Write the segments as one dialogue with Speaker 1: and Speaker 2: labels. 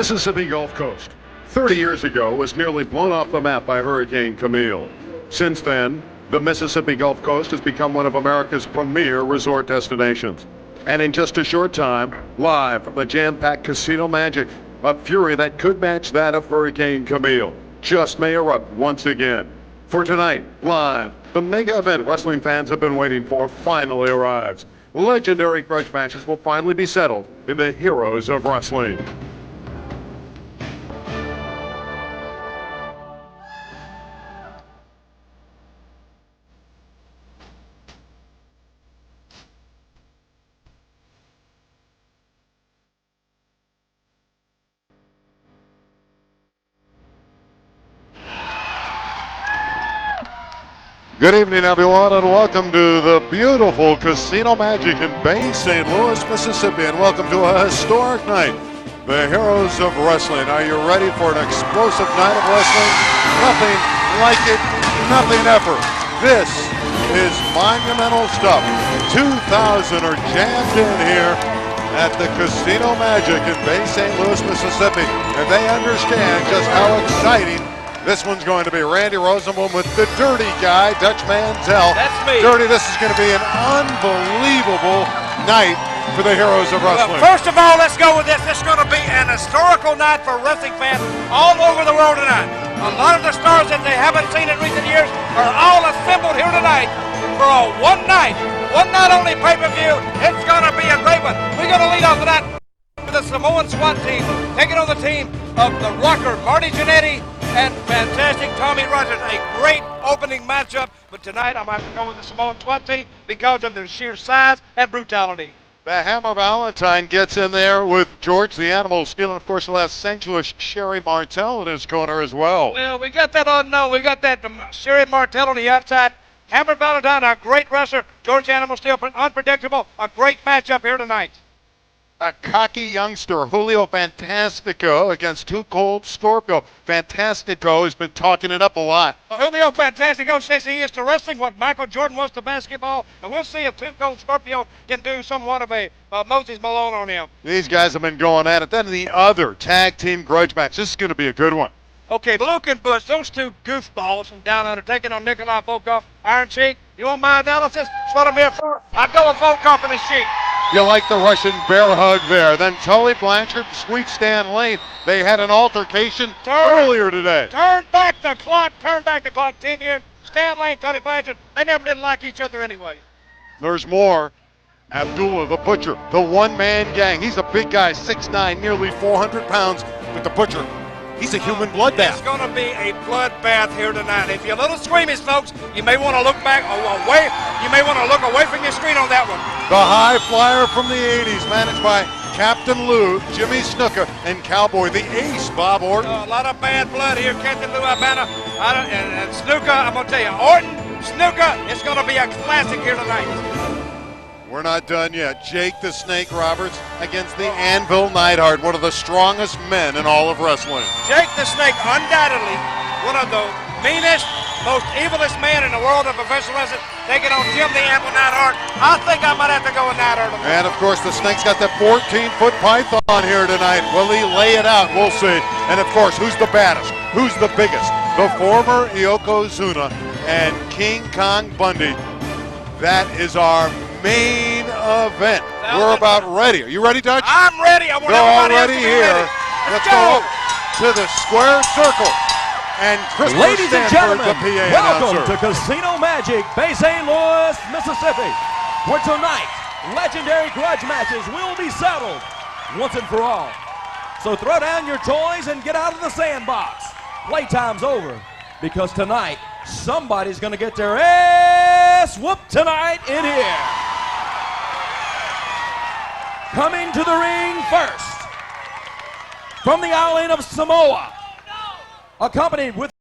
Speaker 1: Mississippi Gulf Coast, 30 years ago, was nearly blown off the map by Hurricane Camille. Since then, the Mississippi Gulf Coast has become one of America's premier resort destinations. And in just a short time, live from the jam-packed Casino Magic, a fury that could match that of Hurricane Camille just may erupt once again. For tonight, live, the mega event wrestling fans have been waiting for finally arrives. Legendary grudge matches will finally be settled in the Heroes of Wrestling. Good evening, everyone, and welcome to the beautiful Casino Magic in Bay St. Louis, Mississippi, and welcome to a historic night, the Heroes of Wrestling. Are you ready for an explosive night of wrestling? Nothing like it, nothing ever. This is monumental stuff. 2,000 are jammed in here at the Casino Magic in Bay St. Louis, Mississippi, and they understand just how exciting this one's going to be. Randy Rosenblum with the dirty guy, Dutch Manziel.
Speaker 2: That's me.
Speaker 1: Dirty, this is going to be an unbelievable night for the Heroes of Wrestling.
Speaker 2: Well, first of all, let's go with this. This is going to be an historical night for wrestling fans all over the world tonight. A lot of the stars that they haven't seen in recent years are all assembled here tonight for a one night only pay-per-view. It's going to be a great one. We're going to lead off tonight with the Samoan SWAT team taking on the team of the Rocker, Marty Jannetty, and fantastic Tommy Rogers. A great opening matchup, but tonight I'm going to go with the Samoan SWAT team because of their sheer size and brutality.
Speaker 1: The Hammer Valentine gets in there with George the Animal Steel, and of course, the last sensuous Sherry Martel in his corner as well.
Speaker 2: Well, we got that unknown. We got that Sherry Martel on the outside. Hammer Valentine, a great wrestler. George Animal Steel, unpredictable. A great matchup here tonight.
Speaker 1: A cocky youngster, Julio Fantastico, against Too Cold Scorpio. Fantastico has been talking it up a lot.
Speaker 2: Julio Fantastico says he is to wrestling what Michael Jordan was to basketball, and we'll see if Too Cold Scorpio can do somewhat of a Moses Malone on him.
Speaker 1: These guys have been going at it. Then the other tag team grudge match. This is going to be a good one.
Speaker 2: Okay, Luke and Bush, those two goofballs from down under, taking on Nikolai Volkov, Iron Sheik. You want my analysis? That's what I'm here for. I go with Volkov and the Sheik.
Speaker 1: You like the Russian bear hug there. Then Tully Blanchard, Sweet Stan Lane, they had an altercation earlier today.
Speaker 2: Turn back the clock, 10 years. Stan Lane, Tully Blanchard, they never did like each other anyway.
Speaker 1: There's more. Abdullah the Butcher, the one-man gang. He's a big guy, 6'9", nearly 400 pounds, but the Butcher, he's a human bloodbath.
Speaker 2: It's going to be a bloodbath here tonight. If you're a little squeamish, folks, you may want to look back away. You may want to look away from your screen on that one.
Speaker 1: The high flyer from the 80s, managed by Captain Lou, Jimmy Snuka, and Cowboy, the ace, Bob Orton.
Speaker 2: A lot of bad blood here, Captain Lou Albana. And Snuka, I'm going to tell you, Orton, Snuka, it's going to be a classic here tonight.
Speaker 1: We're not done yet. Jake the Snake Roberts against the Anvil Neidhart, one of the strongest men in all of wrestling.
Speaker 2: Jake the Snake, undoubtedly one of the meanest, most evilest man in the world of professional wrestling, taking on Jim the Anvil Neidhart. I think I might have to go with Neidhart.
Speaker 1: And of course, the Snake's got that 14-foot python here tonight. Will he lay it out? We'll see. And of course, who's the baddest? Who's the biggest? The former Yokozuna and King Kong Bundy. That is our main event. We're about ready. Are you ready, Dutch?
Speaker 2: I'm ready. I want everybody else to be ready.
Speaker 1: Let's go to the square circle. And
Speaker 3: ladies and gentlemen,
Speaker 1: the PA
Speaker 3: welcome
Speaker 1: announcer.
Speaker 3: to Casino Magic, Bay St. Louis, Mississippi, where tonight legendary grudge matches will be settled once and for all. So throw down your toys and get out of the sandbox. Playtime's over, because tonight somebody's going to get their ass whooped tonight in here. Coming to the ring first, from the island of Samoa, accompanied with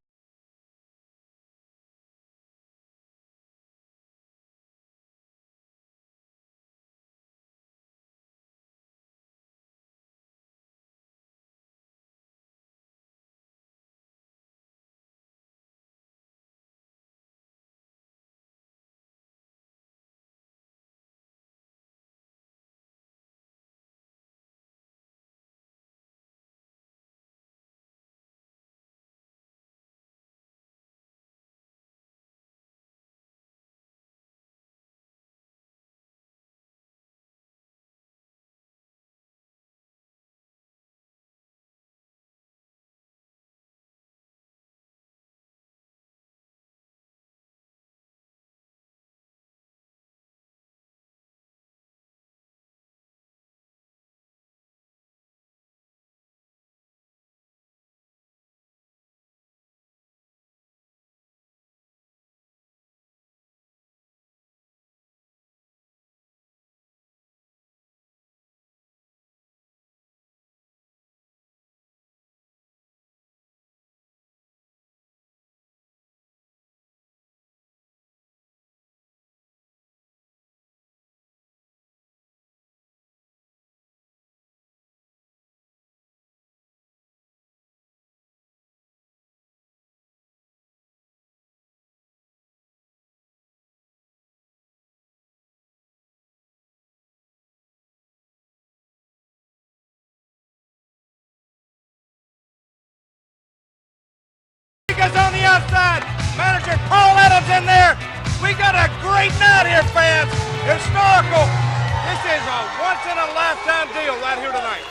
Speaker 2: outside. Manager Paul Adams in there. We got a great night here, fans. Historical. This is a once-in-a-lifetime deal right here tonight.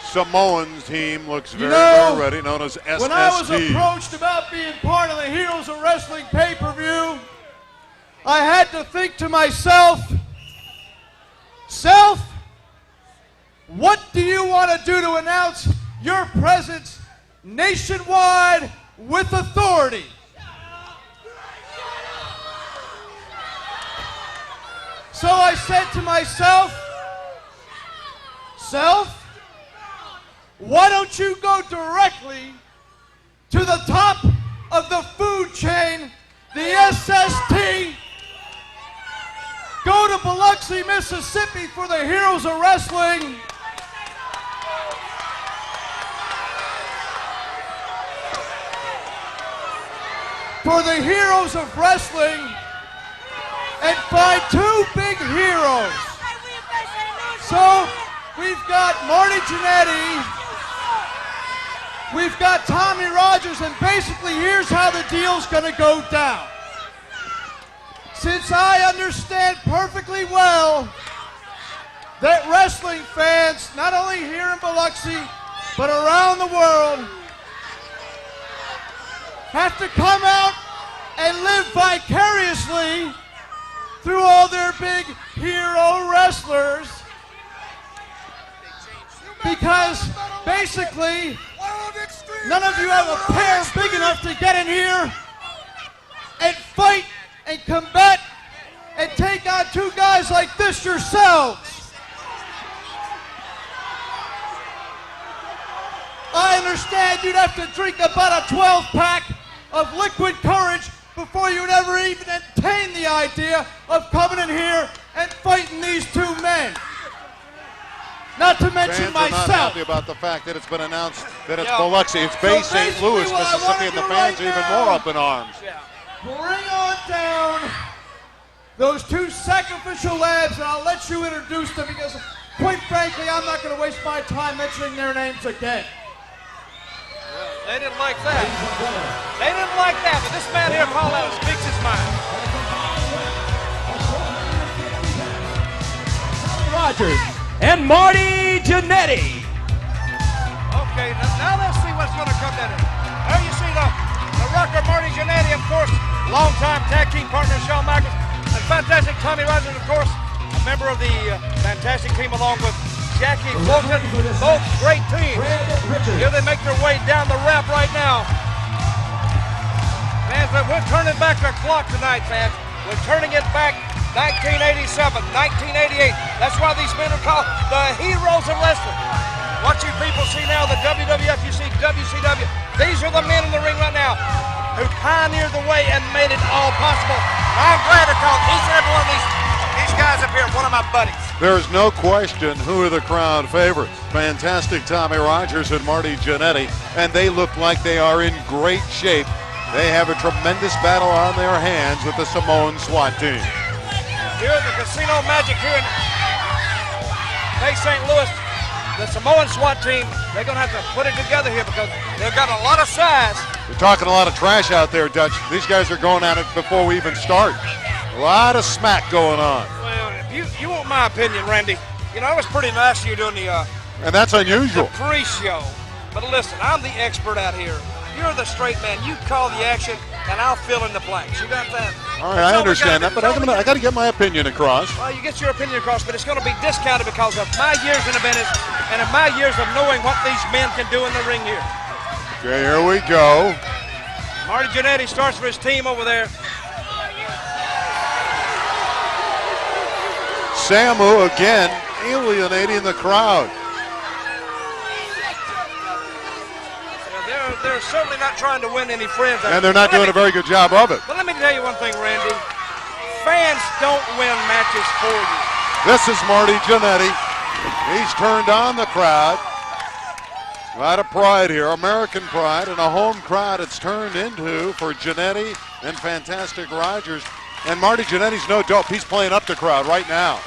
Speaker 1: Samoan team looks very, very ready, known as SSD.
Speaker 4: When I was approached about being part of the Heroes of Wrestling pay-per-view, I had to think to myself, Self, what do you want to do to announce your presence nationwide with authority? So I said to myself, Self, why don't you go directly to the top of the food chain, the SST, go to Biloxi, Mississippi for the Heroes of Wrestling. For the Heroes of Wrestling and find two big heroes. So we've got Marty Jannetty, we've got Tommy Rogers, and basically here's how the deal's gonna go down. Since I understand perfectly well that wrestling fans, not only here in Biloxi, but around the world, have to come out and live vicariously through all their big hero wrestlers, because basically none of you have a pair big enough to get in here and fight and combat and take on two guys like this yourselves. I understand you'd have to drink about a 12-pack of liquid courage before you'd ever even entertain the idea of coming in here and fighting these two men. Not to mention
Speaker 1: Fans are
Speaker 4: myself.
Speaker 1: not happy about the fact that it's been announced that it's Biloxi. It's Bay St. Louis, Mississippi, and the fans are even more up in arms.
Speaker 4: Bring on down those two sacrificial lambs, and I'll let you introduce them, because quite frankly, I'm not going to waste my time mentioning their names again.
Speaker 2: They didn't like that. They didn't like that, but this man here, Paul Adams, speaks his mind.
Speaker 3: Rogers and Marty Jannetty.
Speaker 2: Okay, now let's see what's going to come down here. There you see the rocker Marty Jannetty, of course, longtime tag team partner Shawn Michaels, and fantastic Tommy Rogers, of course, a member of the fantastic team along with Jackie Bolton, both great teams. Here they make their way down the ramp right now. Fans, we're turning back the clock tonight, fans. We're turning it back 1987, 1988. That's why these men are called the Heroes of Wrestling. What you people see now, the WWF, you see WCW. These are the men in the ring right now who pioneered the way and made it all possible. I'm glad to call each and every one of these guys up here, one of my buddies.
Speaker 1: There's no question who are the crowd favorites. Fantastic Tommy Rogers and Marty Jannetty, and they look like they are in great shape. They have a tremendous battle on their hands with the Samoan SWAT team.
Speaker 2: Here's the Casino Magic here in Bay St. Louis. The Samoan SWAT team, they're going to have to put it together here because they've got a lot of size.
Speaker 1: We're talking a lot of trash out there, Dutch. These guys are going at it before we even start. A lot of smack going on.
Speaker 2: Well, if you want my opinion, Randy, you know, I was pretty nice to you doing the
Speaker 1: and that's unusual.
Speaker 2: Pre-show. But listen, I'm the expert out here. You're the straight man. You call the action, and I'll fill in the blanks. You got that?
Speaker 1: All right, I understand that, but I got to get my opinion across.
Speaker 2: Well, you get your opinion across, but it's going to be discounted because of my years in the business and of my years of knowing what these men can do in the ring here.
Speaker 1: Okay, here we go.
Speaker 2: Marty Jannetty starts for his team over there.
Speaker 1: Samu again alienating the crowd.
Speaker 2: They're certainly not trying to win any friends.
Speaker 1: And they're not doing a very good job of it.
Speaker 2: But let me tell you one thing, Randy. Fans don't win matches for you.
Speaker 1: This is Marty Jannetty. He's turned on the crowd. A lot of pride here, American pride, and a home crowd it's turned into for Jannetty and Fantastic Rogers. And Marty Jannetty's no dope. He's playing up the crowd right now.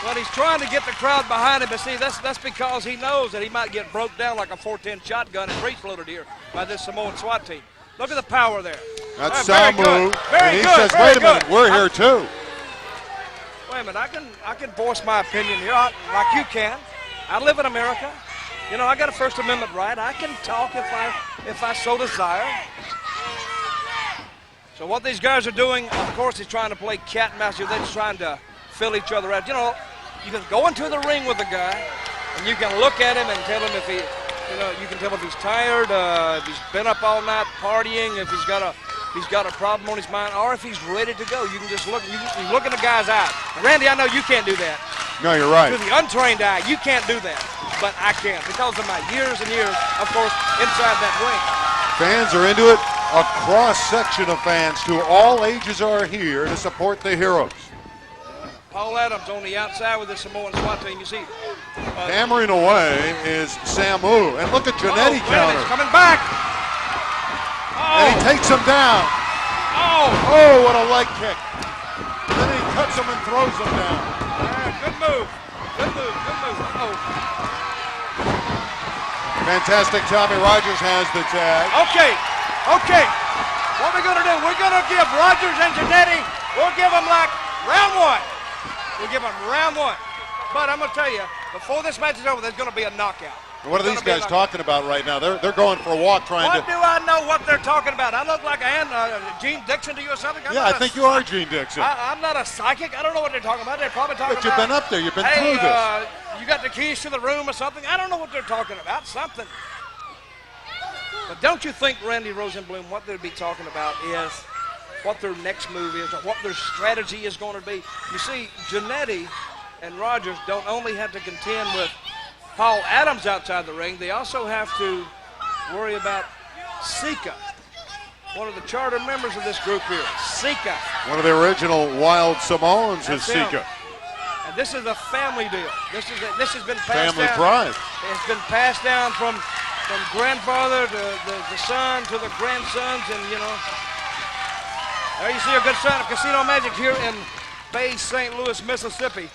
Speaker 2: Well, he's trying to get the crowd behind him, but see, that's because he knows that he might get broke down like a 410 shotgun and breech loaded here by this Samoan SWAT team. Look at the power there.
Speaker 1: That's
Speaker 2: very
Speaker 1: Samu.
Speaker 2: good. Very
Speaker 1: and he
Speaker 2: good.
Speaker 1: says,
Speaker 2: very
Speaker 1: wait a minute,
Speaker 2: good.
Speaker 1: we're here too.
Speaker 2: Wait a minute, I can voice my opinion here like you can. I live in America. You know, I got a First Amendment right. I can talk if I so desire. So what these guys are doing, of course, is trying to play cat and mouse here. They're just trying to fill each other out. You know, you can go into the ring with a guy, and you can look at him and tell him if he, you know, you can tell if he's tired, if he's been up all night partying, if he's got a problem on his mind, or if he's ready to go. You can just look. You look in the guy's eyes. And Randy, I know you can't do that.
Speaker 1: No, you're right.
Speaker 2: To the untrained eye, you can't do that, but I can because of my years and years, of course, inside that ring.
Speaker 1: Fans are into it. A cross-section of fans to all ages are here to support the Heroes.
Speaker 2: Paul Adams on the outside with the Samoan SWAT team. You see,
Speaker 1: Hammering away is Samu. And look at Jannetty counter.
Speaker 2: It's coming back.
Speaker 1: And he takes him down. Oh, what a leg kick. And then he cuts him and throws him down.
Speaker 2: Good move. Good move. Good move.
Speaker 1: Fantastic. Tommy Rogers has the tag.
Speaker 2: Okay. What we're going to do, we're going to give Rogers and Jannetty, we'll give them like round one. We'll give them round one. But I'm going to tell you, before this match is over, there's going to be a knockout.
Speaker 1: And what are these guys talking about right now? They're going for a walk trying
Speaker 2: What do I know what they're talking about? I look like Gene Dixon to you or something?
Speaker 1: Yeah, I think you are Gene Dixon.
Speaker 2: I'm not a psychic. I don't know what they're talking about. They're probably talking
Speaker 1: But you've been up there. You've been through this.
Speaker 2: You got the keys to the room or something? I don't know what they're talking about. Something. But don't you think, Randy Rosenblum, what they'd be talking about is what their next move is or what their strategy is going to be? You see, Jannetty and Rogers don't only have to contend with Paul Adams outside the ring, they also have to worry about Sika, one of the charter members of this group here. Sika.
Speaker 1: One of the original Wild Samoans is
Speaker 2: That's him.
Speaker 1: Sika.
Speaker 2: And this is a family deal. This has been passed
Speaker 1: Family
Speaker 2: down.
Speaker 1: pride.
Speaker 2: It's been passed down from grandfather to the son to the grandsons, and you know. There you see a good sign of Casino Magic here in Bay St. Louis, Mississippi.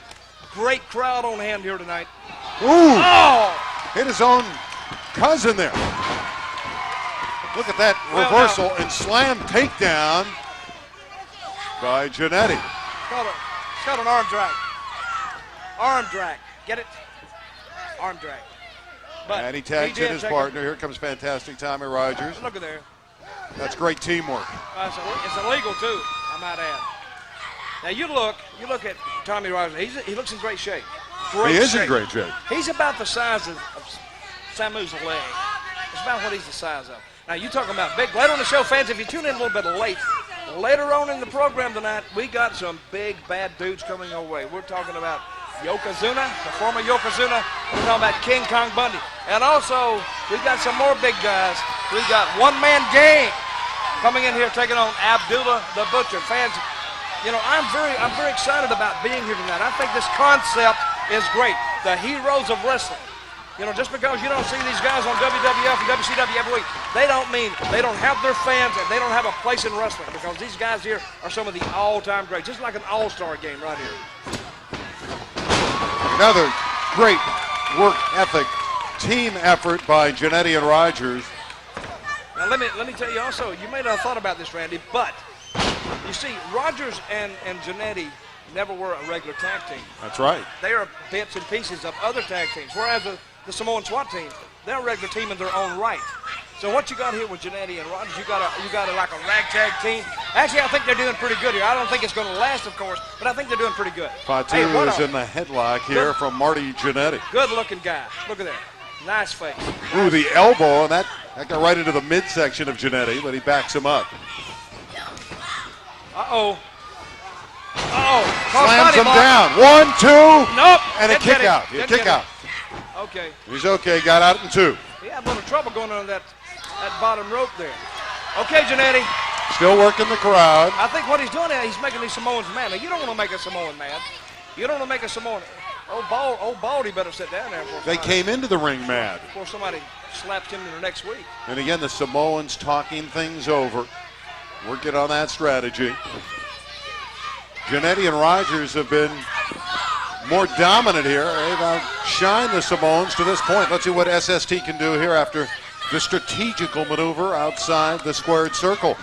Speaker 2: Great crowd on hand here tonight.
Speaker 1: Ooh!
Speaker 2: Oh!
Speaker 1: Hit his own cousin there. Look at that reversal and slam takedown by Jannetty.
Speaker 2: It's called an arm drag. Arm drag. Get it? Arm drag. But
Speaker 1: and he tags in his partner. Here comes fantastic Tommy Rogers.
Speaker 2: Look at there.
Speaker 1: That's great teamwork.
Speaker 2: It's illegal too, I might add. Now you look at Tommy Rogers. He looks in great shape.
Speaker 1: He is in great shape.
Speaker 2: He's about the size of Samu's leg. It's about what he's the size of. Now you talking about big. Later on the show, fans, if you tune in a little bit late, later on in the program tonight, we got some big bad dudes coming our way. We're talking about Yokozuna, the former Yokozuna. We're talking about King Kong Bundy. And also, we got some more big guys. We got one-man gang coming in here taking on Abdullah the Butcher. Fans, you know, I'm very excited about being here tonight. I think this concept is great. The heroes of wrestling. You know, just because you don't see these guys on WWF and WCW every week, they don't mean they don't have their fans and they don't have a place in wrestling, because these guys here are some of the all-time greats, just like an all-star game right here.
Speaker 1: Another great work ethic, team effort by Jannetty and Rogers.
Speaker 2: Now let me tell you also, you may not have thought about this, Randy, but you see, Rogers and Jannetty never were a regular tag team.
Speaker 1: That's right.
Speaker 2: They are bits and pieces of other tag teams, whereas the Samoan SWAT team, they're a regular team in their own right. So what you got here with Jannetty and Rogers, you got like a ragtag team. Actually, I think they're doing pretty good here. I don't think it's going to last, of course, but I think they're doing pretty good.
Speaker 1: Fatu is in the headlock here from Marty Jannetty.
Speaker 2: Good-looking guy. Look at that. Nice face.
Speaker 1: Ooh, the elbow, and that got right into the midsection of Jannetty, but he backs him up.
Speaker 2: Uh-oh.
Speaker 1: Slams him down. 1, 2.
Speaker 2: Nope.
Speaker 1: And a kick out. A kick out.
Speaker 2: Okay.
Speaker 1: He's okay. Got out in 2.
Speaker 2: He had a little trouble going on that bottom rope there. Okay, Jannetty.
Speaker 1: Still working the crowd.
Speaker 2: I think what he's doing is he's making these Samoans mad. Now, you don't want to make a Samoan mad. You don't want to make a Samoan. Old Baldy better sit down there.
Speaker 1: They came into the ring mad.
Speaker 2: Before somebody slapped him in the next week.
Speaker 1: And again, the Samoans talking things over. Working on that strategy. Jannetty and Rogers have been more dominant here. They've outshined the Samoans to this point. Let's see what SST can do here after the strategical maneuver outside the squared circle.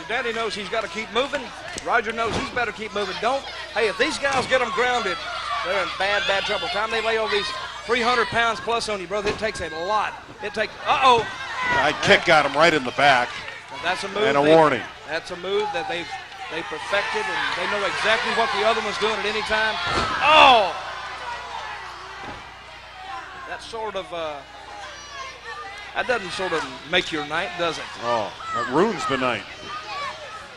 Speaker 5: Daddy knows he's got to keep moving. Roger knows he's better keep moving. Hey, if these guys get them grounded, they're in bad trouble. Time they lay all these 300 pounds plus on you, brother, it takes a lot.
Speaker 1: High kick got him right in the back.
Speaker 5: That's a move.
Speaker 1: And a warning.
Speaker 5: That's a move that they perfected, and they know exactly what the other one's doing at any time. Oh! That sort of, that doesn't sort of make your night, does it?
Speaker 1: Oh, that ruins the night.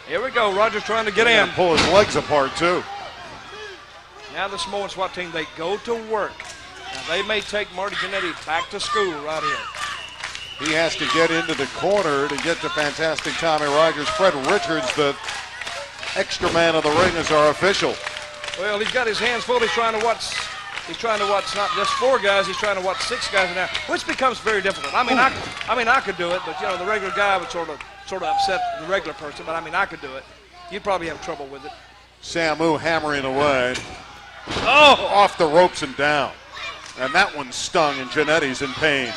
Speaker 5: Here we go. Roger's trying to get in.
Speaker 1: Pull his legs apart, too.
Speaker 5: Now the Samoan SWAT team, they go to work. Now they may take Marty Jannetty back to school right here.
Speaker 1: He has to get into the corner to get to fantastic Tommy Rogers. Fred Richards, the extra man of the ring, is our official.
Speaker 5: Well, he's got his hands full. He's trying to watch not just 4 guys. He's trying to watch 6 guys now, which becomes very difficult. I mean, I could do it, but you know, the regular guy would sort of upset the regular person. But I mean, I could do it. You'd probably have trouble with it.
Speaker 1: Samu hammering away. Oh, off the ropes and down. And that one stung, and Jannetty's in pain.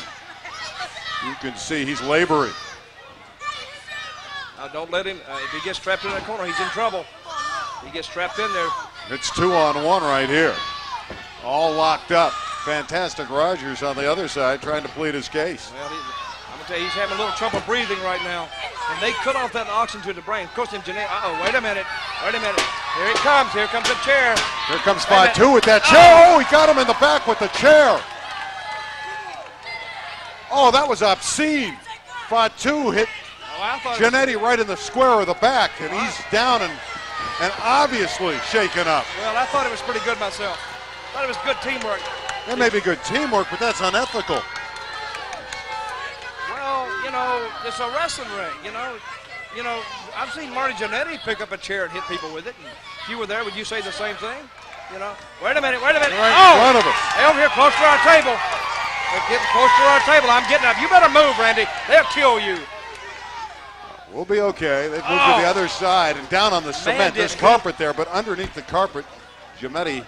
Speaker 1: You can see he's laboring.
Speaker 5: Now don't let him, if he gets trapped in that corner, he's in trouble. He gets trapped in there.
Speaker 1: It's 2-on-1 right here. All locked up. Fantastic Rogers on the other side trying to plead his case.
Speaker 5: Well, I'm going to tell you, he's having a little trouble breathing right now. And they cut off that oxygen to the brain. Of course, Jannetty, wait a minute. Here it comes. Here comes the chair.
Speaker 1: Here comes 5-2 with that chair. Oh, he got him in the back with the chair. Oh, that was obscene. 5-2 hit Jannetty right in the square of the back, and he's down and obviously shaken up.
Speaker 5: Well, I thought it was pretty good myself. I thought it was good teamwork.
Speaker 1: That may be good teamwork, but that's unethical.
Speaker 5: Well, you know, it's a wrestling ring, you know. I've seen Marty Jannetty pick up a chair and hit people with it. And if you were there, would you say the same thing? You know, wait a minute.
Speaker 1: Right in front of us.
Speaker 5: Hey, over here, close to our table. They're getting close to our table. I'm getting up. You better move, Randy. They'll kill you.
Speaker 1: We'll be okay. They've moved to the other side and down on the cement. There's carpet there, but underneath the carpet, Jannetty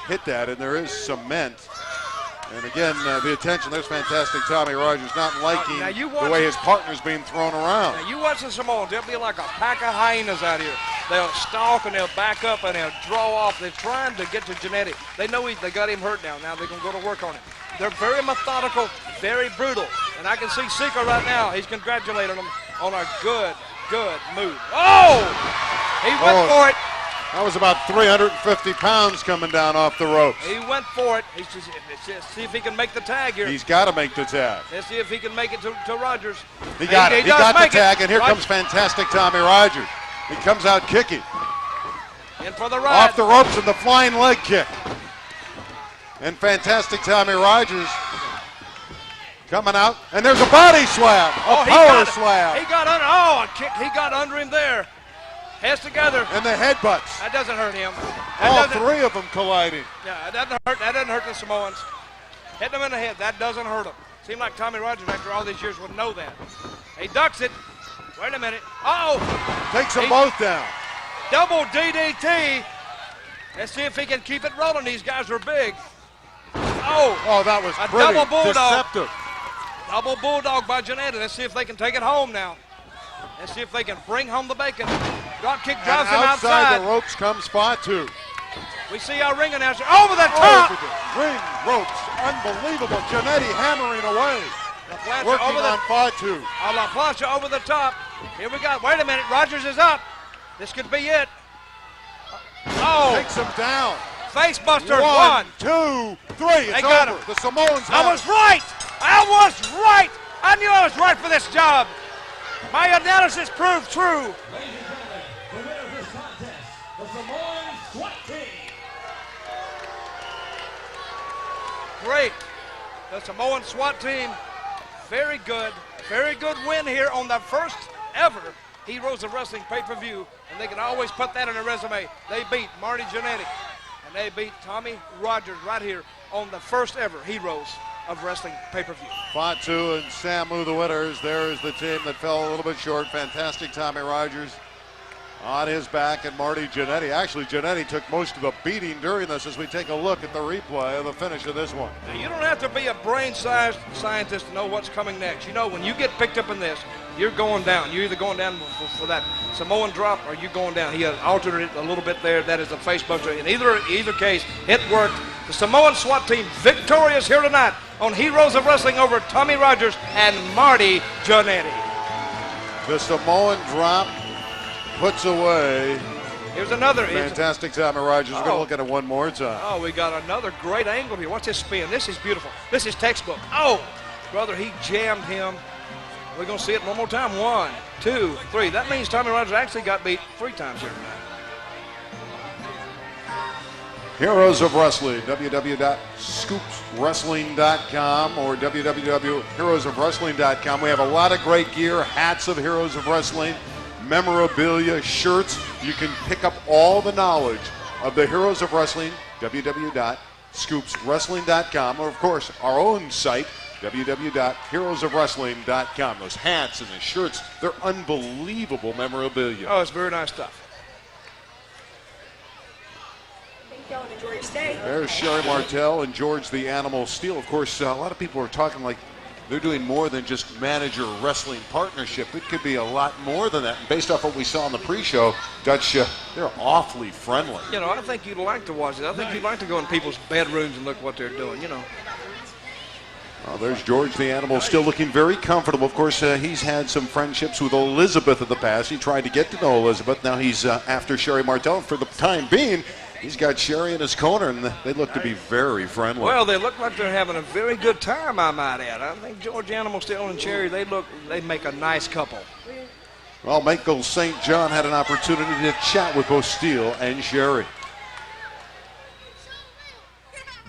Speaker 1: hit that, and there is cement. And again, the attention, there's fantastic Tommy Rogers not liking the way his partner's being thrown around.
Speaker 5: Now you watch the Samoans, they'll be like a pack of hyenas out here. They'll stalk and they'll back up and they'll draw off. They're trying to get to Jannetty. They know they got him hurt now. Now they're going to go to work on him. They're very methodical, very brutal. And I can see Sika right now. He's congratulating them on a good move. Oh! He went for it.
Speaker 1: That was about 350 pounds coming down off the ropes.
Speaker 5: He went for it. Let's see if he can make the tag here.
Speaker 1: He's got to make the tag.
Speaker 5: Let's see if he can make it to Rogers.
Speaker 1: He got it. He got the tag, and here comes fantastic Tommy Rogers. He comes out kicking.
Speaker 5: In for the ride.
Speaker 1: Off the ropes and the flying leg kick. And fantastic Tommy Rogers coming out, and there's a body slam, a power slam.
Speaker 5: He got under. Oh, a kick. He got under him there. Heads together.
Speaker 1: And the headbutts.
Speaker 5: That doesn't hurt him.
Speaker 1: All 3 of them colliding.
Speaker 5: Yeah, that doesn't hurt the Samoans. Hitting them in the head, that doesn't hurt them. Seemed like Tommy Rogers, after all these years, would know that. He ducks it. Wait a minute. Uh-oh.
Speaker 1: Takes them both down.
Speaker 5: Double DDT. Let's see if he can keep it rolling. These guys are big. Oh,
Speaker 1: that was
Speaker 5: a
Speaker 1: pretty
Speaker 5: double bulldog.
Speaker 1: deceptive.
Speaker 5: Double bulldog by Jannetty. Let's see if they can take it home now. Let's see if they can bring home the bacon. Drop kick drives him outside.
Speaker 1: The ropes comes 5-2.
Speaker 5: We see our ring announcer over the top.
Speaker 1: Over the ring ropes. Unbelievable. Jannetty hammering away. Working on 5-2.
Speaker 5: La Plancha over the top. Here we go. Wait a minute. Rogers is up. This could be it. Oh.
Speaker 1: Takes him down.
Speaker 5: Face buster.
Speaker 1: 1, 2, 3. It's
Speaker 5: got
Speaker 1: over.
Speaker 5: him.
Speaker 1: The Samoans
Speaker 5: I was right. I knew I was right for this job. My analysis proved true.
Speaker 3: Ladies and gentlemen, the winner of this contest, the Samoan SWAT team.
Speaker 5: Great. The Samoan SWAT team, very good win here on the first ever Heroes of Wrestling pay-per-view, and they can always put that on their resume. They beat Marty Jannetty, and they beat Tommy Rogers right here on the first ever Heroes of Wrestling pay-per-view.
Speaker 1: 5-2 and Samu the winners. There is the team that fell a little bit short. Fantastic Tommy Rogers on his back, and Marty Jannetty. Actually, Jannetty took most of the beating during this as we take a look at the replay of the finish of this one.
Speaker 5: Now, you don't have to be a brain-sized scientist to know what's coming next. You know, when you get picked up in this, you're going down. You're either going down for that Samoan drop or you're going down. He has altered it a little bit there. That is a face buster. In either case, it worked. The Samoan SWAT team victorious here tonight on Heroes of Wrestling over Tommy Rogers and Marty Jannetty.
Speaker 1: The Samoan drop puts away.
Speaker 5: Here's another.
Speaker 1: Fantastic Tommy Rogers. We're going to look at it one more time.
Speaker 5: Oh, we got another great angle here. Watch this spin. This is beautiful. This is textbook. Oh, brother, he jammed him. We're going to see it one more time. 1, 2, 3. That means Tommy Rogers actually got beat 3 times here tonight.
Speaker 1: Heroes of Wrestling, www.scoopswrestling.com or www.heroesofwrestling.com. We have a lot of great gear, hats of Heroes of Wrestling, memorabilia, shirts. You can pick up all the knowledge of the Heroes of Wrestling, www.scoopswrestling.com, or of course our own site, www.heroesofwrestling.com. Those hats and the shirts, they're unbelievable memorabilia.
Speaker 5: Oh, it's very nice stuff.
Speaker 1: There's Sherry Martel and George the Animal Steele. Of course, a lot of people are talking like they're doing more than just manager wrestling partnership. It could be a lot more than that. And based off what we saw in the pre-show, Dutch, they're awfully friendly.
Speaker 5: You know, I think you'd like to watch it. I think you'd like to go in people's bedrooms and look what they're doing, you know.
Speaker 1: Well, there's George the Animal still looking very comfortable. Of course, he's had some friendships with Elizabeth in the past. He tried to get to know Elizabeth. Now he's after Sherry Martel. For the time being, he's got Sherry in his corner, and they look to be very friendly.
Speaker 5: Well, they look like they're having a very good time, I might add. I think George the Animal Steele and Sherry, they make a nice couple.
Speaker 1: Well, Michael St. John had an opportunity to chat with both Steele and Sherry.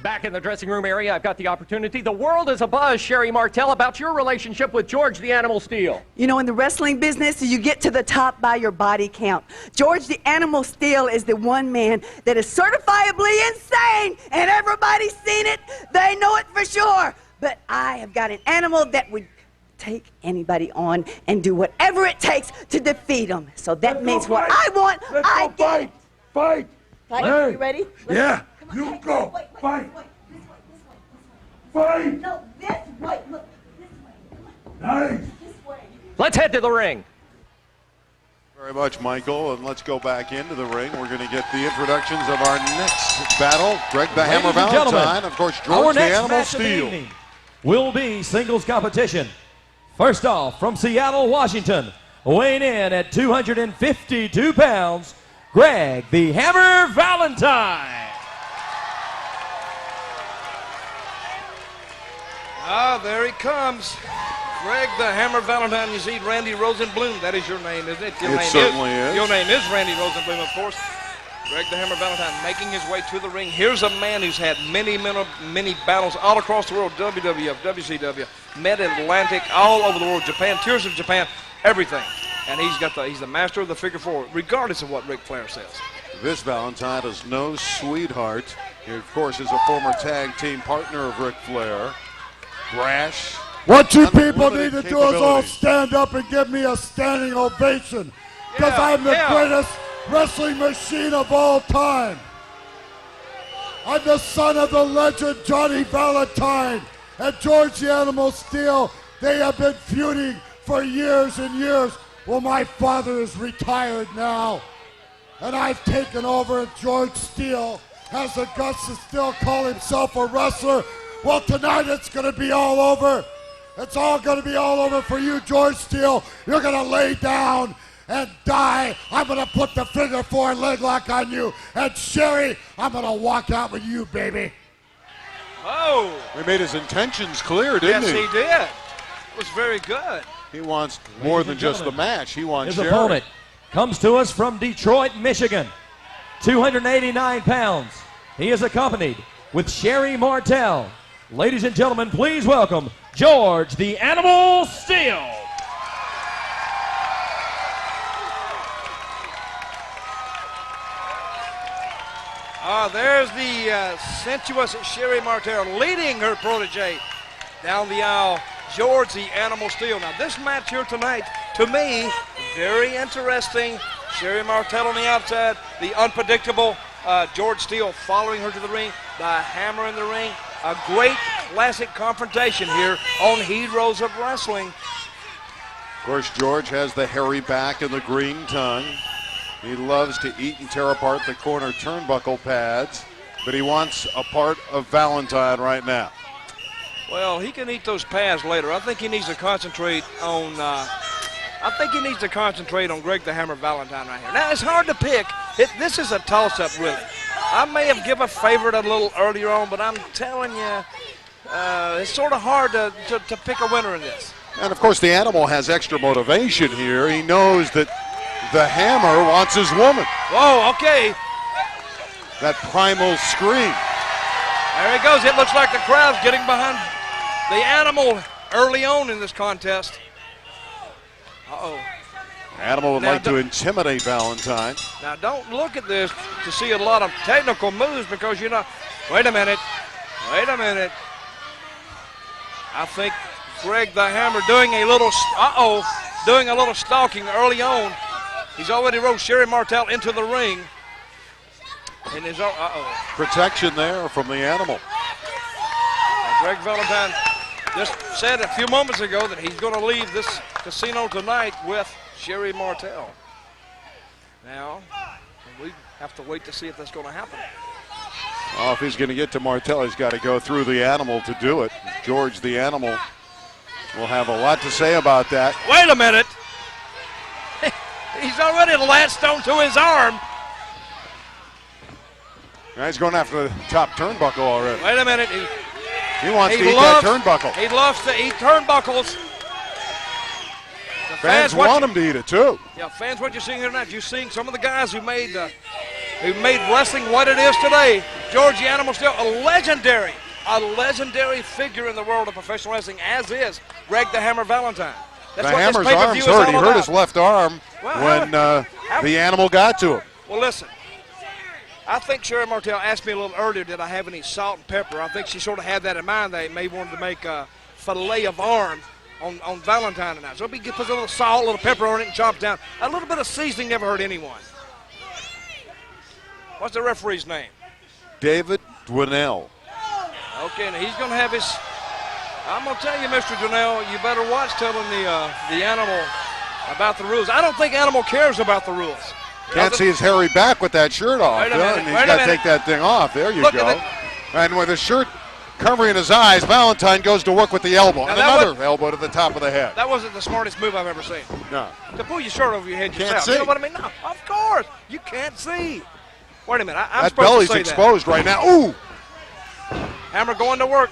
Speaker 6: Back in the dressing room area, I've got the opportunity. The world is abuzz, Sherry Martel, about your relationship with George the Animal Steele.
Speaker 7: You know, in the wrestling business, you get to the top by your body count. George the Animal Steele is the one man that is certifiably insane, and everybody's seen it. They know it for sure. But I have got an animal that would take anybody on and do whatever it takes to defeat them. So that means what I want, I get.
Speaker 8: Fight!
Speaker 7: Fight?
Speaker 8: Hey.
Speaker 7: You ready?
Speaker 8: Yeah.
Speaker 7: Come on.
Speaker 8: You
Speaker 7: Hey,
Speaker 8: go.
Speaker 7: wait,
Speaker 8: Fight.
Speaker 7: This way.
Speaker 8: Fight!
Speaker 7: No, this way. Look, this way. Come on.
Speaker 8: Nice!
Speaker 7: This way.
Speaker 6: Let's head to the ring.
Speaker 1: Very much, Michael, and let's go back into the ring. We're going to get the introductions of our next battle. Greg the Hammer
Speaker 3: Ladies and
Speaker 1: Valentine,
Speaker 3: gentlemen,
Speaker 1: of course,
Speaker 3: our
Speaker 1: George the
Speaker 3: next
Speaker 1: Animal
Speaker 3: match of the
Speaker 1: Steele.
Speaker 3: evening will be singles competition. First off, from Seattle, Washington, weighing in at 252 pounds, Greg the Hammer Valentine.
Speaker 5: Ah, there he comes. Greg the Hammer Valentine. You see Randy Rosenblum. That is your name, isn't it?
Speaker 1: It certainly is.
Speaker 5: Your name is Randy Rosenblum, of course. Greg the Hammer Valentine making his way to the ring. Here's a man who's had many battles all across the world. WWF, WCW, Mid-Atlantic, all over the world. Japan, Tours of Japan, everything. And he's the master of the figure four, regardless of what Ric Flair says.
Speaker 1: This Valentine is no sweetheart. He, of course, is a former tag team partner of Ric Flair. Brash.
Speaker 8: What you people need
Speaker 1: Unlimited
Speaker 8: to do is all
Speaker 1: capabilities.
Speaker 8: stand up and give me a standing ovation. Because I'm the greatest wrestling machine of all time. I'm the son of the legend Johnny Valentine and George the Animal Steele. They have been feuding for years and years. Well, my father is retired now. And I've taken over, and George Steele has the guts to still call himself a wrestler. Well, tonight it's going to be all over. It's all going to be all over for you, George Steele. You're going to lay down and die. I'm going to put the figure four leg lock on you. And Sherry, I'm going to walk out with you, baby.
Speaker 5: Oh.
Speaker 1: He made his intentions clear, didn't
Speaker 5: Yes,
Speaker 1: he?
Speaker 5: he did. It was very good.
Speaker 1: He wants more than just the
Speaker 3: gentlemen,
Speaker 1: match. He wants
Speaker 3: His
Speaker 1: Sherry.
Speaker 3: opponent comes to us from Detroit, Michigan, 289 pounds. He is accompanied with Sherry Martel. Ladies and gentlemen, please welcome George the Animal Steele.
Speaker 5: There's the sensuous Sherry Martel leading her protege down the aisle, George the Animal Steele. Now, this match here tonight, to me, very interesting. Sherry Martel on the outside, the unpredictable George Steele following her to the ring, the hammer in the ring. A great classic confrontation here on Heroes of Wrestling.
Speaker 1: Of course, George has the hairy back and the green tongue. He loves to eat and tear apart the corner turnbuckle pads, but he wants a part of Valentine right now.
Speaker 5: Well, he can eat those pads later. I think he needs to concentrate on Greg the Hammer Valentine right here. Now, it's hard to pick. This is a toss-up, really. I may have given a favorite a little earlier on, but I'm telling you, it's sort of hard to pick a winner in this.
Speaker 1: And, of course, the Animal has extra motivation here. He knows that the Hammer wants his woman.
Speaker 5: Whoa, okay.
Speaker 1: That primal scream.
Speaker 5: There he goes. It looks like the crowd's getting behind the Animal early on in this contest. Uh-oh.
Speaker 1: Animal would
Speaker 5: Now,
Speaker 1: like to intimidate Valentine.
Speaker 5: Now, don't look at this to see a lot of technical moves because you're not. Wait a minute. Wait a minute. I think Greg the Hammer doing a little stalking early on. He's already rode Sherry Martel into the ring. And is
Speaker 1: protection there from the Animal.
Speaker 5: Greg Valentine just said a few moments ago that he's going to leave this casino tonight with Sherry Martel. Now, we have to wait to see if that's going to happen.
Speaker 1: Well, if he's going to get to Martel, he's got to go through the Animal to do it. George the Animal will have a lot to say about that.
Speaker 5: Wait a minute. He's already latched onto his arm.
Speaker 1: Now he's going after the top turnbuckle already.
Speaker 5: Wait a minute.
Speaker 1: He wants to eat that turnbuckle.
Speaker 5: He loves to eat turnbuckles. The
Speaker 1: fans want him to eat it too.
Speaker 5: Yeah, fans, what you're seeing here tonight, you're seeing some of the guys who made wrestling what it is today. George the Animal Steele, a legendary figure in the world of professional wrestling, as is Greg the Hammer Valentine. That's
Speaker 1: the
Speaker 5: what
Speaker 1: Hammer's
Speaker 5: this
Speaker 1: arm's
Speaker 5: pay-per-view is
Speaker 1: hurt.
Speaker 5: all
Speaker 1: He hurt
Speaker 5: about.
Speaker 1: his left arm when the Animal got to him.
Speaker 5: Well, listen. I think Sherry Martel asked me a little earlier, did I have any salt and pepper? I think she sort of had that in mind. They may wanted to make a fillet of arm on Valentine tonight. So put a little salt, a little pepper on it and chop down. A little bit of seasoning never hurt anyone. What's the referee's name?
Speaker 1: David Dwinell.
Speaker 5: Okay, now he's going to have his. I'm going to tell you, Mr. Dwinell, you better watch telling the Animal about the rules. I don't think Animal cares about the rules.
Speaker 1: Can't see his hairy back with that shirt off.
Speaker 5: Wait a minute,
Speaker 1: And he's got to take that thing off. There you go. And with his shirt covering his eyes, Valentine goes to work with the elbow. And another elbow to the top of the head.
Speaker 5: That wasn't the smartest move I've ever seen.
Speaker 1: No.
Speaker 5: To pull your shirt over your head yourself.
Speaker 1: Can't see.
Speaker 5: You know what I mean? No, of course. You can't see. Wait a minute. I'm
Speaker 1: that
Speaker 5: supposed
Speaker 1: belly's
Speaker 5: to say
Speaker 1: exposed
Speaker 5: that.
Speaker 1: right now. Ooh!
Speaker 5: Hammer going to work.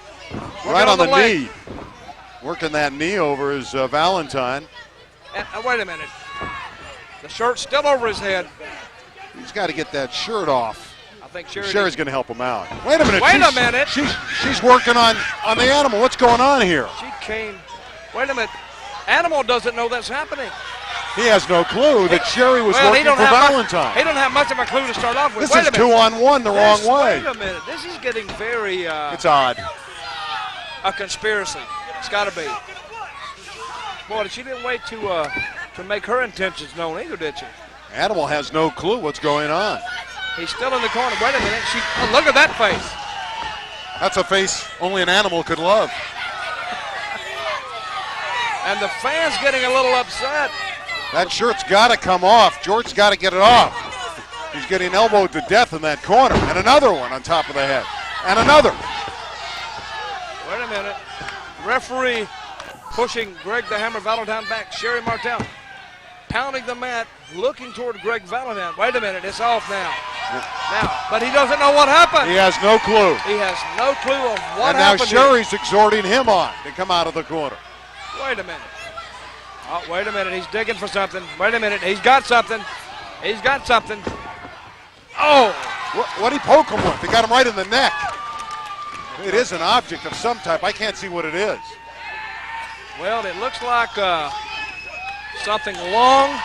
Speaker 1: Right on the knee. Working that knee over his Valentine.
Speaker 5: And, wait a minute. The shirt's still over his head.
Speaker 1: He's got to get that shirt off.
Speaker 5: I think
Speaker 1: Sherry's going to help him out. Wait a minute.
Speaker 5: Wait a minute.
Speaker 1: She's working on the Animal. What's going on here?
Speaker 5: She came. Wait a minute. Animal doesn't know that's happening.
Speaker 1: He has no clue that Sherry was working for Valentine.
Speaker 5: He don't have much of a clue to start off with.
Speaker 1: This is 2-on-1 the wrong way.
Speaker 5: Wait a minute. This is getting very.
Speaker 1: It's odd.
Speaker 5: A conspiracy. It's got to be. Boy, she didn't wait to make her intentions known either, did she?
Speaker 1: Animal has no clue what's going on.
Speaker 5: He's still in the corner. Wait a minute. Look at that face.
Speaker 1: That's a face only an animal could love.
Speaker 5: And the fans getting a little upset.
Speaker 1: That shirt's got to come off. George's got to get it off. He's getting elbowed to death in that corner. And another one on top of the head. And another.
Speaker 5: Wait a minute. Referee pushing Greg the Hammer Valentine back. Sherry Martel pounding the mat, looking toward Greg Valentine. Wait a minute, it's off now. But he doesn't know what happened.
Speaker 1: He has no clue.
Speaker 5: He has no clue of what
Speaker 1: happened. And now Sherry's
Speaker 5: here.
Speaker 1: exhorting him on to come out of the corner.
Speaker 5: Wait a minute. Oh, wait a minute, he's digging for something. Wait a minute, he's got something. He's got something. Oh!
Speaker 1: What'd he poke him with? He got him right in the neck. It is an object of some type. I can't see what it is.
Speaker 5: Well, it looks like something long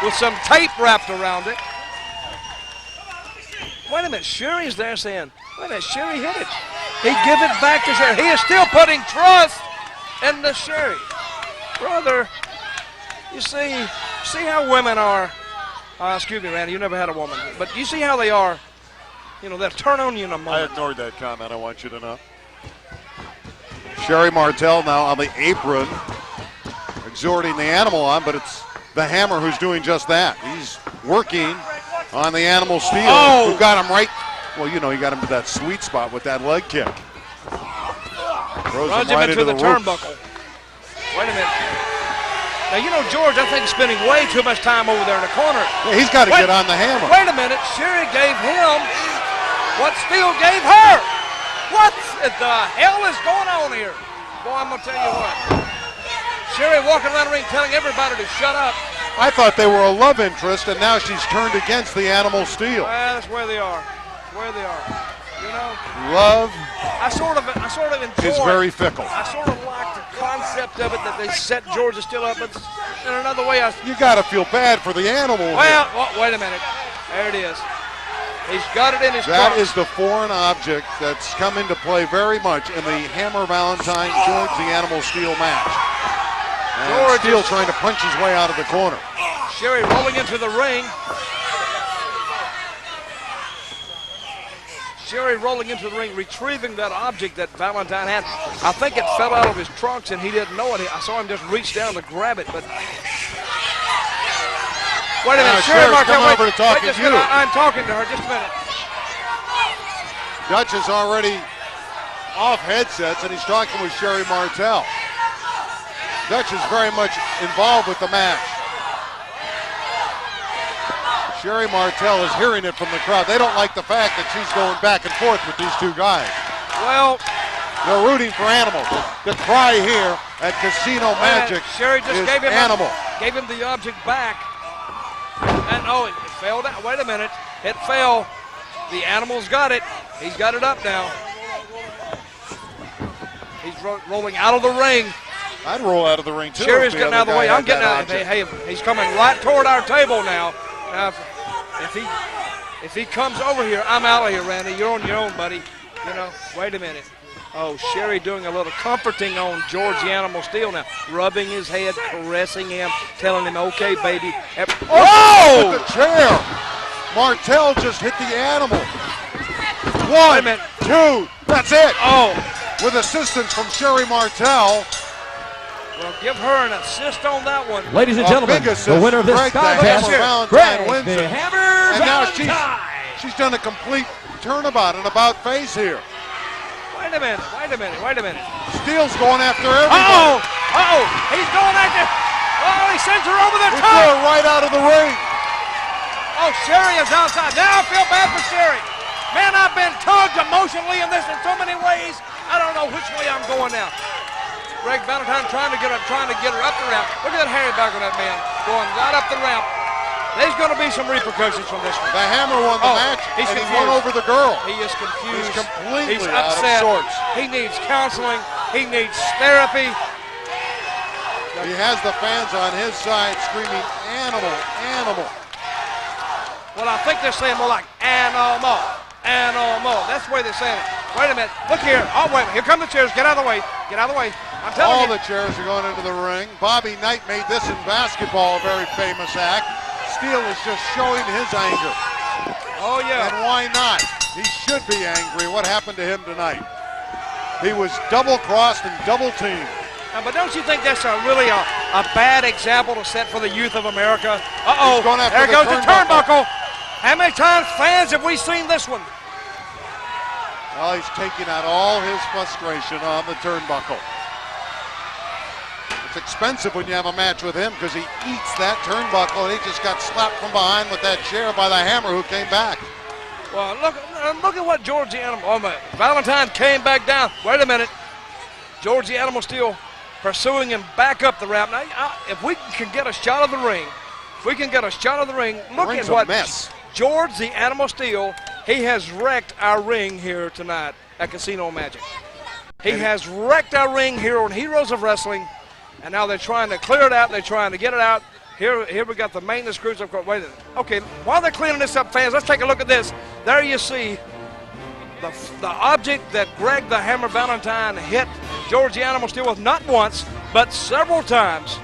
Speaker 5: with some tape wrapped around it. Wait a minute, Sherry's there saying, wait a minute, Sherry hit it. He give it back to Sherry. He is still putting trust in the Sherry. Brother, you see how women are. Excuse me, Randy, you never had a woman. But you see how they are. You know, they'll turn on you in a
Speaker 1: I
Speaker 5: moment.
Speaker 1: ignored that comment, I want you to know. Sherry Martel now on the apron, exhorting the animal on, but it's the Hammer who's doing just that. He's working on the Animal Steel, who got him right. Well, you know, he got him to that sweet spot with that leg kick. Throws him right into the
Speaker 5: turnbuckle. Wait a minute. Now, you know, George, I think, is spending way too much time over there in the corner.
Speaker 1: Yeah, he's got to get on the Hammer.
Speaker 5: Wait a minute. Sherry gave him what Steele gave her. What the hell is going on here? Boy, I'm going to tell you what. Sherry walking around the ring telling everybody to shut up.
Speaker 1: I thought they were a love interest, and now she's turned against the Animal Steel.
Speaker 5: Well, that's where they are. That's where they are. You know,
Speaker 1: love
Speaker 5: I sort of enjoy.
Speaker 1: is very fickle.
Speaker 5: I sort of like the concept of it that they set George Steele up, but in another way,
Speaker 1: You got to feel bad for the animal.
Speaker 5: Well, wait a minute. There it is. He's got it in his
Speaker 1: That
Speaker 5: trunk.
Speaker 1: is the foreign object that's come into play very much in the Hammer Valentine George the Animal Steel match. And
Speaker 5: George
Speaker 1: Steele
Speaker 5: is
Speaker 1: trying to punch his way out of the corner.
Speaker 5: Sherry rolling into the ring. Sherry rolling into the ring, retrieving that object that Valentine had. I think it fell out of his trunks and he didn't know it. I saw him just reach down to grab it, but... Wait a minute, Sherry Martel,
Speaker 1: come over to talk
Speaker 5: wait
Speaker 1: to
Speaker 5: just a
Speaker 1: you.
Speaker 5: minute. I'm talking to her, just a minute.
Speaker 1: Dutch is already off headsets and he's talking with Sherry Martel. Dutch is very much involved with the match. Sherry Martel is hearing it from the crowd. They don't like the fact that she's going back and forth with these two guys.
Speaker 5: Well,
Speaker 1: they're rooting for animals. The cry here at Casino Magic
Speaker 5: Sherry just
Speaker 1: is
Speaker 5: gave him
Speaker 1: animal.
Speaker 5: Gave him the object back. And it fell down. Wait a minute. It fell. The animal's got it. He's got it up now. He's rolling out of the ring.
Speaker 1: I'd roll out of the ring too.
Speaker 5: Sherry's getting out of the way. I'm getting out. Hey, he's coming right toward our table now. Now, if he comes over here, I'm out of here, Randy. You're on your own, buddy. You know, wait a minute. Oh, Sherry doing a little comforting on George the Animal Steel now. Rubbing his head, caressing him, telling him, okay, baby.
Speaker 1: Oh! The chair. Martel just hit the animal. 1, 2, that's it.
Speaker 5: Oh.
Speaker 1: With assistance from Sherry Martel.
Speaker 5: Well, give her an assist on that one.
Speaker 3: Ladies and gentlemen, the winner of this contest,
Speaker 1: Greg
Speaker 3: wins the Hammer
Speaker 1: and now
Speaker 3: Valentine.
Speaker 1: she's done a complete turnabout and about face here.
Speaker 5: Wait a minute.
Speaker 1: Steele's going after everybody.
Speaker 5: He's going after. Oh, he sends her over the
Speaker 1: He
Speaker 5: top.
Speaker 1: threw her right out of the ring.
Speaker 5: Oh, Sherry is outside. Now I feel bad for Sherry. Man, I've been tugged emotionally in this in so many ways. I don't know which way I'm going now. Greg Valentine trying to get her up the ramp. Look at that hairy back on that man going right up the ramp. There's going to be some repercussions from this one.
Speaker 1: The Hammer won the match, and he won over the girl.
Speaker 5: He is confused.
Speaker 1: He's completely
Speaker 5: He's
Speaker 1: out
Speaker 5: upset.
Speaker 1: of sorts.
Speaker 5: He needs counseling. He needs therapy.
Speaker 1: He has the fans on his side screaming, animal, animal.
Speaker 5: Well, I think they're saying more like animal, animal. That's the way they're saying it. Wait a minute. Look here. Oh, wait. Here come the chairs. Get out of the way. Get out of the way. I'm telling
Speaker 1: All
Speaker 5: you.
Speaker 1: the chairs are going into the ring. Bobby Knight made this in basketball a very famous act. Steele is just showing his anger.
Speaker 5: Oh, yeah.
Speaker 1: And why not? He should be angry. What happened to him tonight? He was double-crossed and double-teamed.
Speaker 5: But don't you think that's really a bad example to set for the youth of America? Uh-oh. There goes the turnbuckle. How many times, fans, have we seen this one?
Speaker 1: Well, he's taking out all his frustration on the turnbuckle. It's expensive when you have a match with him because he eats that turnbuckle, and he just got slapped from behind with that chair by the Hammer who came back.
Speaker 5: Well, look at what George the Animal. Valentine came back down. Wait a minute. George the Animal Steel pursuing him back up the ramp. Now, if we can get a shot of the ring, look at what George the Animal Steel, he has wrecked our ring here tonight at Casino Magic. He has wrecked our ring here on Heroes of Wrestling, and now they're trying to clear it out. They're trying to get it out. Here we got the maintenance crews. Wait a minute. Okay, while they're cleaning this up, fans, let's take a look at this. There you see the object that Greg the Hammer Valentine hit George the Animal Steel with not once, but several times.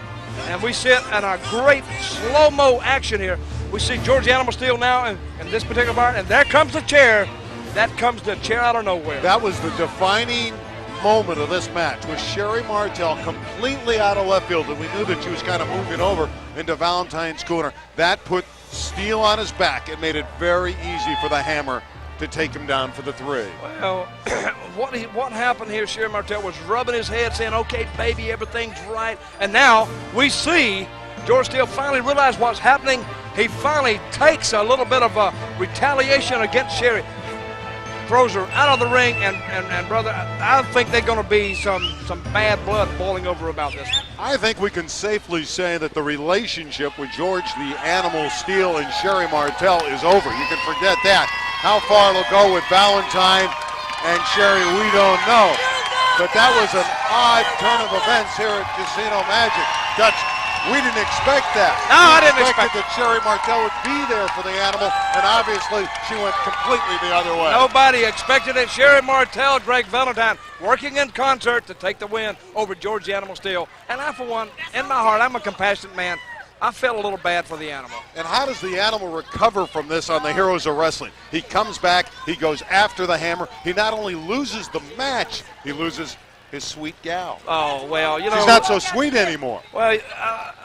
Speaker 5: And we sit in a great slow-mo action here. We see George the Animal Steel now in this particular part, and there comes the chair. That comes the chair out of nowhere.
Speaker 1: That was the defining moment of this match, with Sherry Martel completely out of left field, and we knew that she was kind of moving over into Valentine's corner. That put Steele on his back. It made it very easy for the Hammer to take him down for the 3.
Speaker 5: Well, what happened here, Sherry Martel was rubbing his head saying, okay, baby, everything's right. And now we see George Steele finally realize what's happening. He finally takes a little bit of a retaliation against Sherry. Throws her out of the ring, and brother, I think there's going to be some bad blood boiling over about this.
Speaker 1: I think we can safely say that the relationship with George the Animal Steele and Sherry Martel is over. You can forget that. How far it'll go with Valentine and Sherry, we don't know. But that was an odd turn of events here at Casino Magic. Dutch, we didn't expect that.
Speaker 5: No, I didn't
Speaker 1: expect that Sherry Martel would be there for the Animal, and obviously she went completely the other way.
Speaker 5: Nobody expected it. Sherry Martel, Greg Valentine, working in concert to take the win over George the Animal Steel. And I, for one, in my heart, I'm a compassionate man. I felt a little bad for the Animal.
Speaker 1: And how does the Animal recover from this on the Heroes of Wrestling? He comes back, he goes after the Hammer. He not only loses the match, he loses his sweet gal.
Speaker 5: Oh, well, you know.
Speaker 1: She's not so sweet anymore.
Speaker 5: Well,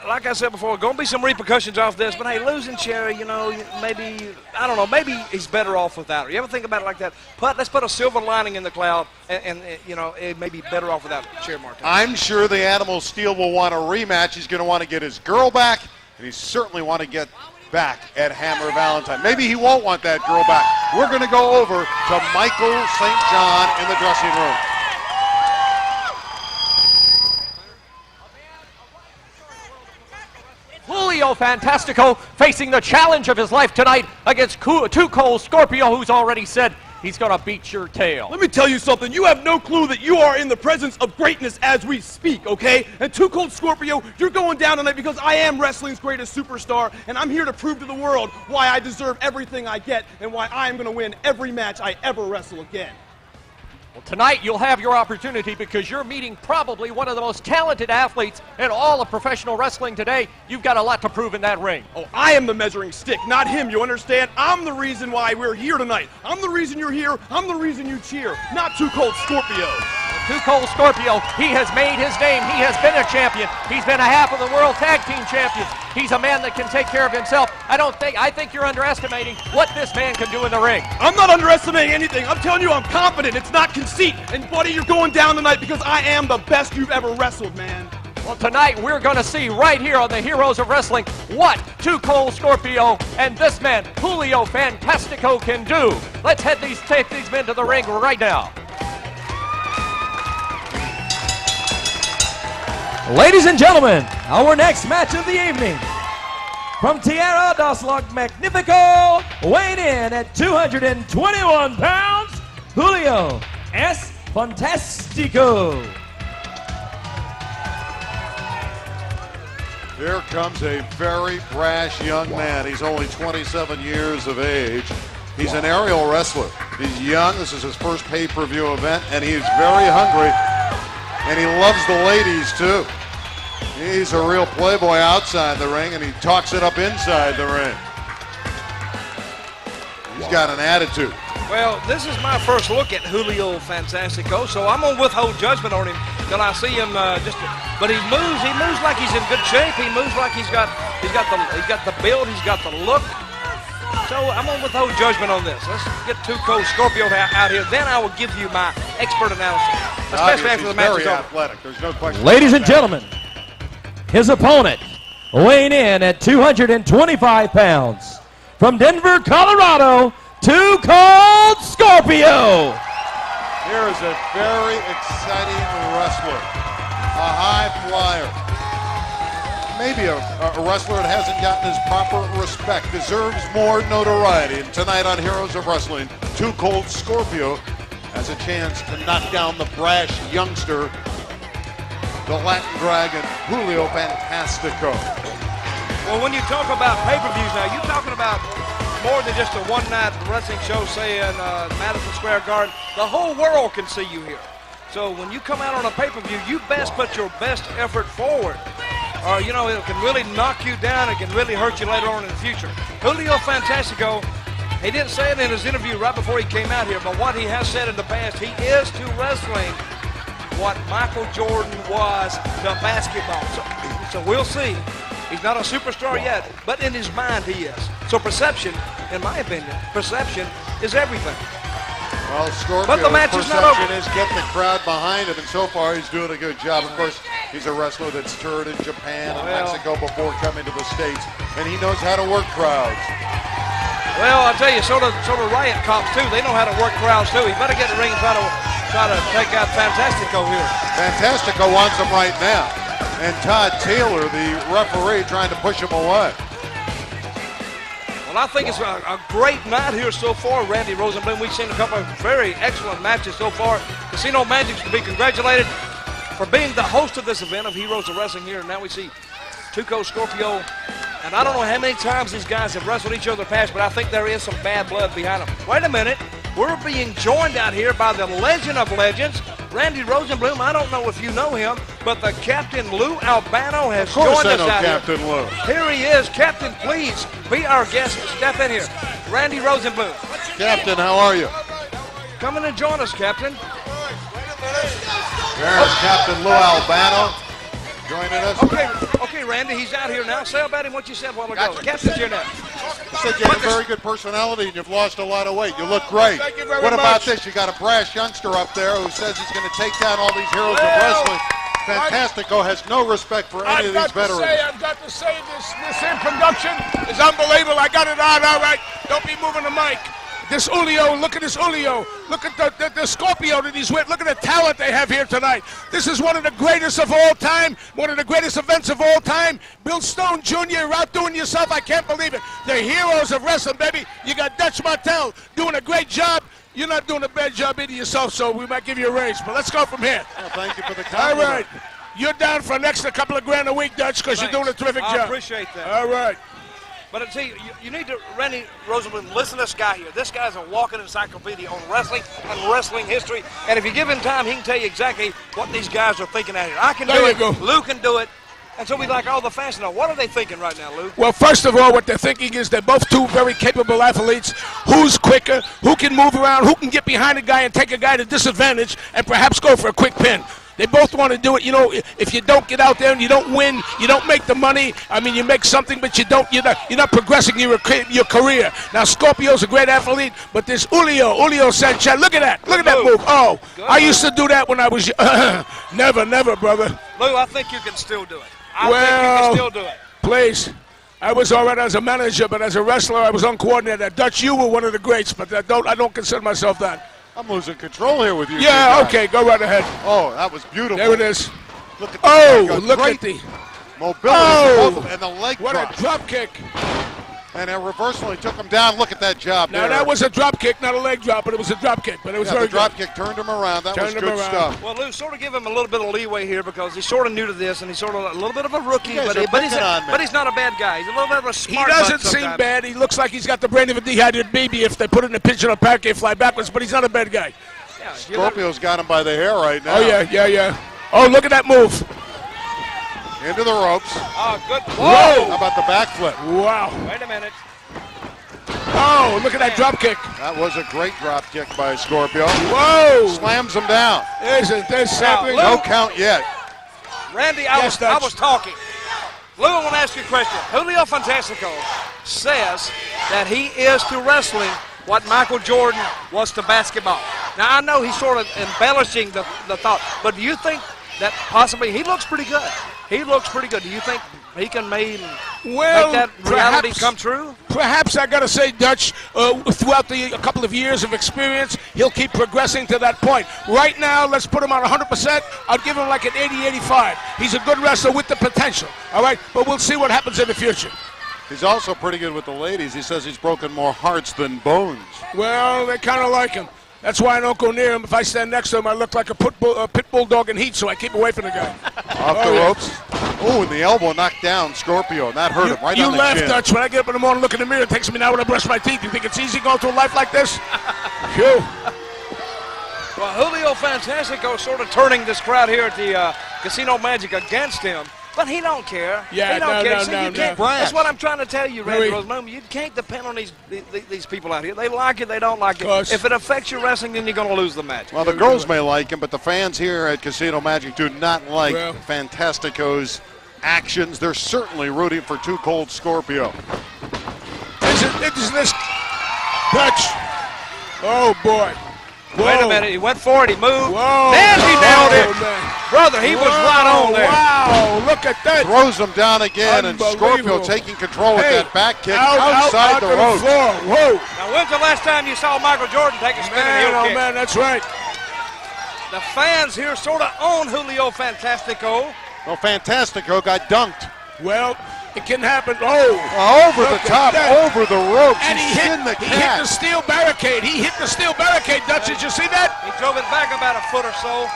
Speaker 5: like I said before, going to be some repercussions off this, but hey, losing Sherry, you know, maybe, I don't know, maybe he's better off without her. You ever think about it like that? Let's put a silver lining in the cloud, and you know, it may be better off without Sherry Martel.
Speaker 1: I'm sure the Animal Steel will want a rematch. He's going to want to get his girl back, and he certainly want to get back at Hammer Valentine. Maybe he won't want that girl back. We're going to go over to Michael St. John in the dressing room.
Speaker 6: Julio Fantastico facing the challenge of his life tonight against Too Cold Scorpio, who's already said he's going to beat your tail.
Speaker 9: Let me tell you something. You have no clue that you are in the presence of greatness as we speak, okay? And Too Cold Scorpio, you're going down tonight because I am wrestling's greatest superstar, and I'm here to prove to the world why I deserve everything I get and why I am going to win every match I ever wrestle again.
Speaker 6: Well, tonight you'll have your opportunity because you're meeting probably one of the most talented athletes in all of professional wrestling today. You've got a lot to prove in that ring.
Speaker 9: Oh, I am the measuring stick, not him, you understand? I'm the reason why we're here tonight. I'm the reason you're here. I'm the reason you cheer, not Too Cold Scorpio.
Speaker 6: Too Cold Scorpio, he has made his name. He has been a champion. He's been a half of the World Tag Team Champions. He's a man that can take care of himself. I think you're underestimating what this man can do in the ring.
Speaker 9: I'm not underestimating anything. I'm telling you I'm confident. It's not conceit. And buddy, you're going down tonight because I am the best you've ever wrestled, man.
Speaker 6: Well, tonight we're going to see right here on the Heroes of Wrestling what Too Cold Scorpio and this man, Julio Fantastico, can do. Let's take these men to the ring right now.
Speaker 3: Ladies and gentlemen, our next match of the evening. From Tierra dos Lo Magnifico, weighing in at 221 pounds, Julio S. Fantastico.
Speaker 1: Here comes a very brash young man. He's only 27 years of age. He's an aerial wrestler. He's young. This is his first pay-per-view event, and he's very hungry. And he loves the ladies, too. He's a real playboy outside the ring, and he talks it up inside the ring. He's got an attitude.
Speaker 5: Well, this is my first look at Julio Fantastico, so I'm gonna withhold judgment on him till I see him. But he moves like he's in good shape. He moves like he's got the build, he's got the look. So I'm gonna withhold judgment on this. Let's get Too Cold Scorpio out here. Then I will give you my expert analysis, especially after the match is over.
Speaker 1: Athletic. There's no question.
Speaker 3: Ladies and gentlemen, his opponent, weighing in at 225 pounds, from Denver, Colorado, Too Cold Scorpio.
Speaker 1: Here is a very exciting wrestler, a high flyer. Maybe a wrestler that hasn't gotten his proper respect, deserves more notoriety. And tonight on Heroes of Wrestling, Too Cold Scorpio has a chance to knock down the brash youngster, the Latin Dragon, Julio Fantastico.
Speaker 5: Well, when you talk about pay-per-views now, you're talking about more than just a one-night wrestling show, say in Madison Square Garden. The whole world can see you here. So when you come out on a pay-per-view, you best put your best effort forward. or, you know, it can really knock you down. It can really hurt you later on in the future. Julio Fantastico, he didn't say it in his interview right before he came out here, but what he has said in the past, he is to wrestling what Michael Jordan was to basketball. So we'll see. He's not a superstar yet, but in his mind he is. So perception, in my opinion, perception is everything.
Speaker 1: Well, Scorpio's
Speaker 5: But the match is not over.
Speaker 1: perception is get the crowd behind him, and so far he's doing a good job. Of course, he's a wrestler that's toured in Japan and Mexico before coming to the States, and he knows how to work crowds.
Speaker 5: Well, I'll tell you, so do Riot Cops, too. They know how to work crowds, too. He better get in the ring and try to take out Fantastico here.
Speaker 1: Fantastico wants him right now, and Todd Taylor, the referee, trying to push him away.
Speaker 5: Well, I think it's a great night here so far, Randy Rosenbloom. We've seen a couple of very excellent matches so far. Casino Magic's to be congratulated for being the host of this event of Heroes of Wrestling here. And now we see Tuco, Scorpio, and I don't know how many times these guys have wrestled each other past, but I think there is some bad blood behind them. Wait a minute. We're being joined out here by the legend of legends, Randy Rosenbloom. I don't know if you know him, but the Captain Lou Albano has joined us out
Speaker 1: Captain
Speaker 5: here.
Speaker 1: Lou.
Speaker 5: Here he is. Captain, please be our guest. Step in here. Randy Rosenbloom.
Speaker 1: Captain, how are you?
Speaker 5: Come in and join us, Captain.
Speaker 1: There's Captain Lou Albano joining us.
Speaker 5: Okay, Randy, he's out here now. Say about him what you said a while ago. The Captain's here now.
Speaker 1: You said you have a very good personality and you've lost a lot of weight. You look great.
Speaker 10: Thank you very
Speaker 1: What about
Speaker 10: much.
Speaker 1: this? You got a brash youngster up there who says he's going to take down all these heroes of wrestling. Fantastico has no respect for any of these veterans.
Speaker 10: I've got to say, this introduction is unbelievable. I got it on, all right. Don't be moving the mic. This Julio, look at this Julio. Look at the Scorpio that he's with. Look at the talent they have here tonight. This is one of the greatest of all time, one of the greatest events of all time. Bill Stone Jr., you're outdoing yourself. I can't believe it. The heroes of wrestling, baby. You got Dutch Martel doing a great job. You're not doing a bad job either yourself, so we might give you a raise. But let's go from here.
Speaker 1: Well, thank you for the
Speaker 10: All
Speaker 1: compliment.
Speaker 10: right. You're down for an extra couple of grand a week, Dutch, because you're doing a terrific job.
Speaker 5: I appreciate that.
Speaker 10: All right.
Speaker 5: But see, you need to, Randy Rosenbloom, listen to this guy here. This guy's a walking encyclopedia on wrestling and wrestling history. And if you give him time, he can tell you exactly what these guys are thinking out here. I can do it. Lou can do it. And so we like all the fans to know. What are they thinking right now, Lou?
Speaker 10: Well, first of all, what they're thinking is they're both two very capable athletes. Who's quicker? Who can move around? Who can get behind a guy and take a guy to disadvantage and perhaps go for a quick pin? They both want to do it. You know, if you don't get out there and you don't win, you don't make the money. I mean, you make something, but you're not progressing your career. Now, Scorpio's a great athlete, but this Julio Sanchez, look at that. Look at that move. Oh, I used to do that when I was never, brother.
Speaker 5: Lou, I think you can still do it. I think you can still do it.
Speaker 10: Please. I was all right as a manager, but as a wrestler, I was uncoordinated. Dutch, you were one of the greats, but I don't consider myself that.
Speaker 1: I'm losing control here with you.
Speaker 10: Yeah, okay, go right ahead.
Speaker 1: Oh, that was beautiful.
Speaker 10: There it is.
Speaker 1: Look at
Speaker 10: look at the
Speaker 1: mobility and the leg
Speaker 10: what
Speaker 1: drop.
Speaker 10: a drop kick.
Speaker 1: And a reversal, he took him down. Look at that job
Speaker 10: Now,
Speaker 1: there.
Speaker 10: that was a drop kick, not a leg drop, but it was a drop kick. But it was very
Speaker 1: the drop
Speaker 10: good.
Speaker 1: kick turned him around. That was
Speaker 10: Turned him
Speaker 1: good
Speaker 10: around.
Speaker 1: stuff.
Speaker 5: Well, Lou, sort of give him a little bit of leeway here because he's sort of new to this and he's sort of a little bit of a rookie,
Speaker 1: guys
Speaker 5: but
Speaker 1: are
Speaker 5: he's not a bad guy. He's a little bit of a
Speaker 10: He
Speaker 5: smart
Speaker 10: doesn't
Speaker 5: butt
Speaker 10: seem
Speaker 5: sometimes.
Speaker 10: bad. He looks like he's got the brain of a dehydrated baby if they put it in a pigeon or pancake fly backwards, but he's not a bad guy.
Speaker 5: Yeah,
Speaker 1: Scorpio's got him by the hair right now.
Speaker 10: Oh, yeah. Oh, look at that move.
Speaker 1: Into the ropes.
Speaker 5: Oh, good.
Speaker 10: Whoa.
Speaker 1: How about the backflip?
Speaker 10: Wow.
Speaker 5: Wait a minute.
Speaker 10: Oh, look at that drop kick.
Speaker 1: That was a great drop kick by Scorpio.
Speaker 10: Whoa.
Speaker 1: Slams him down.
Speaker 10: Isn't this something?
Speaker 1: No count yet.
Speaker 5: Randy, I was talking. Lou, I want to ask you a question. Julio Fantastico says that he is to wrestling what Michael Jordan was to basketball. Now, I know he's sort of embellishing the thought, but do you think that possibly he looks pretty good? He looks pretty good. Do you think he can make that reality come true?
Speaker 10: Perhaps I got to say, Dutch, throughout a couple of years of experience, he'll keep progressing to that point. Right now, let's put him on 100%. I'd give him like an 80-85. He's a good wrestler with the potential, all right? But we'll see what happens in the future.
Speaker 1: He's also pretty good with the ladies. He says he's broken more hearts than bones.
Speaker 10: Well, they kind of like him. That's why I don't go near him. If I stand next to him, I look like a pit bull dog in heat, so I keep away from the guy.
Speaker 1: Off the ropes. Oh, and the elbow knocked down Scorpio, and that hurt him right on the chin.
Speaker 10: You laugh, Dutch. When I get up in the morning, look in the mirror, it takes me an hour to brush my teeth. You think it's easy going through life like this? Phew.
Speaker 5: Well, Julio Fantastico sort of turning this crowd here at the Casino Magic against him. But he don't care.
Speaker 10: Yeah,
Speaker 5: he don't
Speaker 10: no,
Speaker 5: care.
Speaker 10: no,
Speaker 5: See,
Speaker 10: no,
Speaker 5: you
Speaker 10: no.
Speaker 5: can't,
Speaker 1: Brash.
Speaker 5: that's what I'm trying to tell you, Randy
Speaker 10: Louis.
Speaker 5: Rosemond. You can't depend on these people out here. They like it, they don't like it.
Speaker 10: Course.
Speaker 5: If it affects your wrestling, then you're going to lose the match.
Speaker 1: Well, the girls may like him, but the fans here at Casino Magic do not like
Speaker 10: Well.
Speaker 1: Fantastico's actions. They're certainly rooting for Too Cold Scorpio.
Speaker 10: Isn't this Dutch? Oh, boy. Whoa.
Speaker 5: Wait a minute. He went for it. He moved.
Speaker 10: Whoa.
Speaker 5: Man, he nailed it.
Speaker 10: Man.
Speaker 5: Brother, he was right on there.
Speaker 10: Wow, look at that.
Speaker 1: Throws him down again, and Scorpio
Speaker 10: Unbelievable.
Speaker 1: taking control with
Speaker 10: Hey,
Speaker 1: that back kick
Speaker 10: out
Speaker 1: outside the
Speaker 10: to
Speaker 1: ropes.
Speaker 10: floor. Whoa.
Speaker 5: Now, when's the last time you saw Michael Jordan take a spinning
Speaker 10: Man,
Speaker 5: heel
Speaker 10: oh,
Speaker 5: kick?
Speaker 10: man, that's right.
Speaker 5: The fans here sort of own Julio Fantastico.
Speaker 1: Well, Fantastico got dunked.
Speaker 10: Well, it can happen. Oh.
Speaker 1: Over the
Speaker 10: Look
Speaker 1: top,
Speaker 10: at that.
Speaker 1: over the ropes.
Speaker 10: And he hit
Speaker 1: skinned the
Speaker 10: he hit
Speaker 1: cat.
Speaker 10: the steel barricade. He hit the steel barricade, Dutch. Did you see that?
Speaker 5: He drove it back about a foot or so.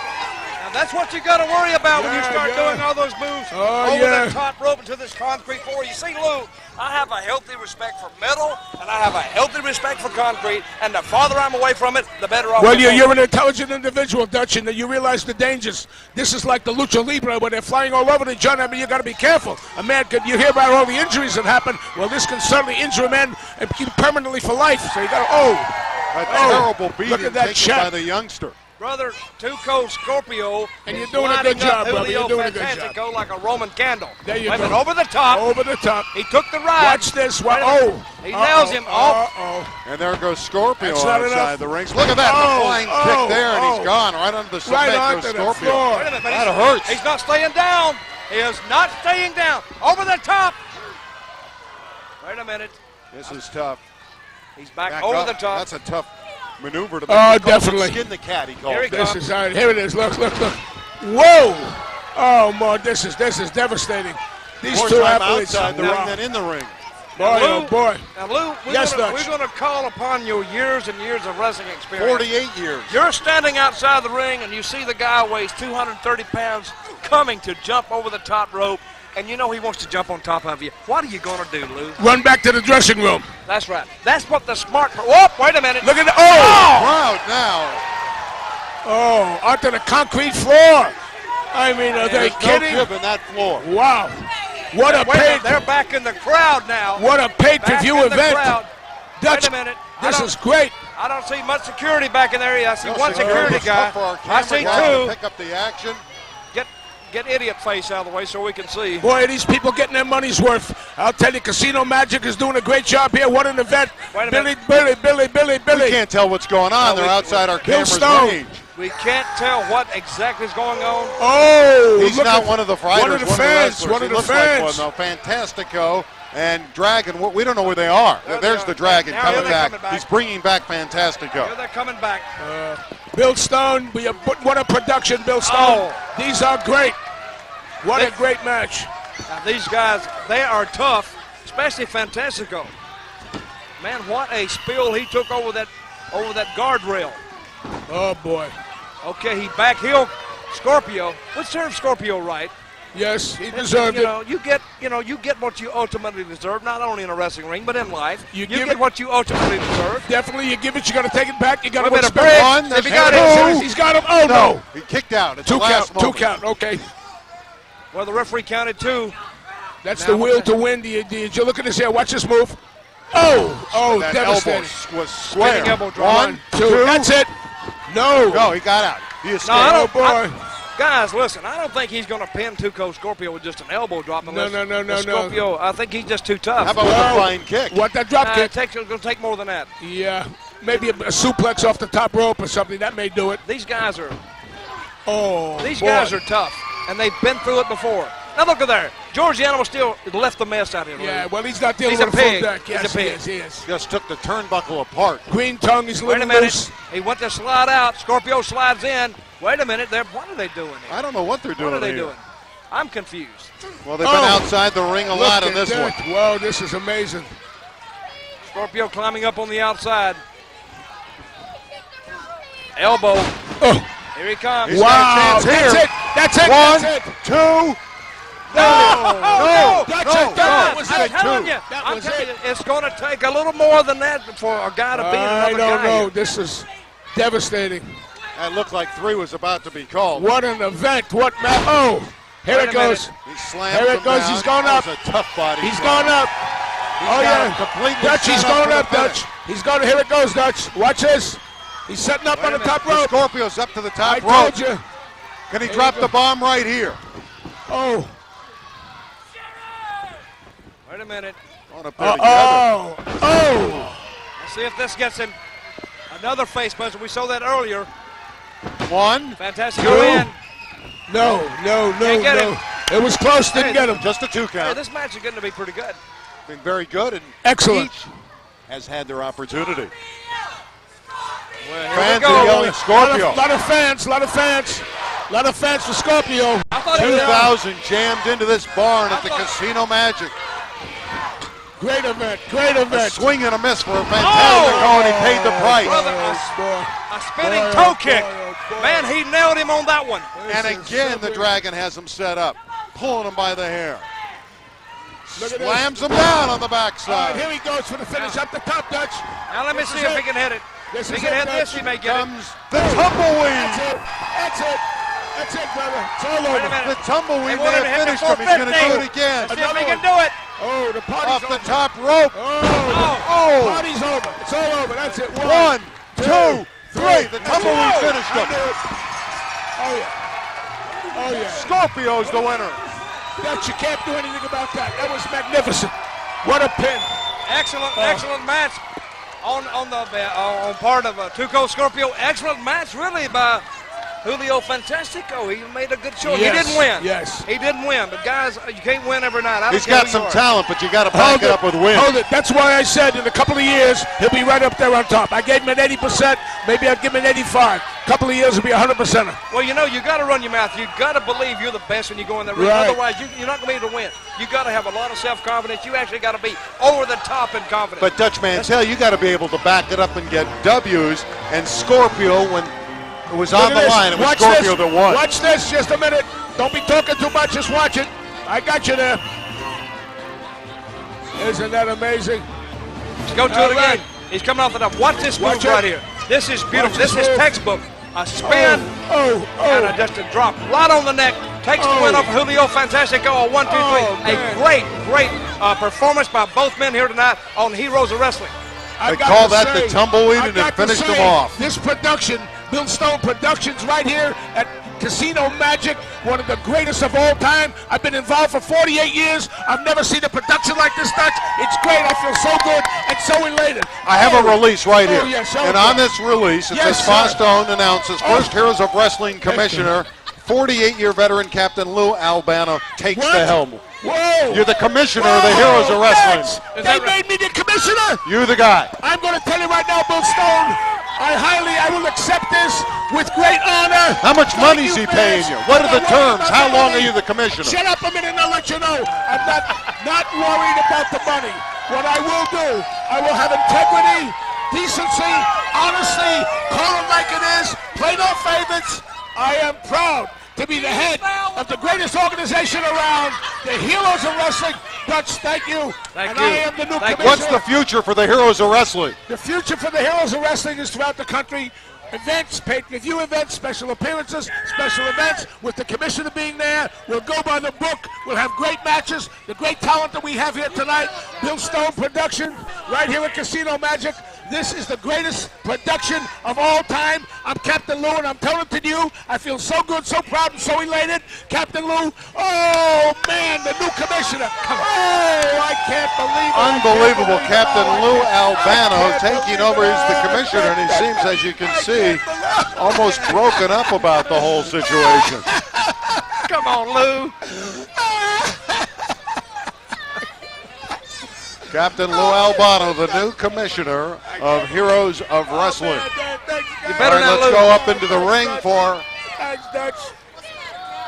Speaker 5: Now that's what you got to worry about when you
Speaker 10: Yeah,
Speaker 5: start
Speaker 10: yeah.
Speaker 5: doing all those moves
Speaker 10: Oh,
Speaker 5: over
Speaker 10: yeah.
Speaker 5: the top rope into this concrete floor. You see, Lou, I have a healthy respect for metal, and I have a healthy respect for concrete, and the farther I'm away from it, the better off
Speaker 10: Well,
Speaker 5: I'm
Speaker 10: you're an intelligent individual, Dutch, and you realize the dangers. This is like the lucha libre where they're flying all over each other. I mean, you got to be careful. A man could, you hear about all the injuries that happen. Well, this can certainly injure a man and keep permanently for life. So you got to,
Speaker 1: A terrible beating
Speaker 10: look at that
Speaker 1: taken
Speaker 10: shot.
Speaker 1: by the youngster.
Speaker 5: Brother, Too Cold Scorpio.
Speaker 10: And you're
Speaker 5: is
Speaker 10: doing a good
Speaker 5: lighting up
Speaker 10: job, brother.
Speaker 5: Julio
Speaker 10: You're doing a good job.
Speaker 5: Fantastico like a Roman candle.
Speaker 10: There you
Speaker 5: Wait a
Speaker 10: go.
Speaker 5: minute, over the top.
Speaker 10: over the top.
Speaker 5: He took the ride.
Speaker 10: Watch this.
Speaker 5: Wait a minute.
Speaker 10: Oh.
Speaker 5: He nails him off.
Speaker 10: Uh-oh.
Speaker 1: And there goes Scorpio
Speaker 10: That's not
Speaker 1: outside
Speaker 10: enough.
Speaker 1: the rings. Look at that,
Speaker 10: Oh,
Speaker 1: the flying
Speaker 10: oh,
Speaker 1: kick there, and
Speaker 10: oh.
Speaker 1: he's gone right under the
Speaker 10: Right
Speaker 1: cement
Speaker 10: onto
Speaker 1: goes
Speaker 10: the
Speaker 1: Scorpio.
Speaker 10: floor.
Speaker 5: Wait a minute, but
Speaker 1: That
Speaker 5: he's,
Speaker 1: hurts.
Speaker 5: He's not staying down. He is not staying down. Over the top. Wait a minute.
Speaker 1: This is tough.
Speaker 5: He's back,
Speaker 1: Back
Speaker 5: over
Speaker 1: up.
Speaker 5: the top.
Speaker 1: That's a tough maneuver to make.
Speaker 10: Oh,
Speaker 1: He calls it
Speaker 10: definitely.
Speaker 1: Skin the cat, he calls
Speaker 5: Here he
Speaker 1: it.
Speaker 5: comes.
Speaker 10: This is here it is. Look, look, look. Whoa! Oh, man, this is devastating. These
Speaker 1: More
Speaker 10: two
Speaker 1: time
Speaker 10: athletes
Speaker 1: outside the
Speaker 10: are
Speaker 1: ring
Speaker 10: raw.
Speaker 1: than in the ring.
Speaker 10: Boy, oh
Speaker 5: Lou,
Speaker 10: boy.
Speaker 5: Now, Lou,
Speaker 10: Yes, Dutch.
Speaker 5: we're going to call upon your years and years of wrestling experience.
Speaker 1: 48 years.
Speaker 5: You're standing outside the ring, and you see the guy weighs 230 pounds coming to jump over the top rope, and you know he wants to jump on top of you. What are you going to do, Lou?
Speaker 10: Run back to the dressing room.
Speaker 5: That's right. That's what the smart. Oh, wait a minute.
Speaker 10: Look at the
Speaker 1: Crowd now.
Speaker 10: oh, onto the concrete floor. I mean, are they
Speaker 1: There's no
Speaker 10: kidding?
Speaker 1: give in that floor.
Speaker 10: Wow. What a
Speaker 5: Wait a minute.
Speaker 10: pay
Speaker 5: They're back in the crowd now.
Speaker 10: what a pay-per-view
Speaker 5: Back in the
Speaker 10: event.
Speaker 5: crowd.
Speaker 10: Dutch,
Speaker 5: Wait a minute.
Speaker 10: this is great.
Speaker 5: I don't see much security back in there. I see
Speaker 1: No
Speaker 5: one security
Speaker 1: It's
Speaker 5: guy.
Speaker 1: tough for our
Speaker 5: I
Speaker 1: camera
Speaker 5: see
Speaker 1: guy to
Speaker 5: two.
Speaker 1: pick up the action.
Speaker 5: Get idiot face out of the way so we can see.
Speaker 10: Boy, these people getting their money's worth. I'll tell you, Casino Magic is doing a great job here. What an event.
Speaker 5: Wait a
Speaker 10: Billy,
Speaker 5: minute.
Speaker 1: We can't tell what's going on.
Speaker 5: No,
Speaker 1: They're outside our
Speaker 10: Bill
Speaker 1: camera's
Speaker 10: Stone.
Speaker 1: range.
Speaker 5: We can't tell what exactly is going on.
Speaker 10: Oh,
Speaker 1: He's
Speaker 10: look
Speaker 1: not
Speaker 10: at
Speaker 1: one of the fighters.
Speaker 10: One of the fans.
Speaker 1: wrestlers.
Speaker 10: One of
Speaker 1: He
Speaker 10: the
Speaker 1: looks
Speaker 10: fans.
Speaker 1: like one, though. Fantastico and Dragon. We don't know where they are.
Speaker 5: There
Speaker 1: There's
Speaker 5: they are.
Speaker 1: the Dragon
Speaker 5: Now
Speaker 1: coming
Speaker 5: they're
Speaker 1: back.
Speaker 5: coming back.
Speaker 1: He's bringing back Fantastico.
Speaker 5: Here they're coming back.
Speaker 10: Bill Stone, what a production, Bill Stone.
Speaker 5: Oh.
Speaker 10: These are great. What a great match.
Speaker 5: Now, these guys, they are tough, especially Fantastico. Man, what a spill he took over that guardrail.
Speaker 10: Oh, boy.
Speaker 5: Okay, he back heel Scorpio, which serves Scorpio right.
Speaker 10: Yes, he deserved
Speaker 5: You get what you ultimately deserve, not only in a wrestling ring, but in life.
Speaker 10: You
Speaker 5: You
Speaker 10: give
Speaker 5: get
Speaker 10: it-
Speaker 5: what you ultimately deserve.
Speaker 10: it. Definitely, you give it, you got to take it back. You got to
Speaker 5: Wait a minute,
Speaker 10: respect
Speaker 5: Briggs,
Speaker 1: One,
Speaker 5: if
Speaker 1: there's
Speaker 5: he got
Speaker 1: two.
Speaker 5: it,
Speaker 10: He's got him. Oh, no.
Speaker 1: He kicked out. It's
Speaker 10: Two
Speaker 1: the last
Speaker 10: count. Two
Speaker 1: moment.
Speaker 10: count. Okay.
Speaker 5: well, the referee counted two.
Speaker 10: That's
Speaker 5: Now
Speaker 10: the will
Speaker 5: what
Speaker 10: to win. Did you look at this here? Watch this move. Oh,
Speaker 1: That
Speaker 10: devastating.
Speaker 1: elbow was square.
Speaker 5: Spinning elbow drop.
Speaker 1: 1,
Speaker 10: 2.
Speaker 1: 2.
Speaker 10: That's it. No.
Speaker 1: No, he got out. He escaped.
Speaker 5: No, I
Speaker 10: Oh,
Speaker 5: don't,
Speaker 10: boy.
Speaker 5: guys, listen, I don't think he's going to pin Too Cold Scorpio with just an elbow drop. Unless
Speaker 10: no.
Speaker 5: Scorpio, I think he's just too tough.
Speaker 1: How about with a flying kick?
Speaker 10: What, that drop kick?
Speaker 5: It's going to take more than that.
Speaker 10: Yeah. Maybe a suplex off the top rope or something. That may do it.
Speaker 5: These guys are
Speaker 10: Oh,
Speaker 5: These
Speaker 10: boy.
Speaker 5: guys are tough, and they've been through it before. Now look at there. George the Animal still left the mess out here.
Speaker 10: Yeah,
Speaker 5: Lou.
Speaker 10: well, he's not dealing
Speaker 5: He's a
Speaker 10: with a full
Speaker 5: pig.
Speaker 10: deck.
Speaker 5: He's
Speaker 10: Yes,
Speaker 5: a pig.
Speaker 10: He is.
Speaker 1: Just took the turnbuckle apart.
Speaker 10: Green tongue, he's
Speaker 5: Wait a
Speaker 10: living
Speaker 5: minute.
Speaker 10: loose.
Speaker 5: He went to slide out. Scorpio slides in. Wait a minute. What are they doing here?
Speaker 1: I don't know what they're doing
Speaker 5: What are they
Speaker 1: here.
Speaker 5: doing? I'm confused.
Speaker 1: Well, they've been outside the ring a lot
Speaker 10: Look
Speaker 1: in
Speaker 10: at
Speaker 1: this one.
Speaker 10: that. Wow, this is amazing.
Speaker 5: Scorpio climbing up on the outside. Elbow.
Speaker 10: Oh,
Speaker 5: Here he comes.
Speaker 1: He's got a chance
Speaker 10: that's
Speaker 1: here.
Speaker 10: it. That's it.
Speaker 1: One,
Speaker 10: That's it.
Speaker 1: 2.
Speaker 5: No,
Speaker 10: That's
Speaker 1: no,
Speaker 10: it. That was
Speaker 5: I'm
Speaker 10: it.
Speaker 5: telling you,
Speaker 10: That
Speaker 5: I'm
Speaker 10: was
Speaker 5: telling
Speaker 10: it.
Speaker 5: you, it's going to take a little more than that for a guy to beat
Speaker 10: I
Speaker 5: another
Speaker 10: don't
Speaker 5: guy.
Speaker 10: know.
Speaker 5: here.
Speaker 10: This is devastating.
Speaker 1: That looked like 3 was about to be called.
Speaker 10: What an event. What match. Oh, Here it goes.
Speaker 1: He slams
Speaker 10: Here
Speaker 1: him
Speaker 10: it goes.
Speaker 1: down.
Speaker 10: He's going
Speaker 1: That
Speaker 10: up.
Speaker 1: was a tough body.
Speaker 10: He's
Speaker 1: slam.
Speaker 10: going up.
Speaker 1: He's
Speaker 10: Oh,
Speaker 1: got
Speaker 10: yeah.
Speaker 1: him completely
Speaker 10: Dutch,
Speaker 1: set
Speaker 10: he's
Speaker 1: up
Speaker 10: going
Speaker 1: for the
Speaker 10: up, Dutch.
Speaker 1: finish.
Speaker 10: He's going. Here it goes, Dutch. Watch this. He's setting up on the top
Speaker 1: The
Speaker 10: rope.
Speaker 1: Scorpio's up to the top
Speaker 10: I
Speaker 1: rope.
Speaker 10: told you.
Speaker 1: Can he
Speaker 10: Here
Speaker 1: drop
Speaker 10: you
Speaker 1: the
Speaker 10: go.
Speaker 1: bomb right here?
Speaker 10: Oh.
Speaker 5: Wait a minute.
Speaker 1: On a bit together.
Speaker 10: Oh.
Speaker 5: Let's see if this gets him another face punch. We saw that earlier.
Speaker 1: One.
Speaker 5: Fantastic
Speaker 10: Two.
Speaker 5: win.
Speaker 10: No.
Speaker 5: Can't get him.
Speaker 10: It was close. Didn't get him.
Speaker 1: Just a 2
Speaker 5: Hey,
Speaker 1: count.
Speaker 5: this match is getting to be pretty good.
Speaker 1: Been very good, and
Speaker 10: Excellent.
Speaker 1: each has had their opportunity.
Speaker 5: Well, here
Speaker 1: Fans
Speaker 5: we
Speaker 1: are
Speaker 5: go.
Speaker 1: yelling Scorpio.
Speaker 10: Lot of fans for Scorpio.
Speaker 5: I thought he was
Speaker 1: 2,000 jammed into this barn at the Casino Magic.
Speaker 10: Great event.
Speaker 1: A swing and a miss for a fantastic goal, and he paid the price.
Speaker 5: Brother, a spinning toe kick. Man, he nailed him on that one.
Speaker 1: And again, the Dragon has him set up, pulling him by the hair.
Speaker 10: Look at
Speaker 1: Slams him down on the
Speaker 10: All right,
Speaker 1: backside.
Speaker 10: here he goes for the finish up the top, Dutch.
Speaker 5: Now let me see
Speaker 10: is
Speaker 5: if
Speaker 10: it.
Speaker 5: he can hit it.
Speaker 10: This
Speaker 5: If he
Speaker 10: is
Speaker 5: can
Speaker 10: it,
Speaker 5: hit this,
Speaker 10: Dutch.
Speaker 5: he may get it.
Speaker 1: Comes the tumbleweed.
Speaker 10: That's it, brother. It's all
Speaker 5: Wait a
Speaker 10: over.
Speaker 5: minute.
Speaker 1: The tumbleweed
Speaker 5: They want
Speaker 1: may
Speaker 5: him to
Speaker 1: have
Speaker 5: hit the
Speaker 1: finished him. He's going to do
Speaker 5: 450.
Speaker 1: it again.
Speaker 5: See if he can do it.
Speaker 10: Oh, the party's
Speaker 1: Off the
Speaker 10: over.
Speaker 1: top rope.
Speaker 10: Oh, party's over. It's all over. That's it.
Speaker 1: One, two, three. The tumbleweed finished him.
Speaker 10: Oh, yeah.
Speaker 1: Scorpio's the winner.
Speaker 10: Dutch, you can't do anything about that. That was magnificent. What a pin.
Speaker 5: Excellent match on part of Tuco Scorpio. Excellent match, really, by Julio Fantastico. He made a good show.
Speaker 10: Yes,
Speaker 5: He didn't win.
Speaker 10: yes.
Speaker 5: He didn't win. But guys, you can't win every night. I don't
Speaker 1: He's
Speaker 5: care
Speaker 1: got
Speaker 5: who
Speaker 1: some
Speaker 5: you are.
Speaker 1: talent, but you got to back it up with wins.
Speaker 10: Hold it. That's why I said in a couple of years, he'll be right up there on top. I gave him an 80%. Maybe I'll give him an 85. A couple of years, he'll be 100%er.
Speaker 5: Well, you know, you got to run your mouth. You got to believe you're the best when you go in the ring.
Speaker 10: Right.
Speaker 5: Otherwise, you're not going to be able to win. You got to have a lot of self-confidence. You actually got to be over the top in confidence.
Speaker 1: But Dutch Mantell, you got to be able to back it up and get W's. And Scorpio, when it was on
Speaker 10: Look at
Speaker 1: the
Speaker 10: this.
Speaker 1: line, it was
Speaker 10: Watch
Speaker 1: Scorpio
Speaker 10: this.
Speaker 1: that won.
Speaker 10: Watch this just a minute. Don't be talking too much. Just watch it. I got you there. Isn't that amazing?
Speaker 5: Let's go to
Speaker 10: All
Speaker 5: it
Speaker 10: right.
Speaker 5: again. He's coming off the top. Watch this
Speaker 10: Watch
Speaker 5: move
Speaker 10: it.
Speaker 5: right here. This is beautiful.
Speaker 10: Watch
Speaker 5: This
Speaker 10: this
Speaker 5: is
Speaker 10: move.
Speaker 5: textbook. A spin and just a drop right on the neck. Takes the win over Julio Fantastico. A 1, 2, 3. A great performance by both men here tonight on Heroes of Wrestling.
Speaker 1: They call that the tumbleweed, and it finished him off.
Speaker 10: This production, Bill Stone Productions, right here at Casino Magic, one of the greatest of all time. I've been involved for 48 years. I've never seen a production like this, Dutch. It's great. I feel so good and so elated.
Speaker 1: I have a release right here.
Speaker 10: Yes,
Speaker 1: and on this release, it says
Speaker 10: sir.
Speaker 1: Stone announces first Heroes of Wrestling Commissioner, 48-year veteran Captain Lou Albano takes the helm.
Speaker 10: Whoa!
Speaker 1: You're the commissioner of the Heroes of Wrestling.
Speaker 10: They made me the commissioner.
Speaker 1: You're the guy.
Speaker 10: I'm going to tell you right now, Bill Stone, I will accept this with great honor.
Speaker 1: How much money is he
Speaker 10: Thank you,
Speaker 1: paying
Speaker 10: fans.
Speaker 1: you? What are the
Speaker 10: I'm not worried
Speaker 1: terms?
Speaker 10: about
Speaker 1: How
Speaker 10: the
Speaker 1: long
Speaker 10: money.
Speaker 1: are you the commissioner?
Speaker 10: Shut up a minute and I'll let you know. I'm not worried about the money. What I will do, I will have integrity, decency, honesty, call it like it is, play no favorites. I am proud to be the head of the greatest organization around, the Heroes of Wrestling. Dutch, thank you.
Speaker 5: Thank
Speaker 10: and
Speaker 5: you.
Speaker 10: I am the new commissioner.
Speaker 1: What's the future for the Heroes of Wrestling?
Speaker 10: The future for the Heroes of Wrestling is throughout the country. Events, pay-per-view events, special appearances, special events, with the commissioner being there. We'll go by the book. We'll have great matches. The great talent that we have here tonight, Bill Stone Production, right here at Casino Magic. This is the greatest production of all time. I'm Captain Lou, and I'm telling it to you, I feel so good, so proud, and so elated. Captain Lou, oh, man, the new commissioner. Oh, I can't believe it.
Speaker 1: Unbelievable. Captain Lou Albano taking over as the commissioner, and he seems, as you can see, almost broken up about the whole situation.
Speaker 5: Come on, Lou.
Speaker 1: Captain Lou Albano, the new commissioner of Heroes of Wrestling.
Speaker 5: You
Speaker 1: All
Speaker 5: better
Speaker 1: right,
Speaker 5: not
Speaker 1: let's
Speaker 5: lose.
Speaker 1: go up into the ring for...
Speaker 10: Thanks, Dutch.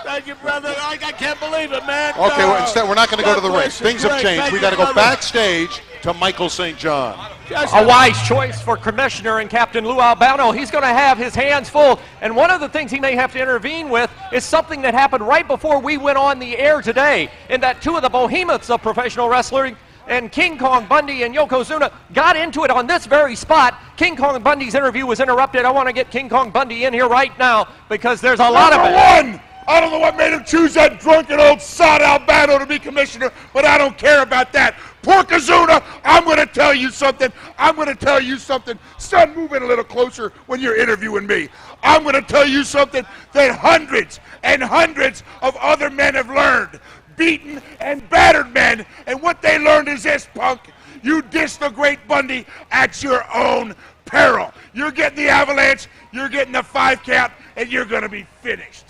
Speaker 10: Thank you, brother. I can't believe it, man.
Speaker 1: Okay, well, instead, we're not going to go to the
Speaker 10: God
Speaker 1: ring.
Speaker 10: bless you.
Speaker 1: Things have
Speaker 10: Great.
Speaker 1: changed.
Speaker 10: Thank
Speaker 1: We
Speaker 10: you,
Speaker 1: got to go
Speaker 10: brother.
Speaker 1: backstage to Michael St. John.
Speaker 6: A wise choice for Commissioner and Captain Lou Albano. He's going to have his hands full. And one of the things he may have to intervene with is something that happened right before we went on the air today, in that two of the behemoths of professional wrestling and King Kong Bundy and Yokozuna got into it on this very spot. King Kong Bundy's interview was interrupted. I want to get King Kong Bundy in here right now because there's a lot of it.
Speaker 10: I don't know what made him choose that drunken old sod Albano to be commissioner, but I don't care about that. Porkazuna, I'm going to tell you something. I'm going to tell you something. Son, move in a little closer when you're interviewing me. I'm going to tell you something that hundreds and hundreds of other men have learned. Beaten and battered men. And what they learned is this, punk. You diss the great Bundy at your own peril. You're getting the avalanche, you're getting the 5 count, and you're going to be finished.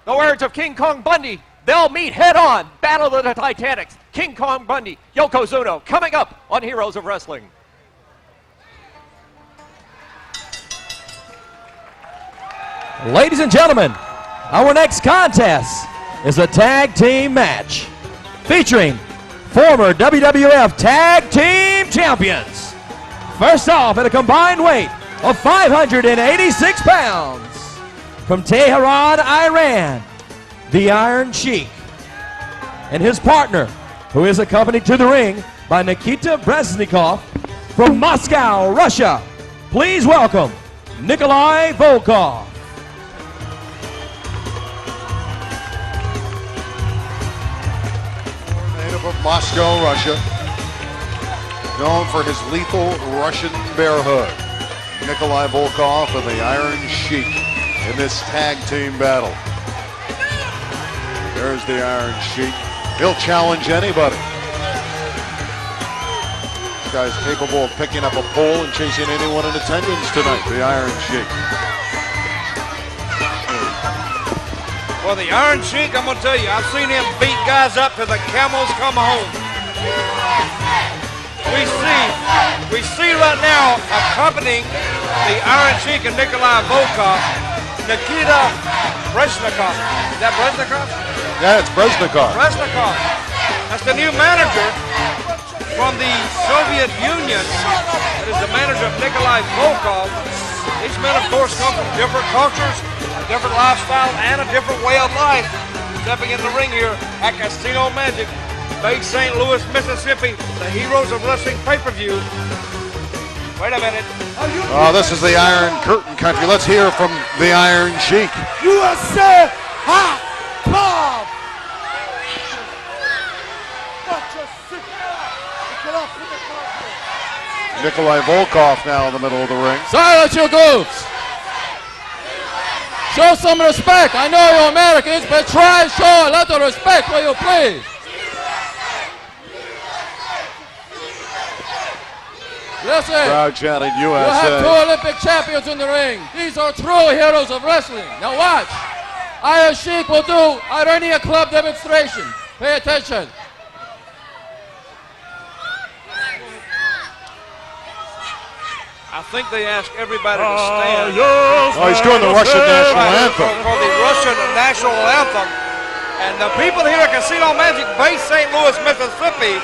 Speaker 6: The words of King Kong Bundy. They'll meet head on. Battle of the Titanics. King Kong Bundy, Yokozuna, coming up on Heroes of Wrestling.
Speaker 3: Ladies and gentlemen, our next contest is a tag team match featuring former WWF Tag Team Champions. First off, at a combined weight of 586 pounds, from Tehran, Iran, the Iron Sheik, and his partner, who is accompanied to the ring by Nikita Brezhnikov from Moscow, Russia. Please welcome Nikolai Volkov.
Speaker 1: Native of Moscow, Russia, known for his lethal Russian bear hug. Nikolai Volkov and the Iron Sheik in this tag team battle. There's the Iron Sheik. He'll challenge anybody. This guy's capable of picking up a pole and chasing anyone in attendance tonight, the Iron Sheik.
Speaker 2: Well, the Iron Sheik, I'm going to tell you, I've seen him beat guys up till the camels come home. We see right now accompanying the Iron Sheik and Nikolai Volkov, Nikita Brezhnikov. Is that Brezhnikov?
Speaker 1: Yeah, it's Brezhnikov.
Speaker 2: Brezhnikov. That's the new manager from the Soviet Union. That is the manager of Nikolai Volkov. These men, of course, come from different cultures, a different lifestyle, and a different way of life. Stepping in the ring here at Casino Magic, Bay St. Louis, Mississippi, the Heroes of Wrestling pay-per-view. Wait a minute.
Speaker 1: Oh, this is the Iron Curtain country. Let's hear from the Iron Sheik.
Speaker 8: USA hot club.
Speaker 1: Nikolai Volkov now in the middle of the ring.
Speaker 11: Silence your goofs. Show some respect. I know you're Americans, but try and show a little respect, will you please? Listen,
Speaker 1: Crowd chanting
Speaker 11: you have
Speaker 1: USA.
Speaker 11: 2 Olympic champions in the ring. These are true heroes of wrestling. Now watch. Iron Sheik will do Irania Club demonstration. Pay attention.
Speaker 2: I think they ask everybody to stand.
Speaker 1: Oh, he's doing the Russian national anthem.
Speaker 2: For the Russian national anthem. And the people here at Casino Magic, Bay St. Louis, Mississippi,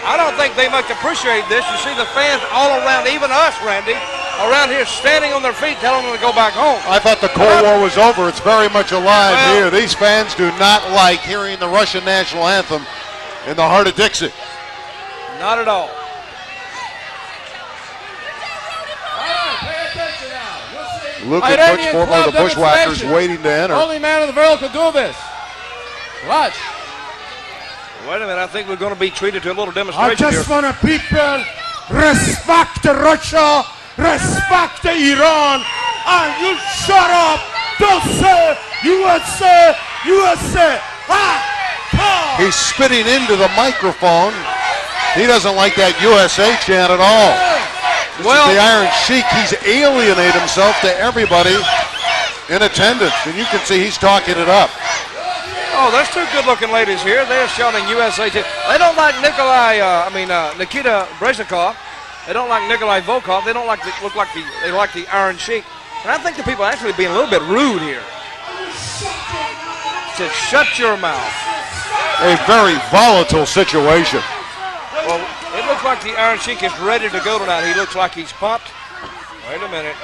Speaker 2: I don't think they much appreciate this. You see the fans all around, even us, Randy, around here standing on their feet telling them to go back home.
Speaker 1: I thought the Cold War was over. It's very much alive here. These fans do not like hearing the Russian national anthem in the heart of Dixie.
Speaker 2: Not at all.
Speaker 1: Luke and Butch, former the Bushwhackers, waiting to enter.
Speaker 11: Only man in the world could do this. Watch.
Speaker 2: Wait a minute, I think we're going to be treated to a little
Speaker 8: I
Speaker 2: demonstration
Speaker 8: just
Speaker 2: here.
Speaker 8: want people respect Russia, respect Iran, and you shut up. Don't say USA, USA.
Speaker 1: He's spitting into the microphone. He doesn't like that USA chant at all. This is the Iron Sheik. He's alienated himself to everybody in attendance, and you can see he's talking it up.
Speaker 2: Oh, there's 2 good-looking ladies here. They're shouting USA. They don't like Nikita Brezhnikov. They don't like Nikolai Volkov. They don't like they like the Iron Sheik. And I think the people are actually being a little bit rude here. Said, shut your mouth.
Speaker 1: A very volatile situation.
Speaker 2: Well, it looks like the Iron Sheik is ready to go tonight. He looks like he's pumped. Wait a minute.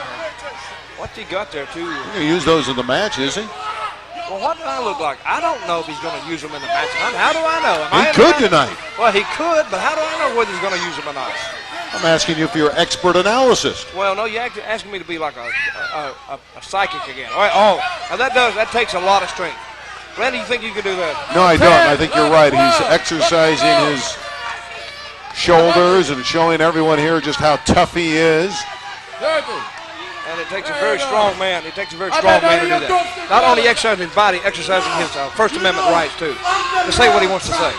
Speaker 2: What's he got there, too?
Speaker 1: He's going to use those in the match, is he?
Speaker 2: Well, what do I look like? I don't know if he's going to use them in the match. How do I know?
Speaker 1: He could tonight.
Speaker 2: Well, he could, but how do I know whether he's going to use them or not?
Speaker 1: I'm asking you for your expert analysis.
Speaker 5: Well, no, you're asking me to be like a psychic again. All right, now that takes a lot of strength. Randy, you think you can do that?
Speaker 1: No, I don't. I think you're right. He's exercising his shoulders and showing everyone here just how tough he is.
Speaker 5: And it takes a very strong man. It takes a very strong man to do that. Not only exercising his body, exercising his First Amendment rights, too. To say what he wants to say.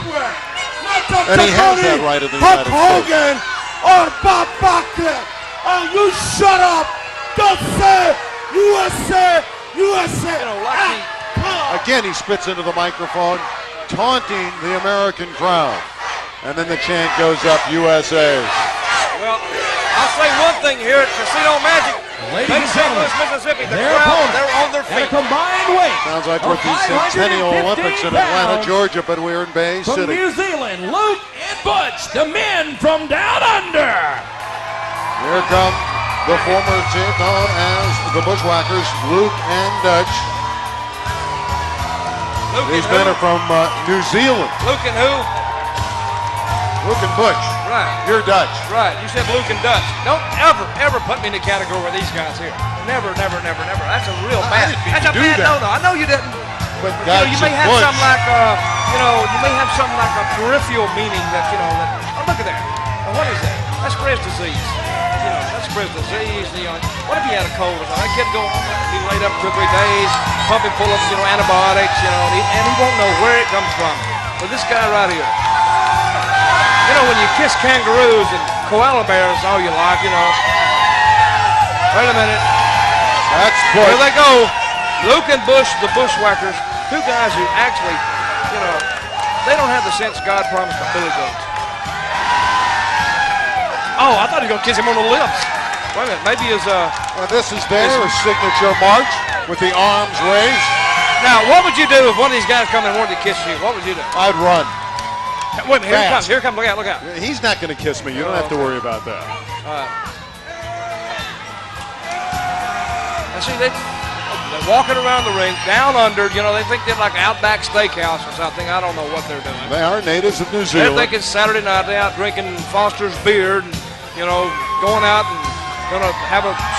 Speaker 1: And he has that right in the United States.
Speaker 8: Or Bob Barkley. Oh, you shut up. Don't say USA, USA.
Speaker 5: You know,
Speaker 1: Again, he spits into the microphone, taunting the American crowd. And then the chant goes up, USA.
Speaker 5: Well, I'll say one thing here at Casino Magic.
Speaker 3: Ladies and gentlemen,
Speaker 5: Mississippi, the
Speaker 3: their
Speaker 5: crowd,
Speaker 3: opponent
Speaker 5: they're on their
Speaker 3: at a
Speaker 5: feet.
Speaker 3: combined weight.
Speaker 1: Sounds like we're at the Centennial Olympics in Atlanta, Georgia, but we're in Bay
Speaker 3: From
Speaker 1: City.
Speaker 3: New Zealand, Luke and Butch, the men from down under.
Speaker 1: Here come the former team known as the Bushwhackers, Luke and Dutch. These men are from New Zealand.
Speaker 5: Luke and who?
Speaker 1: Luke and Butch.
Speaker 5: Right.
Speaker 1: You're Dutch.
Speaker 5: Right. You said Luke and Dutch. Don't ever put me in the category with these guys here. Never. That's a real bad. That's a bad no-no. I know you didn't.
Speaker 1: But
Speaker 5: You may have something like, you may have something like a peripheral meaning that, oh, look at that. Now, what is that? That's Grizz disease. That's Grizz disease. What if he had a cold or something? That kid go be laid up 2 or 3 days, pumping full of, antibiotics, and he won't know where it comes from. But this guy right here, when you kiss kangaroos and koala bears, all you like, Wait a minute.
Speaker 1: That's Bush.
Speaker 5: Here they go. Luke and Bush, the Bushwhackers, two guys who actually, they don't have the sense God promised to Billy Goat. Oh, I thought he was going to kiss him on the lips. Wait a minute, maybe his,
Speaker 1: Well, this is their signature march with the arms raised.
Speaker 5: Now, what would you do if one of these guys come and wanted to kiss you? What would you do?
Speaker 1: I'd run.
Speaker 5: Wait a minute, here he comes, look out.
Speaker 1: He's not going to kiss me. You don't have to worry about that.
Speaker 5: And see, they're walking around the ring, down under, they think they're like Outback Steakhouse or something. I don't know what they're doing.
Speaker 1: They are natives of New
Speaker 5: They're
Speaker 1: Zealand.
Speaker 5: thinking Saturday night, they're out drinking Foster's beer and, going out and going to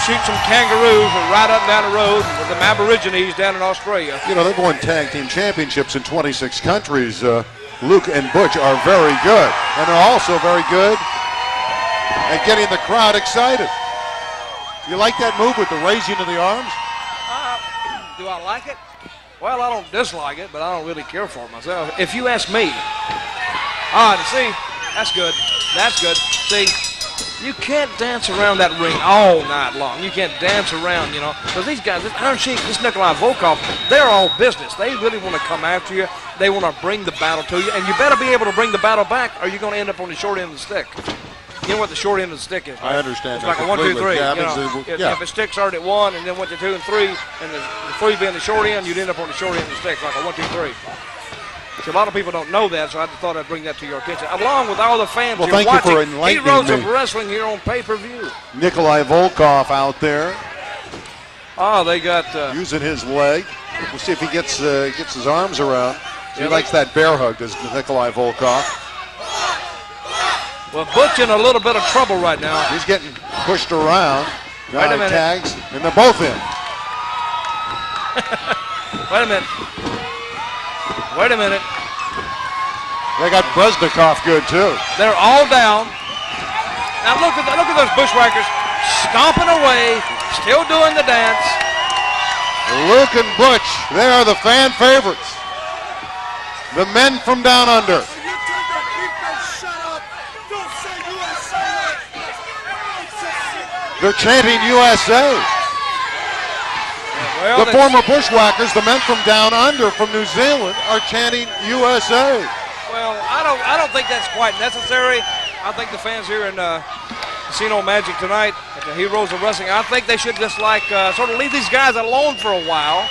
Speaker 5: shoot some kangaroos and ride up and down the road with the Aborigines down in Australia.
Speaker 1: They've won tag team championships in 26 countries. Luke and Butch are very good, and they're also very good at getting the crowd excited. You like that move with the raising of the arms?
Speaker 5: Do I like it? Well, I don't dislike it, but I don't really care for it myself. If you ask me, see, that's good. That's good. See, you can't dance around that ring all night long. You can't dance around, because these guys, this Iron Sheik, this Nikolai Volkov, they're all business. They really want to come after you. They want to bring the battle to you, and you better be able to bring the battle back, or you're going to end up on the short end of the stick. You know what the short end of the stick is, right?
Speaker 1: I understand.
Speaker 5: It's like a 1, 2, 3.
Speaker 1: Yeah.
Speaker 5: If a stick started at 1 and then went to 2 and 3, and the 3 being the short end, you'd end up on the short end of the stick, like a 1, 2, 3. So a lot of people don't know that, so I thought I'd bring that to your attention, along with all the fans
Speaker 1: Well,
Speaker 5: who are
Speaker 1: thank you for
Speaker 5: watching
Speaker 1: enlightening
Speaker 5: Heroes
Speaker 1: me.
Speaker 5: of Wrestling here on pay-per-view.
Speaker 1: Nikolai Volkov out there
Speaker 5: Oh, they got
Speaker 1: using his leg. We'll see if he gets his arms around. He likes that bear hug, does Nikolai Volkov.
Speaker 5: well, Butch in a little bit of trouble right now.
Speaker 1: He's getting pushed around.
Speaker 5: Wait a minute.
Speaker 1: Tags, and they're both in.
Speaker 5: Wait a minute. Wait a minute.
Speaker 1: They got Breznikov good too.
Speaker 5: They're all down. Now look at those Bushwhackers stomping away, still doing the dance.
Speaker 1: Luke and Butch, they are the fan favorites. The men from down under. They're chanting USA.
Speaker 5: Well,
Speaker 1: The former Bushwhackers, the men from down under from New Zealand, are chanting USA.
Speaker 5: Well, I don't think that's quite necessary. I think the fans here in Casino Magic tonight at the Heroes of Wrestling, I think they should just sort of leave these guys alone for a while.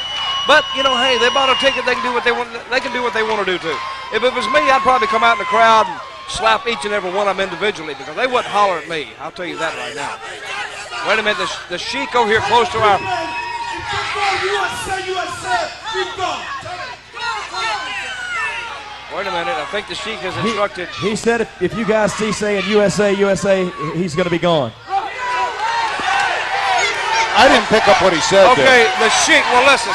Speaker 5: But hey, they bought a ticket. They can do what they want. They can do what they want to do too. If it was me, I'd probably come out in the crowd and slap each and every one of them individually because they wouldn't holler at me. I'll tell you that right now. Wait a minute, the Sheik over here close to our. Wait a minute. I think the Sheik has instructed.
Speaker 3: He said if you guys see saying USA, USA, he's going to be gone.
Speaker 1: I didn't pick up what he said there.
Speaker 5: Okay, the Sheik. Well, listen.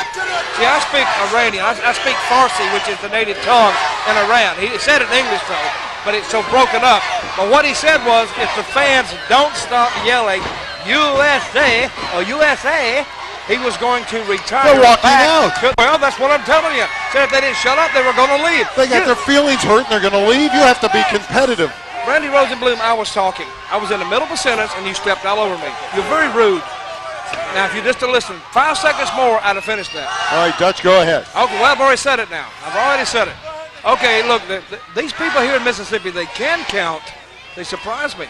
Speaker 5: See, I speak Iranian. I speak Farsi, which is the native tongue in Iran. He said it in English, though, but it's so broken up. But what he said was, if the fans don't stop yelling USA or USA, he was going to retire.
Speaker 1: They're walking out.
Speaker 5: Well, that's what I'm telling you. Said if they didn't shut up, they were going to leave.
Speaker 1: They got their feelings hurt and they're going to leave. You have to be competitive.
Speaker 5: Randy Rosenblum, I was talking. I was in the middle of a sentence and you stepped all over me. You're very rude. Now, if you just listen 5 seconds more, I'd have finished that.
Speaker 1: All right, Dutch, go ahead.
Speaker 5: Okay, well, I've already said it now. I've already said it. Okay, look, these people here in Mississippi, they can count. They surprise me.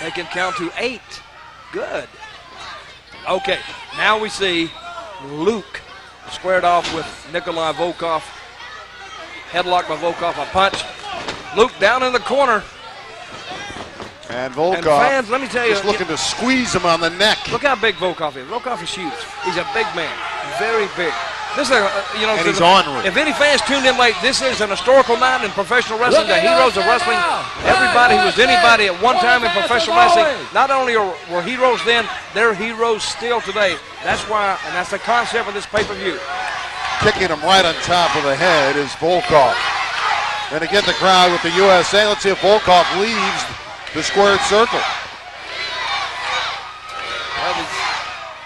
Speaker 5: They can count to 8. Good. Okay, now we see Luke squared off with Nikolai Volkov. Headlock by Volkov, a punch. Luke down in the corner.
Speaker 1: And Volkov,
Speaker 5: and fans, let me tell you,
Speaker 1: just looking to squeeze him on the neck.
Speaker 5: Look how big Volkov is. Volkov is huge. He's a big man, very big. This is,
Speaker 1: and he's ornery.
Speaker 5: If any fans tuned in late, this is an historical night in professional wrestling. The heroes of wrestling. Everybody who was anybody at one time in professional wrestling. Not only were heroes then, they're heroes still today. That's why, and that's the concept of this pay-per-view.
Speaker 1: Kicking him right on top of the head is Volkov. And again, the crowd with the USA. Let's see if Volkov leaves the squared circle.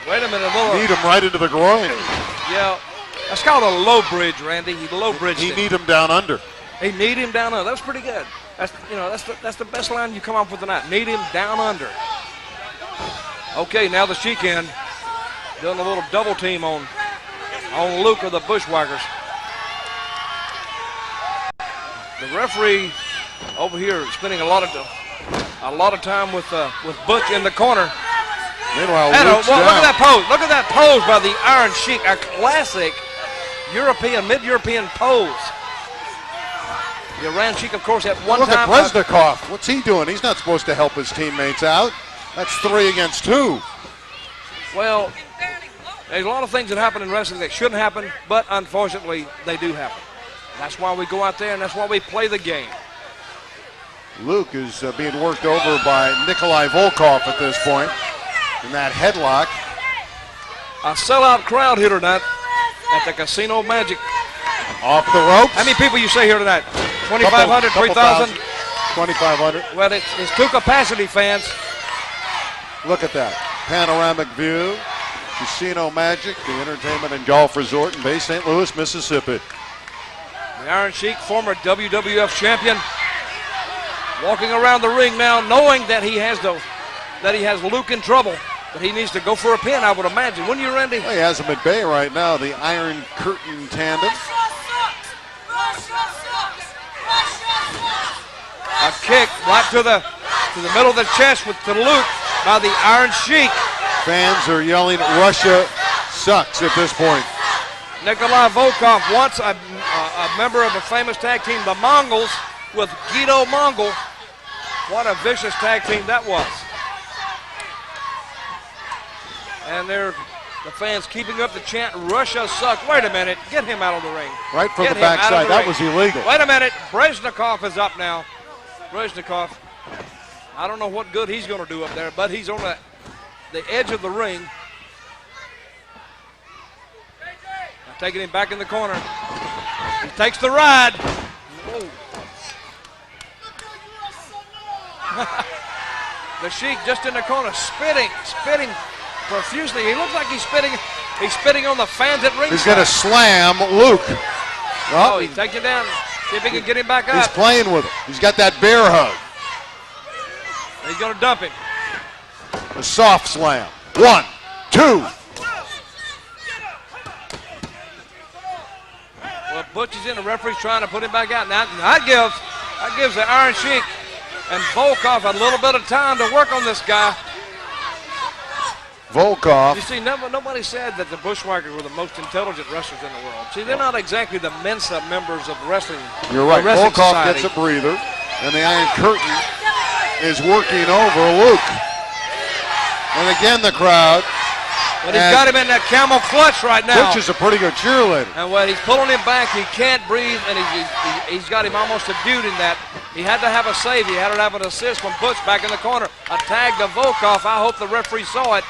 Speaker 5: Wait a minute.
Speaker 1: Need him right into the groin.
Speaker 5: Yeah, that's called a low bridge, Randy. He low bridged
Speaker 1: He need him down under.
Speaker 5: He need him down under. That's pretty good. That's that's the best line you come up with tonight. Need him down under. Okay, now the Sheik in, doing a little double team on Luke of the Bushwhackers. The referee over here is spending a lot of time with Butch in the corner.
Speaker 1: Meanwhile,
Speaker 5: Luke's down. Look at that pose. Look at that pose by the Iron Sheik. A classic mid-European pose. The Iron Sheik, of course, at one
Speaker 1: time.
Speaker 5: time.
Speaker 1: Look at Breznikov. What's he doing? He's not supposed to help his teammates out. That's 3 against 2.
Speaker 5: Well, there's a lot of things that happen in wrestling that shouldn't happen, but unfortunately, they do happen. That's why we go out there, and that's why we play the game.
Speaker 1: Luke is being worked over by Nikolai Volkov at this point in that headlock.
Speaker 5: A sellout crowd here tonight at the Casino Magic.
Speaker 1: Off the ropes.
Speaker 5: How many people you say here tonight? 2,500, 3,000?
Speaker 1: 2,500.
Speaker 5: Well, it's two capacity fans.
Speaker 1: Look at that. Panoramic view. Casino Magic, the entertainment and golf resort in Bay St. Louis, Mississippi.
Speaker 5: The Iron Sheik, former WWF champion, walking around the ring now, knowing that he has Luke in trouble, but he needs to go for a pin, I would imagine. Wouldn't you, Randy?
Speaker 1: Well, he has him at bay right now, the Iron Curtain tandem.
Speaker 5: A kick right to the middle of the chest to Luke by the Iron Sheik.
Speaker 1: Fans are yelling, Russia sucks at this point.
Speaker 5: Nikolai Volkov, once a member of a famous tag team, the Mongols, with Guido Mongol. What a vicious tag team that was. And the fans keeping up the chant, Russia sucks. Wait a minute, get him out of the ring.
Speaker 1: Right from the backside, that was illegal.
Speaker 5: Wait a minute, Breznikov is up now. Breznikov, I don't know what good he's going to do up there, but he's on the edge of the ring. Now taking him back in the corner. He takes the ride. Whoa. The Sheik just in the corner, spitting profusely. He looks like he's spitting on the fans at ringside.
Speaker 1: He's going to slam Luke.
Speaker 5: Oh, he takes it down. See if he can get him back up.
Speaker 1: He's playing with him. He's got that bear hug.
Speaker 5: He's going to dump him.
Speaker 1: A soft slam. 1, 2.
Speaker 5: Well, Butch is in. The referee's trying to put him back out. Now that gives the Iron Sheik and Volkov a little bit of time to work on this guy.
Speaker 1: Volkov.
Speaker 5: You see, nobody said that the Bushwhackers were the most intelligent wrestlers in the world. See, they're not exactly the Mensa members of wrestling.
Speaker 1: You're right. Volkov
Speaker 5: society.
Speaker 1: gets a breather, and the Iron Curtain is working over Luke. And again, the crowd
Speaker 5: But he's got him in that camel clutch right now.
Speaker 1: Butch is a pretty good cheerleader.
Speaker 5: And when he's pulling him back, he can't breathe, and he's got him almost subdued in that. He had to have a save. He had to have an assist from Butch back in the corner. A tag to Volkov. I hope the referee saw it.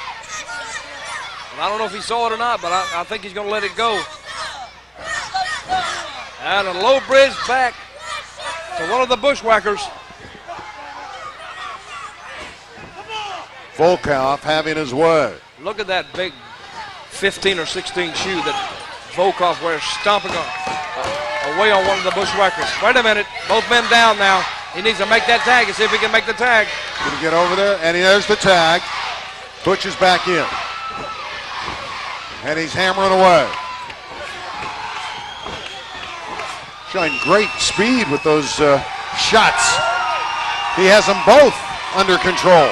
Speaker 5: And I don't know if he saw it or not, but I think he's going to let it go. And a low bridge back to one of the Bushwhackers.
Speaker 1: Volkov having his way.
Speaker 5: Look at that big 15 or 16 shoe that Volkov wears, stomping away on one of the Bushwhackers. Wait a minute, both men down now. He needs to make that tag and see if he can make the tag.
Speaker 1: Going to get over there, and there's the tag. Butch is back in. And he's hammering away. Showing great speed with those shots. He has them both under control.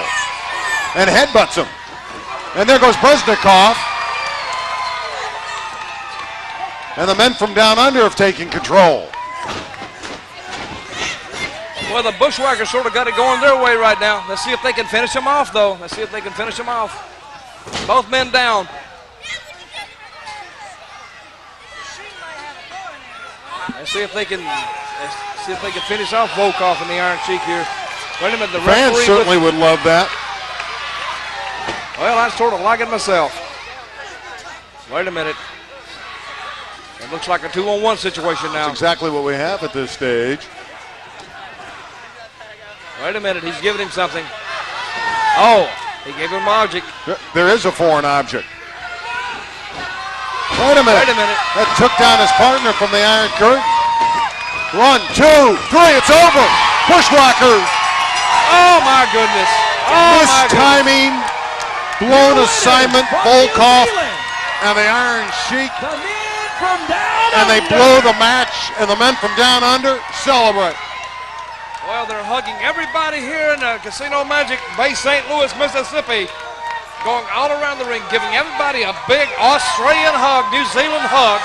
Speaker 1: And headbutts him. And there goes Bresnikov. And the men from down under have taken control.
Speaker 5: Well, the Bushwhackers sort of got it going their way right now. Let's see if they can finish him off, though. Let's see if they can finish him off. Both men down. Let's see if they can finish off Volkov in the Iron Sheik here. Wait a minute, the
Speaker 1: fans certainly would love that.
Speaker 5: Well, I sort of like it myself. Wait a minute. It looks like a 2-on-1 situation now.
Speaker 1: That's exactly what we have at this stage.
Speaker 5: Wait a minute, he's giving him something. Oh, he gave him an object.
Speaker 1: There is a foreign object. Wait a minute.
Speaker 5: Wait a minute.
Speaker 1: That took down his partner from the Iron Curtain. 1, 2, 3, it's over. Bushwhackers.
Speaker 5: Oh, my goodness. Oh,
Speaker 1: this timing, blown assignment, Volkov and the Iron Sheik. And they blow the match, and the men from down under celebrate.
Speaker 5: Well, they're hugging everybody here in the Casino Magic Bay, St. Louis, Mississippi. Going all around the ring, giving everybody a big Australian hug, New Zealand hug.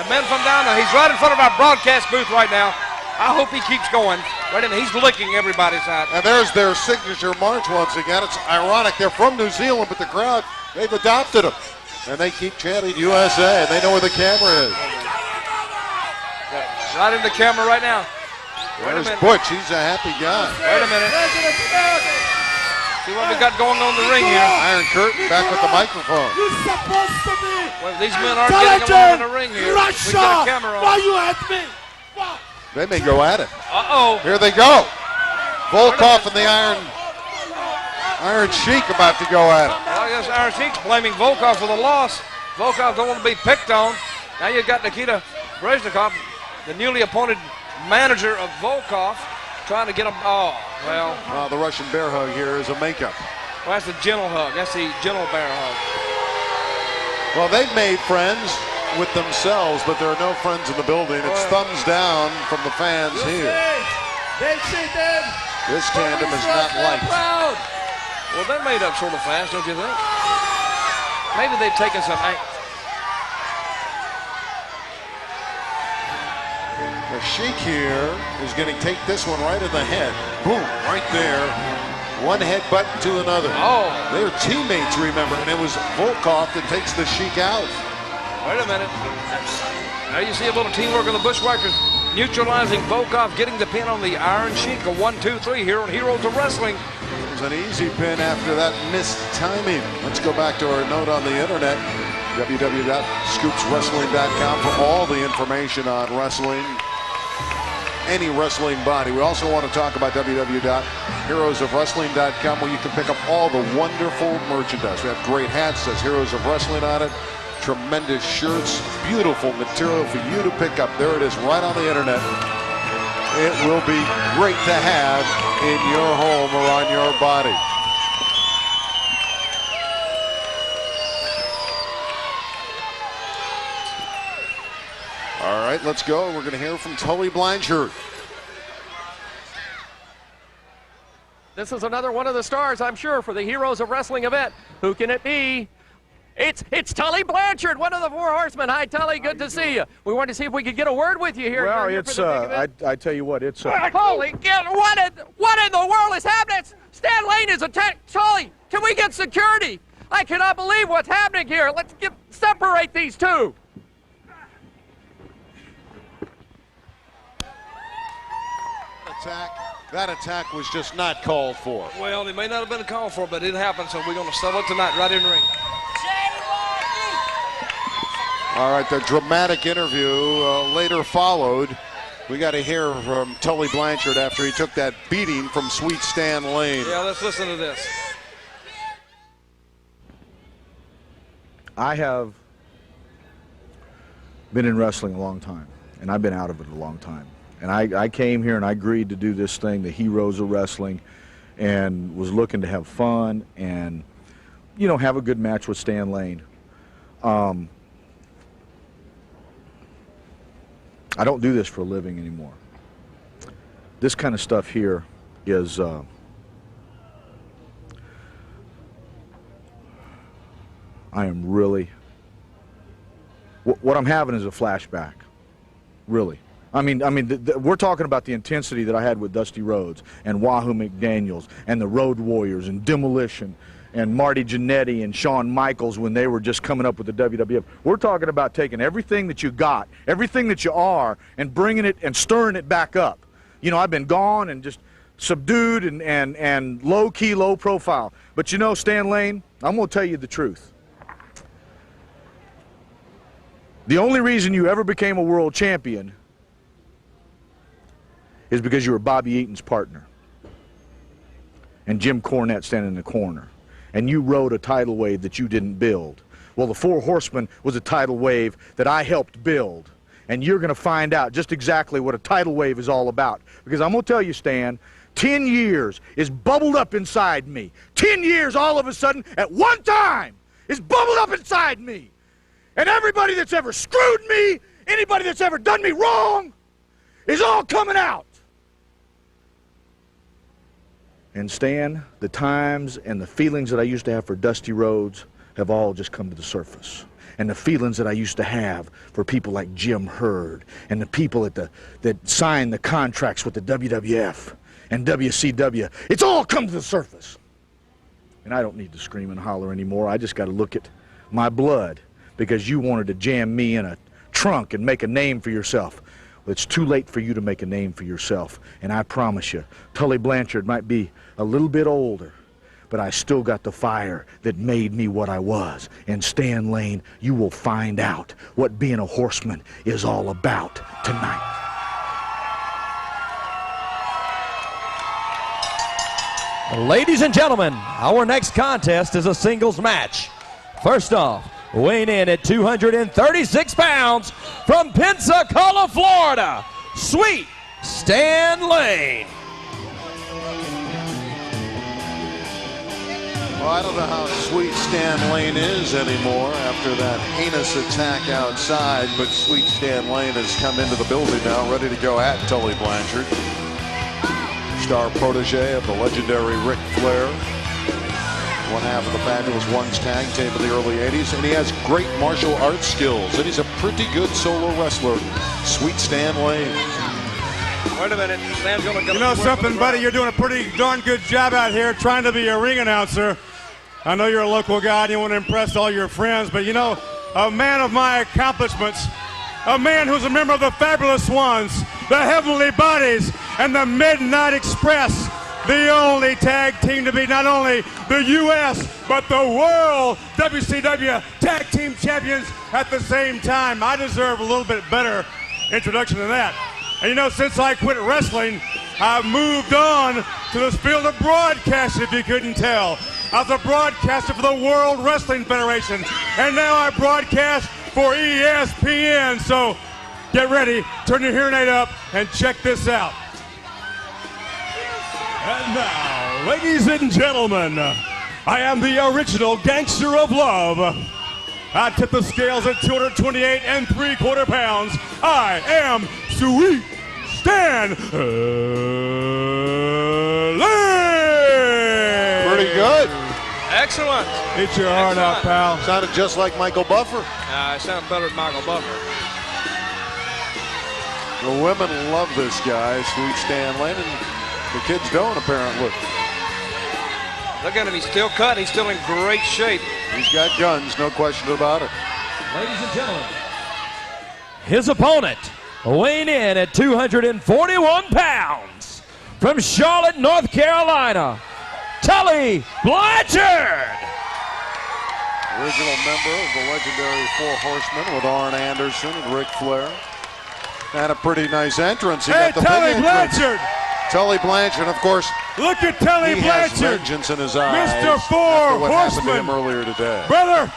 Speaker 5: The men from down there, he's right in front of our broadcast booth right now. I hope he keeps going. Right in there, he's licking everybody's hat.
Speaker 1: And there's their signature march once again. It's ironic, they're from New Zealand, but the crowd, they've adopted them. And they keep chanting USA, and they know where the camera is.
Speaker 5: Right in the camera right now.
Speaker 1: There's Butch, he's a happy guy.
Speaker 5: Wait a minute. See what we got going on in the ring here.
Speaker 1: Iron Curtain back with the microphone.
Speaker 8: You're supposed to be.
Speaker 5: Well, these men aren't getting along in the ring here.
Speaker 8: Russia.
Speaker 5: We got a camera on.
Speaker 8: Why you at me? What?
Speaker 1: They may go at it.
Speaker 5: Uh-oh.
Speaker 1: Here they go. Volkov and the Iron Sheik about to go at it.
Speaker 5: Well, I guess Iron Sheik's blaming Volkov for the loss. Volkov don't want to be picked on. Now you've got Nikita Bresnikov, the newly appointed manager of Volkov, trying to get him. Oh, well.
Speaker 1: Well, the Russian bear hug here is a makeup.
Speaker 5: Well, that's the gentle hug. That's the gentle bear hug.
Speaker 1: Well, they've made friends with themselves, but there are no friends in the building. It's thumbs down from the fans here.
Speaker 4: They cheated.
Speaker 1: This tandem is not liked.
Speaker 5: Well, they made up sort of fast, don't you think? Maybe they've taken some.
Speaker 1: The Sheik here is going to take this one right in the head. Boom, right there. One headbutt to another.
Speaker 5: Oh.
Speaker 1: They're teammates, remember, and it was Volkov that takes the Sheik out.
Speaker 5: Wait a minute. Now you see a little teamwork of the Bushwhackers neutralizing Volkov, getting the pin on the Iron Sheik. A 1-2-3 here on Heroes of Wrestling.
Speaker 1: It was an easy pin after that missed timing. Let's go back to our note on the internet. www.scoopswrestling.com for all the information on wrestling. Any wrestling body. We also want to talk about www.heroesofwrestling.com where you can pick up all the wonderful merchandise. We have great hats, says Heroes of Wrestling on it. Tremendous shirts, beautiful material for you to pick up. There it is right on the internet. It will be great to have in your home or on your body. All right, let's go. We're going to hear from Tully Blanchard.
Speaker 6: This is another one of the stars, I'm sure, for the Heroes of Wrestling event. Who can it be? It's Tully Blanchard, one of the Four Horsemen. Hi, Tully. Good to see you. We wanted to see if we could get a word with you here.
Speaker 12: Well, it's I tell you what, it's
Speaker 6: holy, what in the world is happening? Stan Lane is attacked. Tully, can we get security? I cannot believe what's happening here. Let's separate these two.
Speaker 1: That attack was just not called for.
Speaker 5: Well, it may not have been called for, but it happened, so we're going to settle it tonight right in the ring.
Speaker 1: All right, the dramatic interview later followed. We got to hear from Tully Blanchard after he took that beating from Sweet Stan Lane.
Speaker 5: Yeah, let's listen to this.
Speaker 12: I have been in wrestling a long time, and I've been out of it a long time. And I came here and I agreed to do this thing, the Heroes of Wrestling, and was looking to have fun and, you know, have a good match with Stan Lane. I don't do this for a living anymore. This kind of stuff here is I am really, what I'm having is a flashback, really. I mean, we're talking about the intensity that I had with Dusty Rhodes and Wahoo McDaniels and the Road Warriors and Demolition and Marty Jannetty and Shawn Michaels when they were just coming up with the WWF. We're talking about taking everything that you got, everything that you are, and bringing it and stirring it back up. You know, I've been gone and just subdued and low-key, low profile. But you know, Stan Lane, I'm going to tell you the truth. The only reason you ever became a world champion is because you were Bobby Eaton's partner and Jim Cornette standing in the corner, and you rode a tidal wave that you didn't build. Well, the Four Horsemen was a tidal wave that I helped build, and you're going to find out just exactly what a tidal wave is all about, because I'm going to tell you, Stan, 10 years is bubbled up inside me. 10 years all of a sudden at one time is bubbled up inside me, and everybody that's ever screwed me, anybody that's ever done me wrong, is all coming out. And Stan, the times and the feelings that I used to have for Dusty Rhodes have all just come to the surface. And the feelings that I used to have for people like Jim Herd and the people that signed the contracts with the WWF and WCW, it's all come to the surface. And I don't need to scream and holler anymore. I just got to look at my blood because you wanted to jam me in a trunk and make a name for yourself. Well, it's too late for you to make a name for yourself. And I promise you, Tully Blanchard might be a little bit older, but I still got the fire that made me what I was. And Stan Lane, you will find out what being a horseman is all about tonight.
Speaker 3: Ladies and gentlemen, our next contest is a singles match. First off, weighing in at 236 pounds from Pensacola, Florida, Sweet Stan Lane.
Speaker 1: Well, I don't know how sweet Stan Lane is anymore after that heinous attack outside, but sweet Stan Lane has come into the building now, ready to go at Tully Blanchard. Star protege of the legendary Ric Flair. One half of the Fabulous Ones tag team of the early 80s, and he has great martial arts skills, and he's a pretty good solo wrestler, Sweet Stan Lane.
Speaker 5: Wait a minute, Stan's going to
Speaker 13: You know something, buddy? You're doing a pretty darn good job out here trying to be a ring announcer. I know you're a local guy and you want to impress all your friends, but you know, a man of my accomplishments, a man who's a member of the Fabulous Ones, the Heavenly Bodies, and the Midnight Express, the only tag team to be not only the U.S., but the world WCW tag team champions at the same time. I deserve a little bit better introduction than that. And you know, since I quit wrestling, I've moved on to this field of broadcasting, if you couldn't tell. I was a broadcaster for the World Wrestling Federation, and now I broadcast for ESPN. So get ready, turn your hearing aid up, and check this out. And now, ladies and gentlemen, I am the original gangster of love. I tip the scales at 228 3/4 pounds. I am Sweet Stan Lane.
Speaker 1: Pretty good.
Speaker 5: Excellent.
Speaker 13: Eat your heart out, pal.
Speaker 1: Sounded just like Michael Buffer.
Speaker 5: I sound better than Michael Buffer.
Speaker 1: The women love this guy, Sweet Stan Lane, and the kids don't, apparently.
Speaker 5: Look at him, he's still cut, he's still in great shape.
Speaker 1: He's got guns, no question about it.
Speaker 3: Ladies and gentlemen, his opponent weighing in at 241 pounds from Charlotte, North Carolina, Tully Blanchard.
Speaker 1: Original member of the legendary Four Horsemen with Arn Anderson and Ric Flair. And a pretty nice entrance. He got the
Speaker 13: Tully
Speaker 1: big
Speaker 13: Blanchard.
Speaker 1: Tully Blanchard, of course.
Speaker 13: Look at Tully Blanchard.
Speaker 1: He has vengeance in his eyes.
Speaker 13: Mr. Four
Speaker 1: what happened to
Speaker 13: Horsemen.
Speaker 1: him earlier today.
Speaker 13: Brother,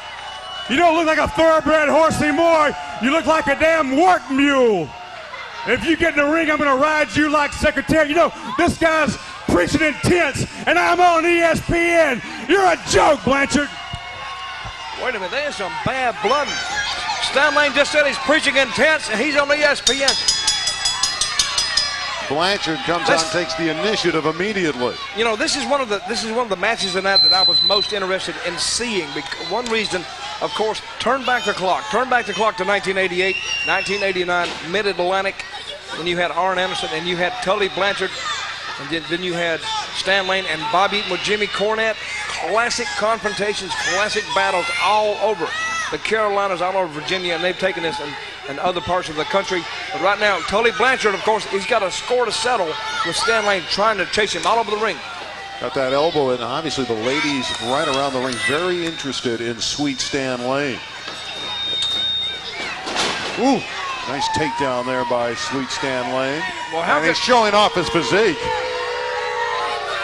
Speaker 13: you don't look like a thoroughbred horse anymore. You look like a damn work mule. If you get in the ring, I'm going to ride you like Secretary. You know, this guy's preaching intense, and I'm on ESPN. You're a joke, Blanchard.
Speaker 5: Wait a minute, there's some bad blood. Stan Lane just said he's preaching intense, and he's on ESPN.
Speaker 1: Blanchard comes out and takes the initiative immediately.
Speaker 5: You know, this is one of the matches tonight that I was most interested in seeing. One reason, of course, turn back the clock to 1988, 1989, Mid-Atlantic, when you had Arn Anderson and you had Tully Blanchard, and then you had Stan Lane and Bob Eaton with Jimmy Cornette. Classic confrontations, classic battles all over the Carolinas, all over Virginia, and they've taken this and other parts of the country. But right now, Tully Blanchard, of course, he's got a score to settle with Stan Lane trying to chase him all over the ring.
Speaker 1: Got that elbow, and obviously the ladies right around the ring very interested in Sweet Stan Lane. Ooh, nice takedown there by Sweet Stan Lane.
Speaker 5: Well, how
Speaker 1: and he's showing off his physique.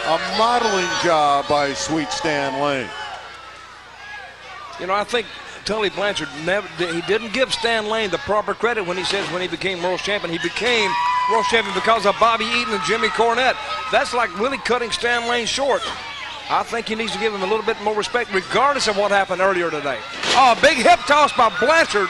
Speaker 1: A modeling job by Sweet Stan Lane.
Speaker 5: You know, I think Tully Blanchard he didn't give Stan Lane the proper credit when he says when he became world champion. He became world champion because of Bobby Eaton and Jimmy Cornette. That's like really cutting Stan Lane short. I think he needs to give him a little bit more respect regardless of what happened earlier today. Oh, big hip toss by Blanchard.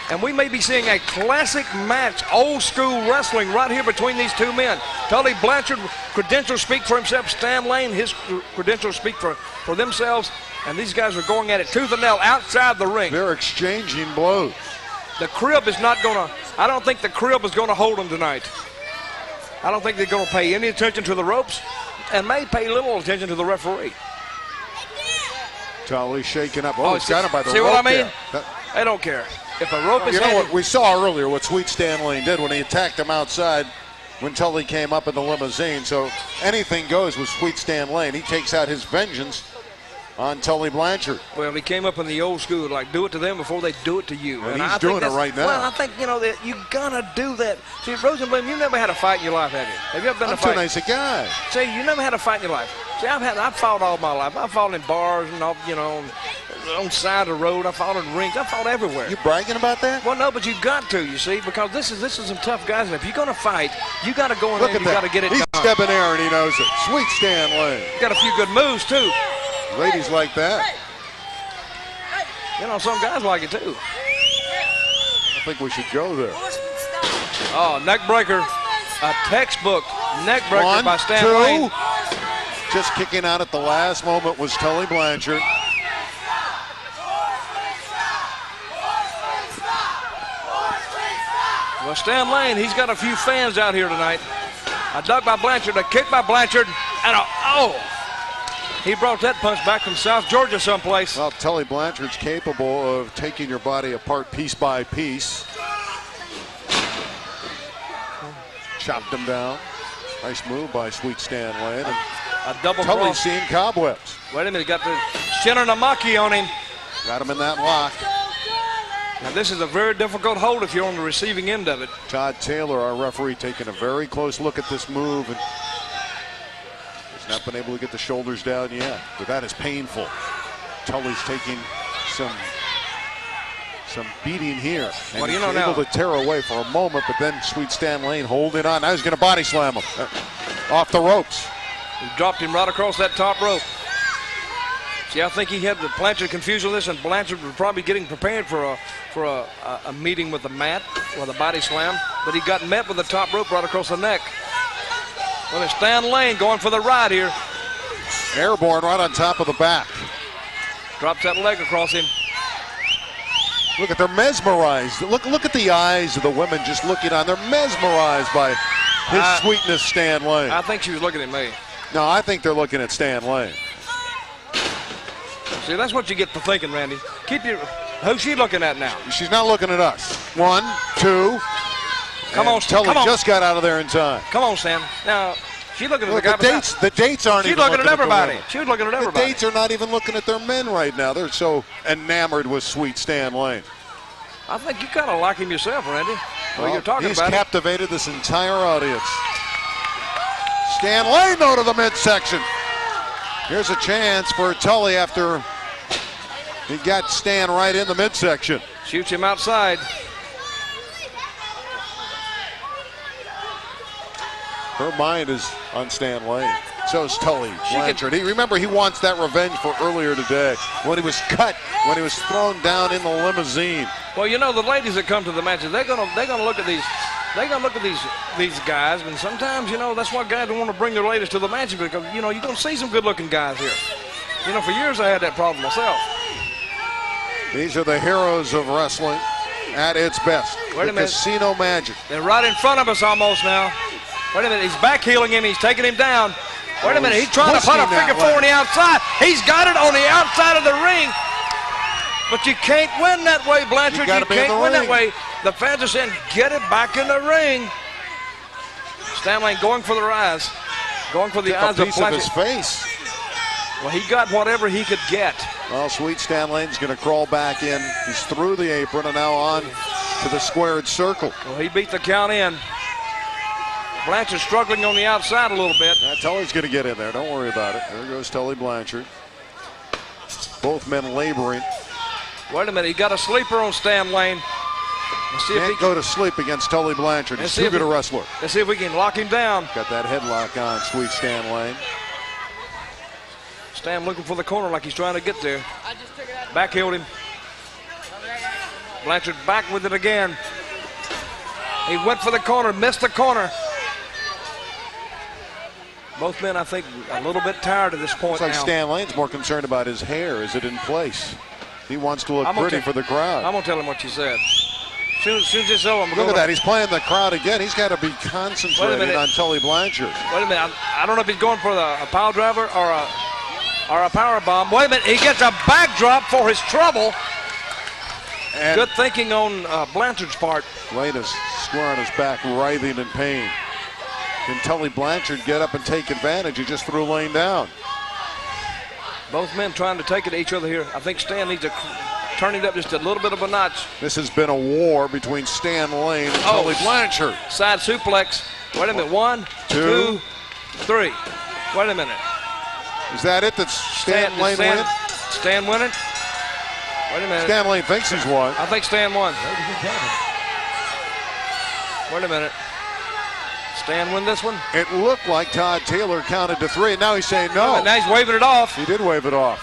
Speaker 5: And we may be seeing a classic match, old school wrestling right here between these two men. Tully Blanchard, credentials speak for himself. Stan Lane, his credentials speak for themselves. And these guys are going at it tooth and nail outside the ring.
Speaker 1: They're exchanging blows.
Speaker 5: The crib is not going to, I don't think the crib is going to hold them tonight. I don't think they're going to pay any attention to the ropes and may pay little attention to the referee.
Speaker 1: Tully shaking up. Oh, he's got him by the rope.
Speaker 5: See what I mean?
Speaker 1: There.
Speaker 5: They don't care. If a rope is
Speaker 1: you know
Speaker 5: handed,
Speaker 1: what we saw earlier, what Sweet Stan Lane did when he attacked him outside when Tully came up in the limousine. So anything goes with Sweet Stan Lane. He takes out his vengeance on Tully Blanchard.
Speaker 5: Well, he came up in the old school, like do it to them before they do it to you.
Speaker 1: And he's doing it right now.
Speaker 5: Well, I think, you know, that you gotta do that. See, Rosenblum, you never had a fight in your life, have you? Have you ever been in a fight?
Speaker 1: I'm too nice a guy.
Speaker 5: See, you never had a fight in your life. See, I've fought all my life. I've fought in bars and all, you know, on the side of the road. I fought in rings. I fought everywhere.
Speaker 1: You bragging about that?
Speaker 5: Well, no, but you've got to, you see, because this is some tough guys, and if you're going to fight, you got to go in there and you got to get it
Speaker 1: He's
Speaker 5: done.
Speaker 1: stepping there, and he knows it. Sweet Stan Lane.
Speaker 5: Got a few good moves, too.
Speaker 1: Ladies like that.
Speaker 5: You know, some guys like it, too.
Speaker 1: I think we should go there.
Speaker 5: Oh, neck breaker. A textbook neck breaker by Stan Lane.
Speaker 1: Just kicking out at the last moment was Tully Blanchard.
Speaker 5: Well, Stan Lane, he's got a few fans out here tonight. A duck by Blanchard, a kick by Blanchard, and he brought that punch back from South Georgia someplace.
Speaker 1: Well, Tully Blanchard's capable of taking your body apart piece by piece. Chopped him down. Nice move by Sweet Stan Lane. And
Speaker 5: a double
Speaker 1: Tully
Speaker 5: cross.
Speaker 1: seeing cobwebs.
Speaker 5: Wait a minute, got the Shinner-Namaki on him.
Speaker 1: Got him in that lock.
Speaker 5: Now, this is a very difficult hold if you're on the receiving end of it.
Speaker 1: Todd Taylor, our referee, taking a very close look at this move. And has not been able to get the shoulders down yet. But that is painful. Tully's taking some beating here. And
Speaker 5: well, you know,
Speaker 1: he's
Speaker 5: now,
Speaker 1: able to tear away for a moment, but then Sweet Stan Lane holding on. Now he's going to body slam him off the ropes.
Speaker 5: He dropped him right across that top rope. See, I think he had the Blanchard confused with this, and Blanchard was probably getting prepared for a meeting with the mat, with a body slam, but he got met with the top rope right across the neck. Well, it's Stan Lane going for the ride here.
Speaker 1: Airborne right on top of the back.
Speaker 5: Drops that leg across him.
Speaker 1: Look at, they're mesmerized. Look at the eyes of the women just looking on. They're mesmerized by his sweetness, Stan Lane.
Speaker 5: I think she was looking at me.
Speaker 1: No, I think they're looking at Stan Lane.
Speaker 5: See, that's what you get for thinking, Randy. Who's she looking at now?
Speaker 1: She's not looking at us. 1, 2.
Speaker 5: Come on,
Speaker 1: Tully just got out of there in time.
Speaker 5: Come on, Sam. Now, she's looking at
Speaker 1: Look,
Speaker 5: the guy.
Speaker 1: the dates aren't even
Speaker 5: looking at everybody.
Speaker 1: the women.
Speaker 5: She's looking at everybody.
Speaker 1: The dates are not even looking at their men right now. They're so enamored with Sweet Stan Lane.
Speaker 5: I think you kind of like him yourself, Randy. Well, you're talking
Speaker 1: he's
Speaker 5: about
Speaker 1: captivated this entire audience. Stan Lane, though, to the midsection. Here's a chance for Tully after he got Stan right in the midsection.
Speaker 5: Shoots him outside.
Speaker 1: Her mind is on Stan Lane. So is Tully Blanchard. Remember, he wants that revenge for earlier today when he was cut, when he was thrown down in the limousine.
Speaker 5: Well, you know, the ladies that come to the matches, they're gonna look at these guys, and sometimes, you know, that's why guys don't want to bring their ladies to the matches, because, you know, you're gonna see some good-looking guys here. You know, for years I had that problem myself.
Speaker 1: These are the heroes of wrestling at its best.
Speaker 5: Wait a minute.
Speaker 1: Casino Magic.
Speaker 5: They're right in front of us almost now. Wait a minute, he's backheeling him, he's taking him down. Wait a minute, he's trying to put a figure four on the outside. He's got it on the outside of the ring. But you can't win that way, Blanchard. You can't win that way. The fans are saying, get it back in the ring. Stan Lane going for the eyes. Going for the eyes of Blanchard.
Speaker 1: His face.
Speaker 5: Well, he got whatever he could get.
Speaker 1: Well, Sweet Stan Lane's going to crawl back in. He's through the apron and now on to the squared circle.
Speaker 5: Well, he beat the count in. Blanchard struggling on the outside a little bit.
Speaker 1: Tully's going to get in there. Don't worry about it. There goes Tully Blanchard. Both men laboring.
Speaker 5: Wait a minute. He got a sleeper on Stan Lane.
Speaker 1: Let's see if he can go to sleep against Tully Blanchard. He's too good a wrestler.
Speaker 5: Let's see if we can lock him down.
Speaker 1: Got that headlock on Sweet Stan Lane.
Speaker 5: Stan looking for the corner like he's trying to get there. Backheeled him. Blanchard back with it again. He went for the corner, missed the corner. Both men, I think, a little bit tired at this point now.
Speaker 1: Looks like Stan Lane's more concerned about his hair. Is it in place? He wants to look pretty for the crowd.
Speaker 5: I'm going to tell him what you said. As soon as it's over, I'm going to
Speaker 1: look at that. He's playing the crowd again. He's got to be concentrating on Tully Blanchard.
Speaker 5: Wait a minute. I don't know if he's going for a pile driver or a power bomb. Wait a minute. He gets a backdrop for his trouble. And good thinking on Blanchard's part.
Speaker 1: Lane is square on his back, writhing in pain. Can Tully Blanchard get up and take advantage? He just threw Lane down.
Speaker 5: Both men trying to take it to each other here. I think Stan needs to turn it up just a little bit of a notch.
Speaker 1: This has been a war between Stan Lane and Tully Blanchard.
Speaker 5: Side suplex. Wait a minute. 1, 2, 3. Wait a minute.
Speaker 1: Is that it? That's Stan Lane winning?
Speaker 5: Stan winning? Wait a minute.
Speaker 1: Stan Lane thinks he's won.
Speaker 5: I think Stan won. Wait a minute. Stan win this one?
Speaker 1: It looked like Todd Taylor counted to 3, and now he's saying no.
Speaker 5: Now he's waving it off.
Speaker 1: He did wave it off.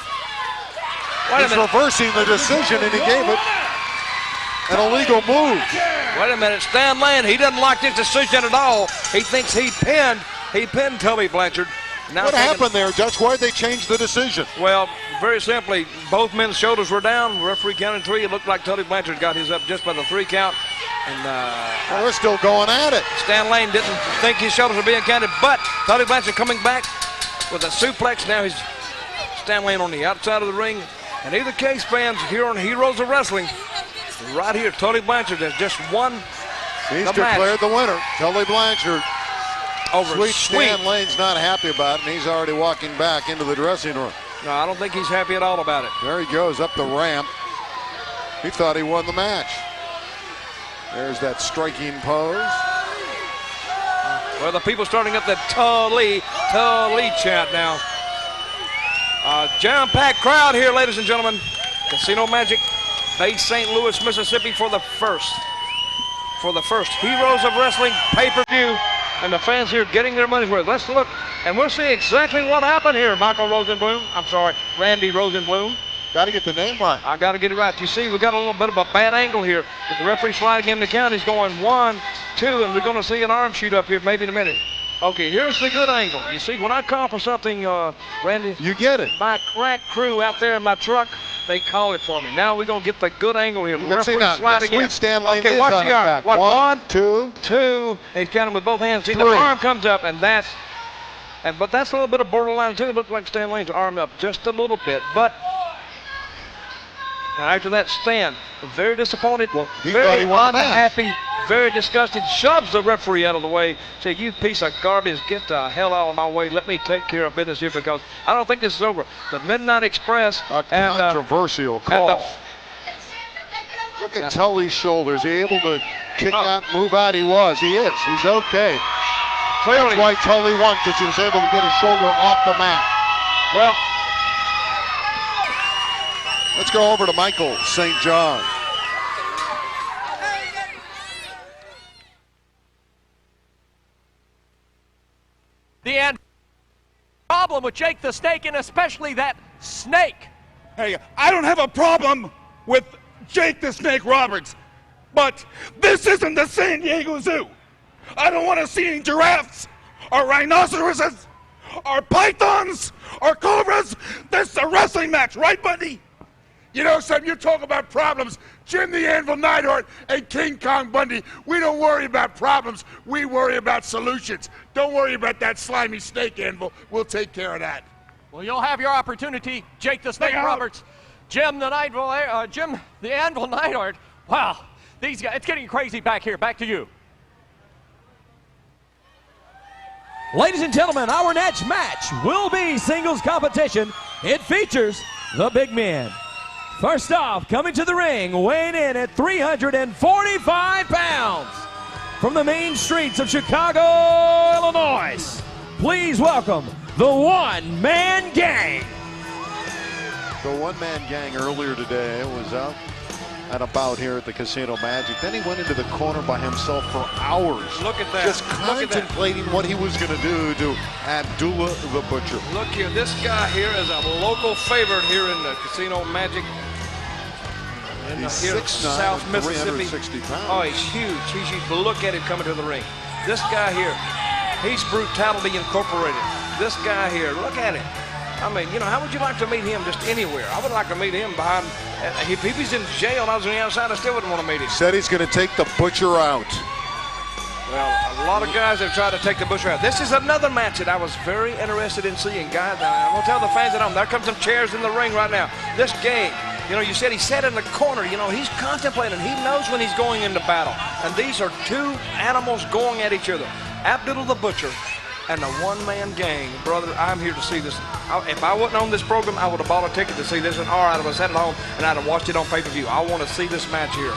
Speaker 1: He's reversing the decision, and he gave it an illegal move.
Speaker 5: Wait a minute. Stan Lane, he doesn't like this decision at all. He thinks he pinned Tully Blanchard. Now
Speaker 1: what happened there, Dutch? Why did they change the decision?
Speaker 5: Well, very simply, both men's shoulders were down. The referee counted 3. It looked like Tully Blanchard got his up just by the 3 count. And
Speaker 1: they're still going at it.
Speaker 5: Stan Lane didn't think his shoulders were being counted, but Tully Blanchard coming back with a suplex. Now he's Stan Lane on the outside of the ring. In either case, fans, here on Heroes of Wrestling, right here, Tully Blanchard has just won
Speaker 1: He's declared the winner. Tully Blanchard.
Speaker 5: Over
Speaker 1: Stan Lane's not happy about it, and he's already walking back into the dressing room.
Speaker 5: No, I don't think he's happy at all about it.
Speaker 1: There he goes up the ramp. He thought he won the match. There's that striking pose.
Speaker 5: Well, the people starting up that Tully chant now. Jam-packed crowd here, ladies and gentlemen. Casino Magic, Bay St. Louis, Mississippi for the first Heroes of Wrestling pay-per-view. And the fans here getting their money's worth. Let's look, and we'll see exactly what happened here. Randy Rosenblum.
Speaker 1: Got to get the name right.
Speaker 5: I got to get it right. You see, we got a little bit of a bad angle here. The referee sliding him to count. He's going 1, 2, and we're going to see an arm shoot up here maybe in a minute. Okay, here's the good angle. You see, when I call for something, Randy,
Speaker 1: you get it.
Speaker 5: My crack crew out there in my truck, they call it for me. Now we're going to get the good angle here.
Speaker 1: Let's see now. Sweet Stan Lane
Speaker 5: okay, watch the arm.
Speaker 1: 1, 2,
Speaker 5: 2. He's counting with both hands. See, the arm comes up, but that's a little bit of borderline too. It looks like Stan Lane's arm up just a little bit, but And after that, Stan, very disappointed,
Speaker 1: he
Speaker 5: very
Speaker 1: won the match.
Speaker 5: unhappy, very disgusted, shoves the referee out of the way, said, "You piece of garbage, get the hell out of my way. Let me take care of business here because I don't think this is over." The Midnight Express.
Speaker 1: A controversial call. Look at Tully's shoulders. He able to kick out, move out? He was. He is. He's okay.
Speaker 5: Clearly.
Speaker 1: That's why Tully won, because he was able to get his shoulder off the mat.
Speaker 5: Well,
Speaker 1: let's go over to Michael St. John.
Speaker 6: The end. Problem with Jake the Snake, and especially that snake.
Speaker 14: Hey, I don't have a problem with Jake the Snake Roberts, but this isn't the San Diego Zoo. I don't want to see any giraffes or rhinoceroses or pythons or cobras. This is a wrestling match, right, buddy?
Speaker 10: You know something, you talk about problems. Jim the Anvil Neidhart and King Kong Bundy, we don't worry about problems. We worry about solutions. Don't worry about that slimy snake, Anvil. We'll take care of that.
Speaker 6: Well, you'll have your opportunity, Jake the Snake Roberts. Jim the Anvil Neidhart. Wow, these guys, it's getting crazy back here. Back to you.
Speaker 3: Ladies and gentlemen, our next match will be singles competition. It features the big men. First off, coming to the ring, weighing in at 345 pounds. From the main streets of Chicago, Illinois, please welcome the One Man Gang.
Speaker 1: The One Man Gang earlier today was out and about here at the Casino Magic. Then he went into the corner by himself for hours.
Speaker 5: Look at that.
Speaker 1: Just contemplating what he was going to do to Abdullah the Butcher.
Speaker 5: Look here, this guy here is a local favorite here in the Casino Magic.
Speaker 1: He's
Speaker 5: Here
Speaker 1: 6'9",
Speaker 5: South Mississippi.
Speaker 1: 360 pounds.
Speaker 5: Oh, he's huge. He's huge. But look at him coming to the ring. This guy here, he's Brutality Incorporated. This guy here, look at him. I mean, you know, how would you like to meet him just anywhere? I would like to meet him behind, if he's in jail and I was on the outside, I still wouldn't want to meet him.
Speaker 1: Said he's going to take the Butcher out.
Speaker 5: Well, a lot of guys have tried to take the Butcher out. This is another match that I was very interested in seeing, guys. I'm going to tell the fans at home, there comes some chairs in the ring right now. This game, you know, you said he sat in the corner. You know, he's contemplating. He knows when he's going into battle. And these are two animals going at each other. Abdullah the Butcher and the one-man gang. Brother, I'm here to see this. If I wasn't on this program, I would have bought a ticket to see this. And all right, I would have sat at home and I'd have watched it on pay-per-view. I want to see this match here.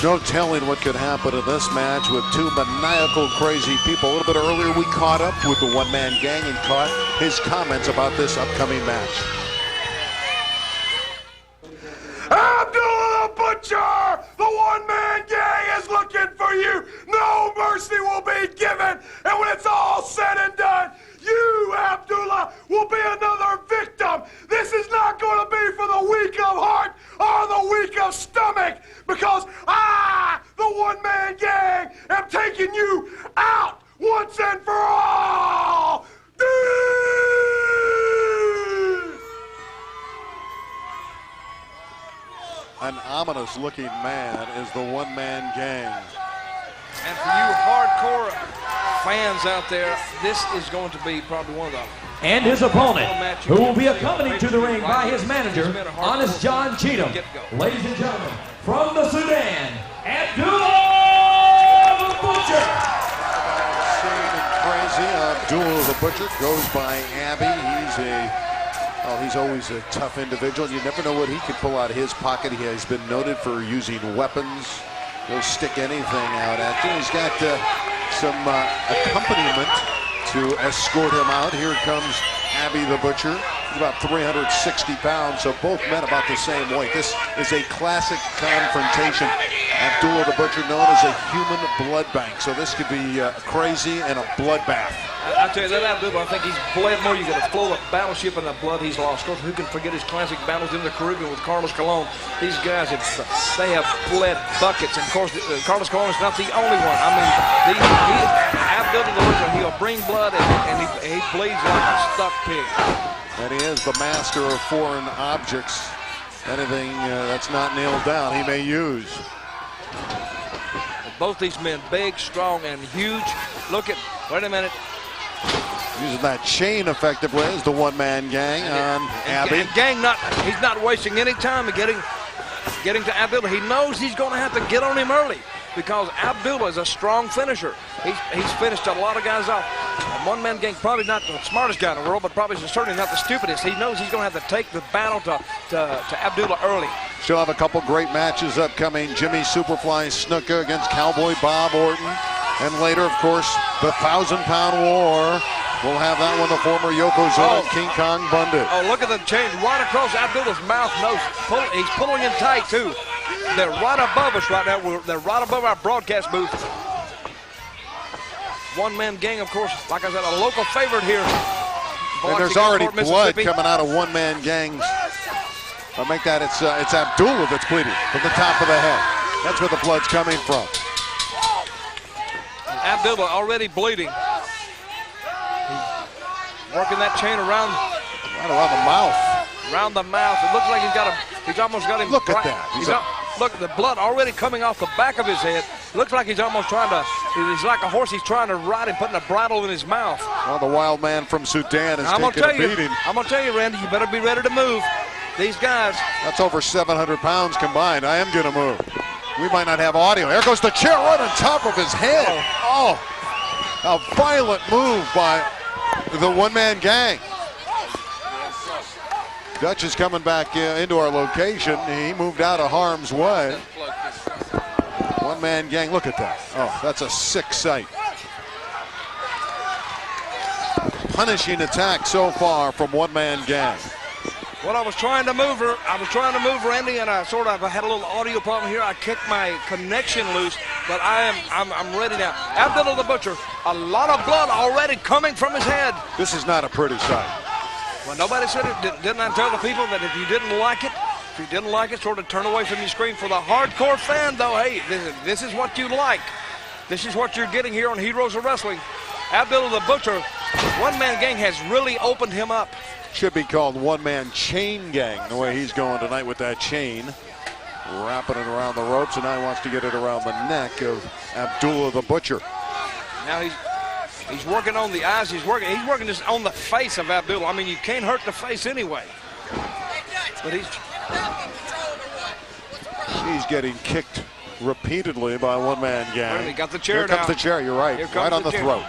Speaker 1: No telling what could happen in this match with two maniacal, crazy people. A little bit earlier, we caught up with the one-man gang and caught his comments about this upcoming match.
Speaker 10: Abdullah the Butcher, the one-man gang is looking for you. No mercy will be given. And when it's all said and done, you, Abdullah, will be another victim. This is not going to be for the weak of heart or the weak of stomach, because I, the one-man gang, am taking you out once and for all.
Speaker 1: An ominous-looking man is the one-man gang.
Speaker 5: And for you hardcore fans out there, this is going to be probably one of the...
Speaker 3: And his opponent, who will be accompanied to the ring by his manager, Honest John Cheatham. Ladies and gentlemen, from the Sudan, Abdullah the Butcher.
Speaker 1: Crazy. Abdullah the Butcher goes by Abby. He's always a tough individual. You never know what he could pull out of his pocket. He has been noted for using weapons. He'll stick anything out at you. He's got some accompaniment to escort him out. Here comes Abby the Butcher. He's about 360 pounds, so both men about the same weight. This is a classic confrontation. Abdullah the Butcher, known as a human blood bank. So this could be crazy and a bloodbath.
Speaker 5: I tell you, that Abdullah, I think he's bled more. You got to float a battleship in the blood he's lost. Of course, who can forget his classic battles in the Caribbean with Carlos Colon? These guys, they have bled buckets. And of course, Carlos Colon is not the only one. I mean, Abdullah the Butcher, he'll bring blood and he bleeds like a stuck pig.
Speaker 1: And he is the master of foreign objects. Anything that's not nailed down, he may use.
Speaker 5: Both these men, big, strong, and huge. Look at, wait a minute.
Speaker 1: Using that chain effectively as the one-man gang on Abby.
Speaker 5: And gang, he's not wasting any time in getting getting to Abdullah. He knows he's going to have to get on him early because Abdullah is a strong finisher. He's finished a lot of guys off. And one-man gang, probably not the smartest guy in the world, but probably certainly not the stupidest. He knows he's going to have to take the battle to Abdullah early.
Speaker 1: Still have a couple great matches upcoming. Jimmy Superfly Snuka against Cowboy Bob Orton. And later, of course, the 1,000-pound war. We'll have that one, the former Yokozuna and King Kong Bandit.
Speaker 5: Oh, look at the chain right across Abdullah's mouth. He's pulling him tight, too. They're right above us right now. They're right above our broadcast booth. One-man gang, of course, like I said, a local favorite here.
Speaker 1: And there's already blood coming out of one-man gangs. I'll make that, it's Abdullah that's bleeding from the top of the head. That's where the blood's coming from.
Speaker 5: Abdullah already bleeding. Working that chain around
Speaker 1: the mouth.
Speaker 5: Around the mouth. It looks like he's almost got him.
Speaker 1: Look at that.
Speaker 5: Look, the blood already coming off the back of his head. Looks like he's almost he's like a horse he's trying to ride and putting a bridle in his mouth.
Speaker 1: Well, the wild man from Sudan is taking a beating.
Speaker 5: I'm going to tell you, Randy, you better be ready to move. These guys.
Speaker 1: That's over 700 pounds combined. I am going to move. We might not have audio. There goes the chair right on top of his head. Oh, a violent move by the one-man gang. Dutch is coming back into our location. He moved out of harm's way. One-man gang, look at that. Oh, that's a sick sight. Punishing attack so far from one-man gang.
Speaker 5: Well, I was trying to move, Randy, and I had a little audio problem here. I kicked my connection loose, but I'm ready now. Abdullah the Butcher, a lot of blood already coming from his head.
Speaker 1: This is not a pretty sight.
Speaker 5: Well, nobody said it. Didn't I tell the people that if you didn't like it, sort of turn away from your screen? For the hardcore fan, though, hey, this is what you like. This is what you're getting here on Heroes of Wrestling. Abdullah the Butcher, one-man gang has really opened him up.
Speaker 1: Should be called one-man chain gang, the way he's going tonight with that chain. Wrapping it around the ropes, and now he wants to get it around the neck of Abdullah the Butcher.
Speaker 5: Now he's working on the eyes. He's working just on the face of Abdullah. I mean, you can't hurt the face anyway. But
Speaker 1: he's getting kicked repeatedly by one-man gang.
Speaker 5: He got the chair.
Speaker 1: Here comes the chair. You're right. Right on the throat.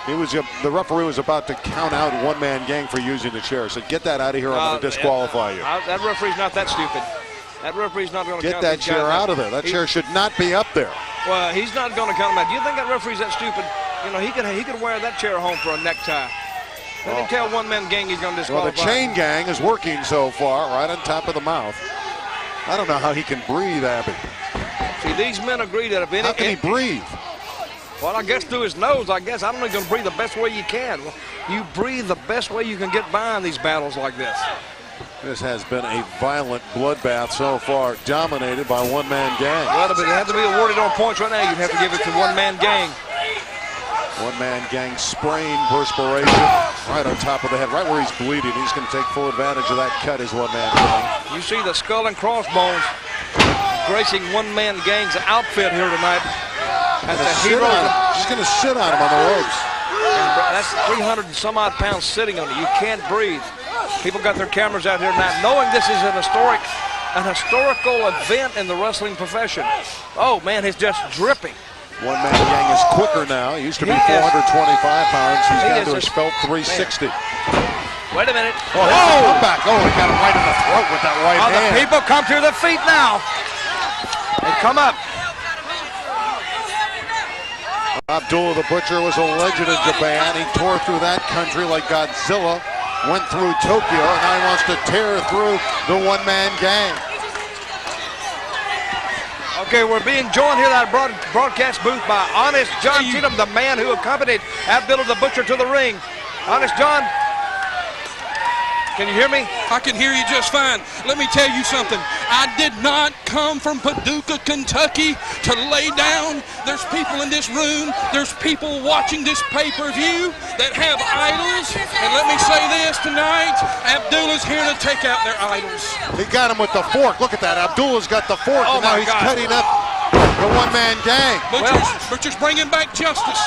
Speaker 1: The referee was about to count out one-man gang for using the chair. So get that out of here. I'm going to disqualify you.
Speaker 5: That referee's not that stupid. That referee's not going to
Speaker 1: get that chair out of there. That chair should not be up there.
Speaker 5: Well, he's not going to count him out. Do you think that referee's that stupid? You know, he could wear that chair home for a necktie. Let him tell one-man gang he's going to disqualify.
Speaker 1: Well, the chain gang is working so far, right on top of the mouth. I don't know how he can breathe, Abby.
Speaker 5: See, these men agree that if any...
Speaker 1: How can he breathe?
Speaker 5: Well, I guess through his nose, I guess. I don't know, he's going to breathe the best way you can. Well, you breathe the best way you can get by in these battles like this.
Speaker 1: This has been a violent bloodbath so far, dominated by one-man gang.
Speaker 5: Well, it had to be awarded on points right now. You'd have to give it to one-man gang.
Speaker 1: One-man gang spraying perspiration right on top of the head, right where he's bleeding. He's going to take full advantage of that cut, his one-man gang.
Speaker 5: You see the skull and crossbones gracing one-man gang's outfit here tonight.
Speaker 1: He's going to sit on him on the ropes.
Speaker 5: That's 300 and some odd pounds sitting on you. You can't breathe. People got their cameras out here tonight, knowing this is an historical event in the wrestling profession. Oh man, he's just dripping.
Speaker 1: One-man gang is quicker now. He used to be 425 pounds. He's down to his felt 360.
Speaker 5: Wait a minute.
Speaker 1: Oh, back. Oh, he got him right in the throat with that right hand.
Speaker 5: The people come to their feet now. They come up.
Speaker 1: Abdullah the Butcher was a legend in Japan. He tore through that country like Godzilla, went through Tokyo, and now he wants to tear through the one-man gang.
Speaker 5: Okay, we're being joined here at our broadcast booth by Honest John Cheatham, the man who accompanied Abdullah the Butcher to the ring. Honest John, can you hear me?
Speaker 15: I can hear you just fine. Let me tell you something. I did not come from Paducah, Kentucky to lay down. There's people in this room. There's people watching this pay-per-view that have idols. And let me say this tonight, Abdullah's here to take out their idols.
Speaker 1: He got him with the fork. Look at that. Abdullah's got the fork, and now he's cutting up the one-man gang.
Speaker 15: Butcher's bringing back justice.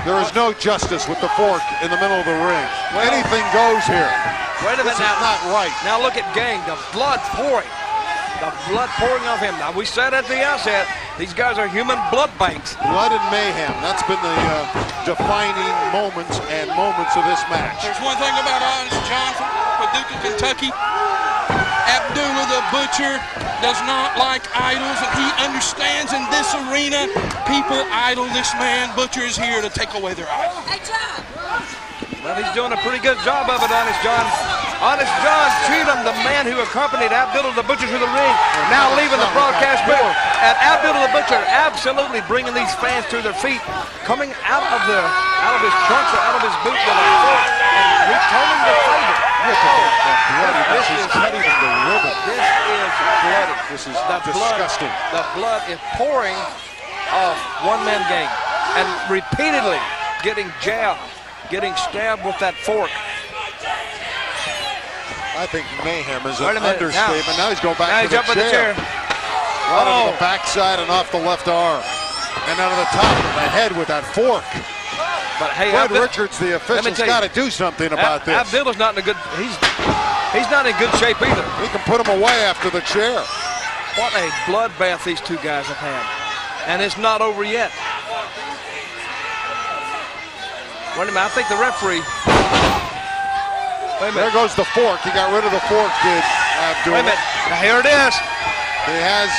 Speaker 1: There is no justice with the fork in the middle of the ring. Anything goes here.
Speaker 5: Wait a minute
Speaker 1: This
Speaker 5: now.
Speaker 1: is not right.
Speaker 5: Now look at Gang, the blood pouring. The blood pouring off him. Now we said at the outset, these guys are human blood banks.
Speaker 1: Blood and mayhem. That's been the defining moments of this match.
Speaker 15: There's one thing about Honest John from Paducah, Kentucky. Abdullah the Butcher does not like idols, and he understands in this arena, people idol this man. Butcher is here to take away their idol.
Speaker 5: Hey, John. Well, he's doing a pretty good job of it, Honest John. Honest John Cheatham, the man who accompanied Abdullah the Butcher to the ring, now leaving the broadcast booth. And Abdullah the Butcher absolutely bringing these fans to their feet, coming out of his trunks or out of his boot with a fork and returning the favor.
Speaker 1: This is cutting the ribbon.
Speaker 5: This is bloody.
Speaker 1: This is disgusting.
Speaker 5: The blood is pouring off one-man Gang and repeatedly getting jabbed, getting stabbed with that fork.
Speaker 1: I think mayhem is an understatement. Now he's going back to
Speaker 5: the chair.
Speaker 1: Right over the backside and off the left arm. And out of the top of the head with that fork.
Speaker 5: But hey,
Speaker 1: Fred Richards, the official's got to do something about this.
Speaker 5: Abdullah's not in a good. He's not in good shape either.
Speaker 1: He can put him away after the chair.
Speaker 5: What a bloodbath these two guys have had, and it's not over yet. Wait a minute, I think the referee. Wait a minute.
Speaker 1: There goes the fork. He got rid of the fork, did Abdullah.
Speaker 5: Wait a minute. Now here it is.
Speaker 1: He has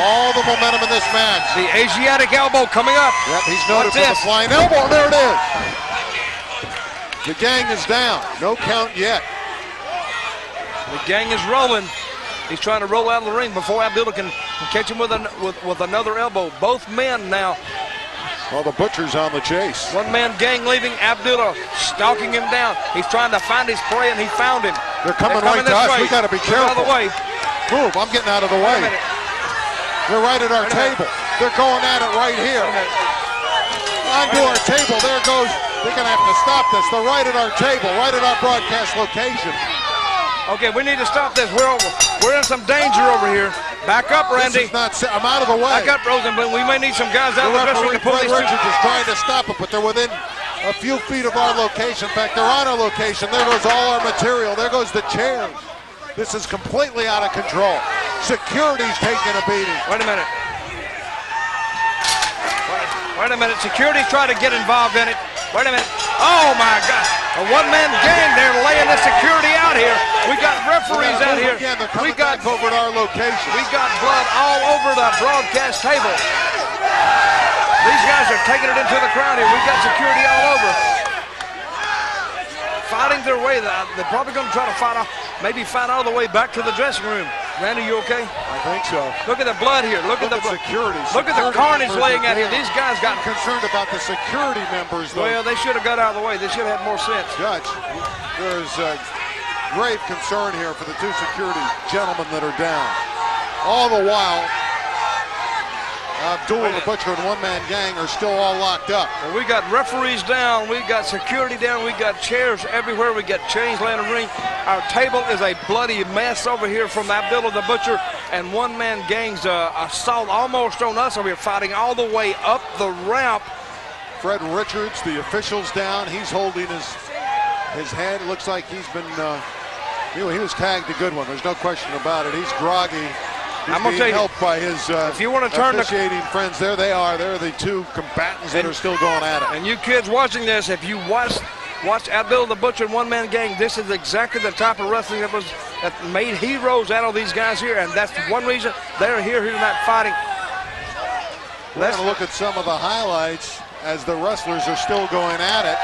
Speaker 1: all the momentum in this match.
Speaker 5: The Asiatic elbow coming up.
Speaker 1: Yep, he's noted for the flying elbow. And there it is. The Gang is down. No count yet.
Speaker 5: The Gang is rolling. He's trying to roll out of the ring before Abdullah can catch him with another elbow. Both men now.
Speaker 1: Well, the Butcher's on the chase.
Speaker 5: One-man Gang leaving, Abdullah stalking him down. He's trying to find his prey, and he found him.
Speaker 1: They're coming right to us. We got to be careful.
Speaker 5: Out of the way.
Speaker 1: Move, I'm getting out of the way. They're right at our table. They're going at it right here. Onto our table. There goes. They're going to have to stop this. They're right at our table, right at our broadcast location.
Speaker 5: Okay, we need to stop this. We're in some danger over here. Back up, Randy.
Speaker 1: I'm out of the way.
Speaker 5: Back up, Rosenblum. We may need some guys out
Speaker 1: the
Speaker 5: dressing room to pull
Speaker 1: Fred
Speaker 5: these
Speaker 1: Richards is trying to stop it, but they're within a few feet of our location. In fact, they're on our location. There goes all our material. There goes the chairs. This is completely out of control. Security's taking a beating.
Speaker 5: Wait a minute. Wait a minute. Security's trying to get involved in it. Wait a minute. Oh, my God. A one-man Gang. They're laying the security out here. We got referees out here.
Speaker 1: Again, they're coming back over to our location.
Speaker 5: We got blood all over the broadcast table. These guys are taking it into the crowd here. We got security all over. Fighting their way. They're probably going to try to fight off, maybe fight all the way back to the dressing room. Randy, you okay?
Speaker 1: I think so.
Speaker 5: Look at the blood here. Look at the
Speaker 1: security.
Speaker 5: Look at the carnage laying out here. These guys got
Speaker 1: concerned about the security members, though.
Speaker 5: Well, they should have got out of the way. They should have had more sense.
Speaker 1: Judge, there's grave concern here for the two security gentlemen that are down. All the while, Abdullah the Butcher and one-man Gang are still all locked up.
Speaker 5: Well, we got referees down, we got security down, we got chairs everywhere, we got chains laying in the ring. Our table is a bloody mess over here from Abdullah the Butcher and one-man Gang's assault almost on us over here, fighting all the way up the ramp.
Speaker 1: Fred Richards, the official's down. He's holding his head. It looks like he's been, he was tagged a good one. There's no question about it. He's groggy.
Speaker 5: I'm going to tell you,
Speaker 1: helped by his
Speaker 5: if you want to turn
Speaker 1: officiating friends. There they are. They're the two combatants that are still going at it.
Speaker 5: And you kids watching this, if you watch Abdullah the Butcher and one-man Gang, this is exactly the type of wrestling that made heroes out of these guys here, and that's one reason they're here tonight fighting.
Speaker 1: We're going to look at some of the highlights as the wrestlers are still going at it.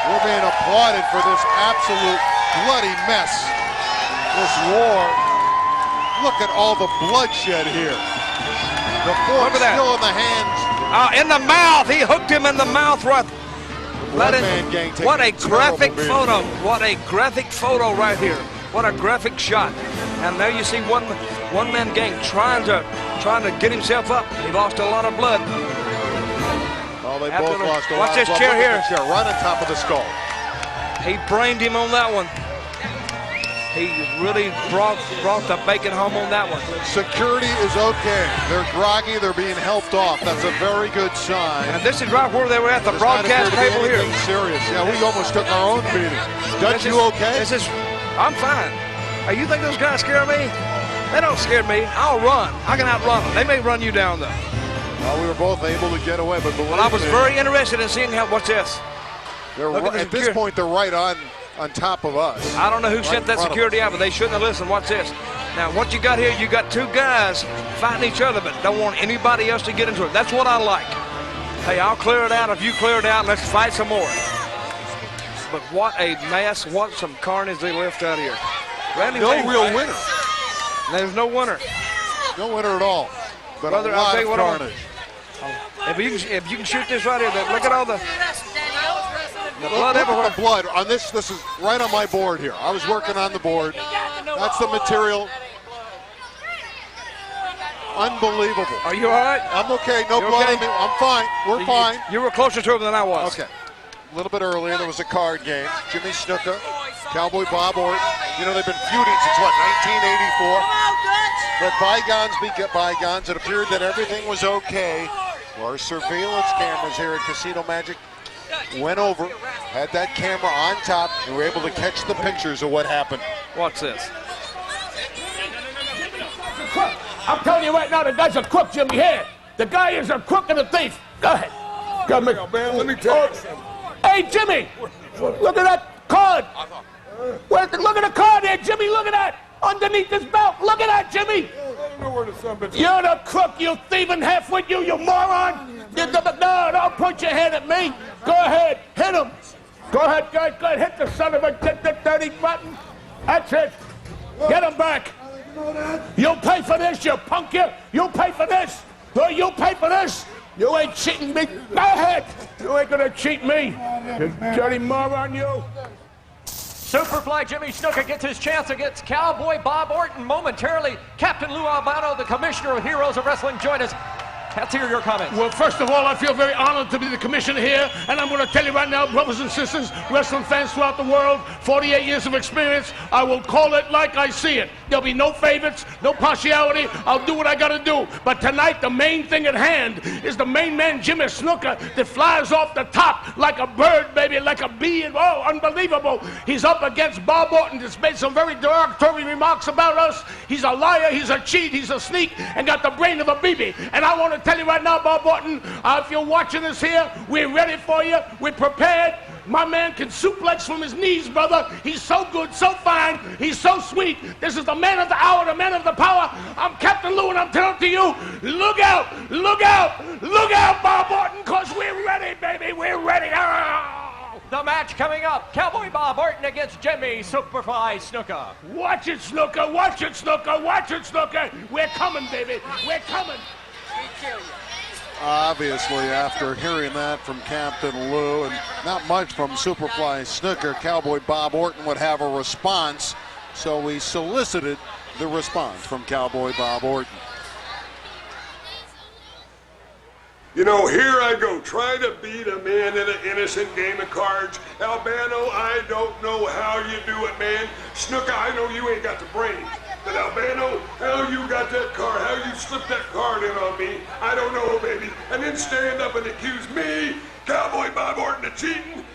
Speaker 1: We're being applauded for this absolute bloody mess, this war. Look at all the bloodshed here. The fork still in the hands.
Speaker 5: In the mouth. He hooked him in the mouth. Right. What a graphic photo. What a graphic photo right here. What a graphic shot. And there you see one-man Gang trying to get himself up. He lost a lot of blood.
Speaker 1: Oh, they both lost a lot of blood.
Speaker 5: Watch this chair here.
Speaker 1: Right on top of the skull.
Speaker 5: He brained him on that one. He really brought the bacon home on that one.
Speaker 1: Security is okay. They're groggy. They're being helped off. That's a very good sign.
Speaker 5: And this is right where they were at the broadcast table here.
Speaker 1: Serious. Yeah, we almost took our own beating. Dutch, you okay?
Speaker 5: I'm fine. Hey, you think those guys scare me? They don't scare me. I'll run. I can outrun them. They may run you down, though.
Speaker 1: Well, we were both able to get away, but
Speaker 5: I was very interested in seeing what's this.
Speaker 1: At this point, they're right on top of us.
Speaker 5: I don't know who sent that security out, but they shouldn't have listened. What's this? Now, what you got here, you got two guys fighting each other, but don't want anybody else to get into it. That's what I like. Hey, I'll clear it out. If you clear it out, and let's fight some more. But what a mess. What some carnage they left out here. Randy
Speaker 1: no real winner.
Speaker 5: There's no winner.
Speaker 1: No winner at all. But
Speaker 5: Brother,
Speaker 1: a lot
Speaker 5: I'll
Speaker 1: of carnage.
Speaker 5: If you can shoot this right here, look at all the blood everywhere.
Speaker 1: The blood on this is right on my board here. I was working on the board. That's the material. Unbelievable.
Speaker 5: Are you all right?
Speaker 1: I'm okay. No blood on me. I'm fine. We're fine.
Speaker 5: You were closer to him than I was.
Speaker 1: Okay. A little bit earlier, there was a card game. Jimmy Snuka, Cowboy Bob Orton. You know, they've been feuding since, 1984? Let bygones be bygones. It appeared that everything was okay. Well, our surveillance cameras here at Casino Magic went over, had that camera on top, and were able to catch the pictures of what happened.
Speaker 5: What's this?
Speaker 10: I'm telling you right now, the guy's a crook, Jimmy. Here, the guy is a crook and a thief. Go ahead. Come here.
Speaker 14: Man, let me tell you something.
Speaker 10: Hey, Jimmy, look at that card. Look at the card there, Jimmy. Look at that. Underneath his belt. Look at that, Jimmy. You're the crook, you thieving half-wit, you moron. No, don't point your hand at me. Go ahead, hit him. Go ahead, guys. Go ahead, hit the son of a dirty button. That's it. Get him back. You'll pay for this, you punk. You'll pay for this. You'll pay for this. You ain't cheating me. Go ahead. You ain't gonna cheat me. You dirty moron, you.
Speaker 6: Superfly Jimmy Snuka gets his chance against Cowboy Bob Orton momentarily. Captain Lou Albano, the commissioner of Heroes of Wrestling, join us. Let's hear your comments.
Speaker 10: Well, first of all, I feel very honored to be the commissioner here, and I'm going to tell you right now, brothers and sisters, wrestling fans throughout the world, 48 years of experience, I will call it like I see it. There'll be no favorites, no partiality. I'll do what I got to do. But tonight, the main thing at hand is the main man, Jimmy Snuka, that flies off the top like a bird, baby, like a bee. Oh, unbelievable. He's up against Bob Orton, that's made some very derogatory remarks about us. He's a liar, he's a cheat, he's a sneak, and got the brain of a BB. And I want to tell you right now, Bob Orton, if you're watching this here, we're ready for you. We're prepared. My man can suplex from his knees, brother. He's so good, so fine. He's so sweet. This is the man of the hour, the man of the power. I'm Captain Lou, and I'm telling to you, look out, look out, look out, Bob Orton, because we're ready, baby. We're ready.
Speaker 6: The match coming up, Cowboy Bob Orton against Jimmy Superfly Snuka.
Speaker 10: Watch it, Snuka. Watch it, Snuka. Watch it, Snuka. We're coming, baby. We're coming.
Speaker 1: Obviously, after hearing that from Captain Lou and not much from Superfly Snuka, Cowboy Bob Orton would have a response. So we solicited the response from Cowboy Bob Orton.
Speaker 14: You know, here I go, trying to beat a man in an innocent game of cards. Albano, I don't know how you do it, man. Snuka, I know you ain't got the brains. But Albano, how you got that card, how you slipped that card in on me, I don't know, baby. And then stand up and accuse me, Cowboy Bob Orton, of cheating?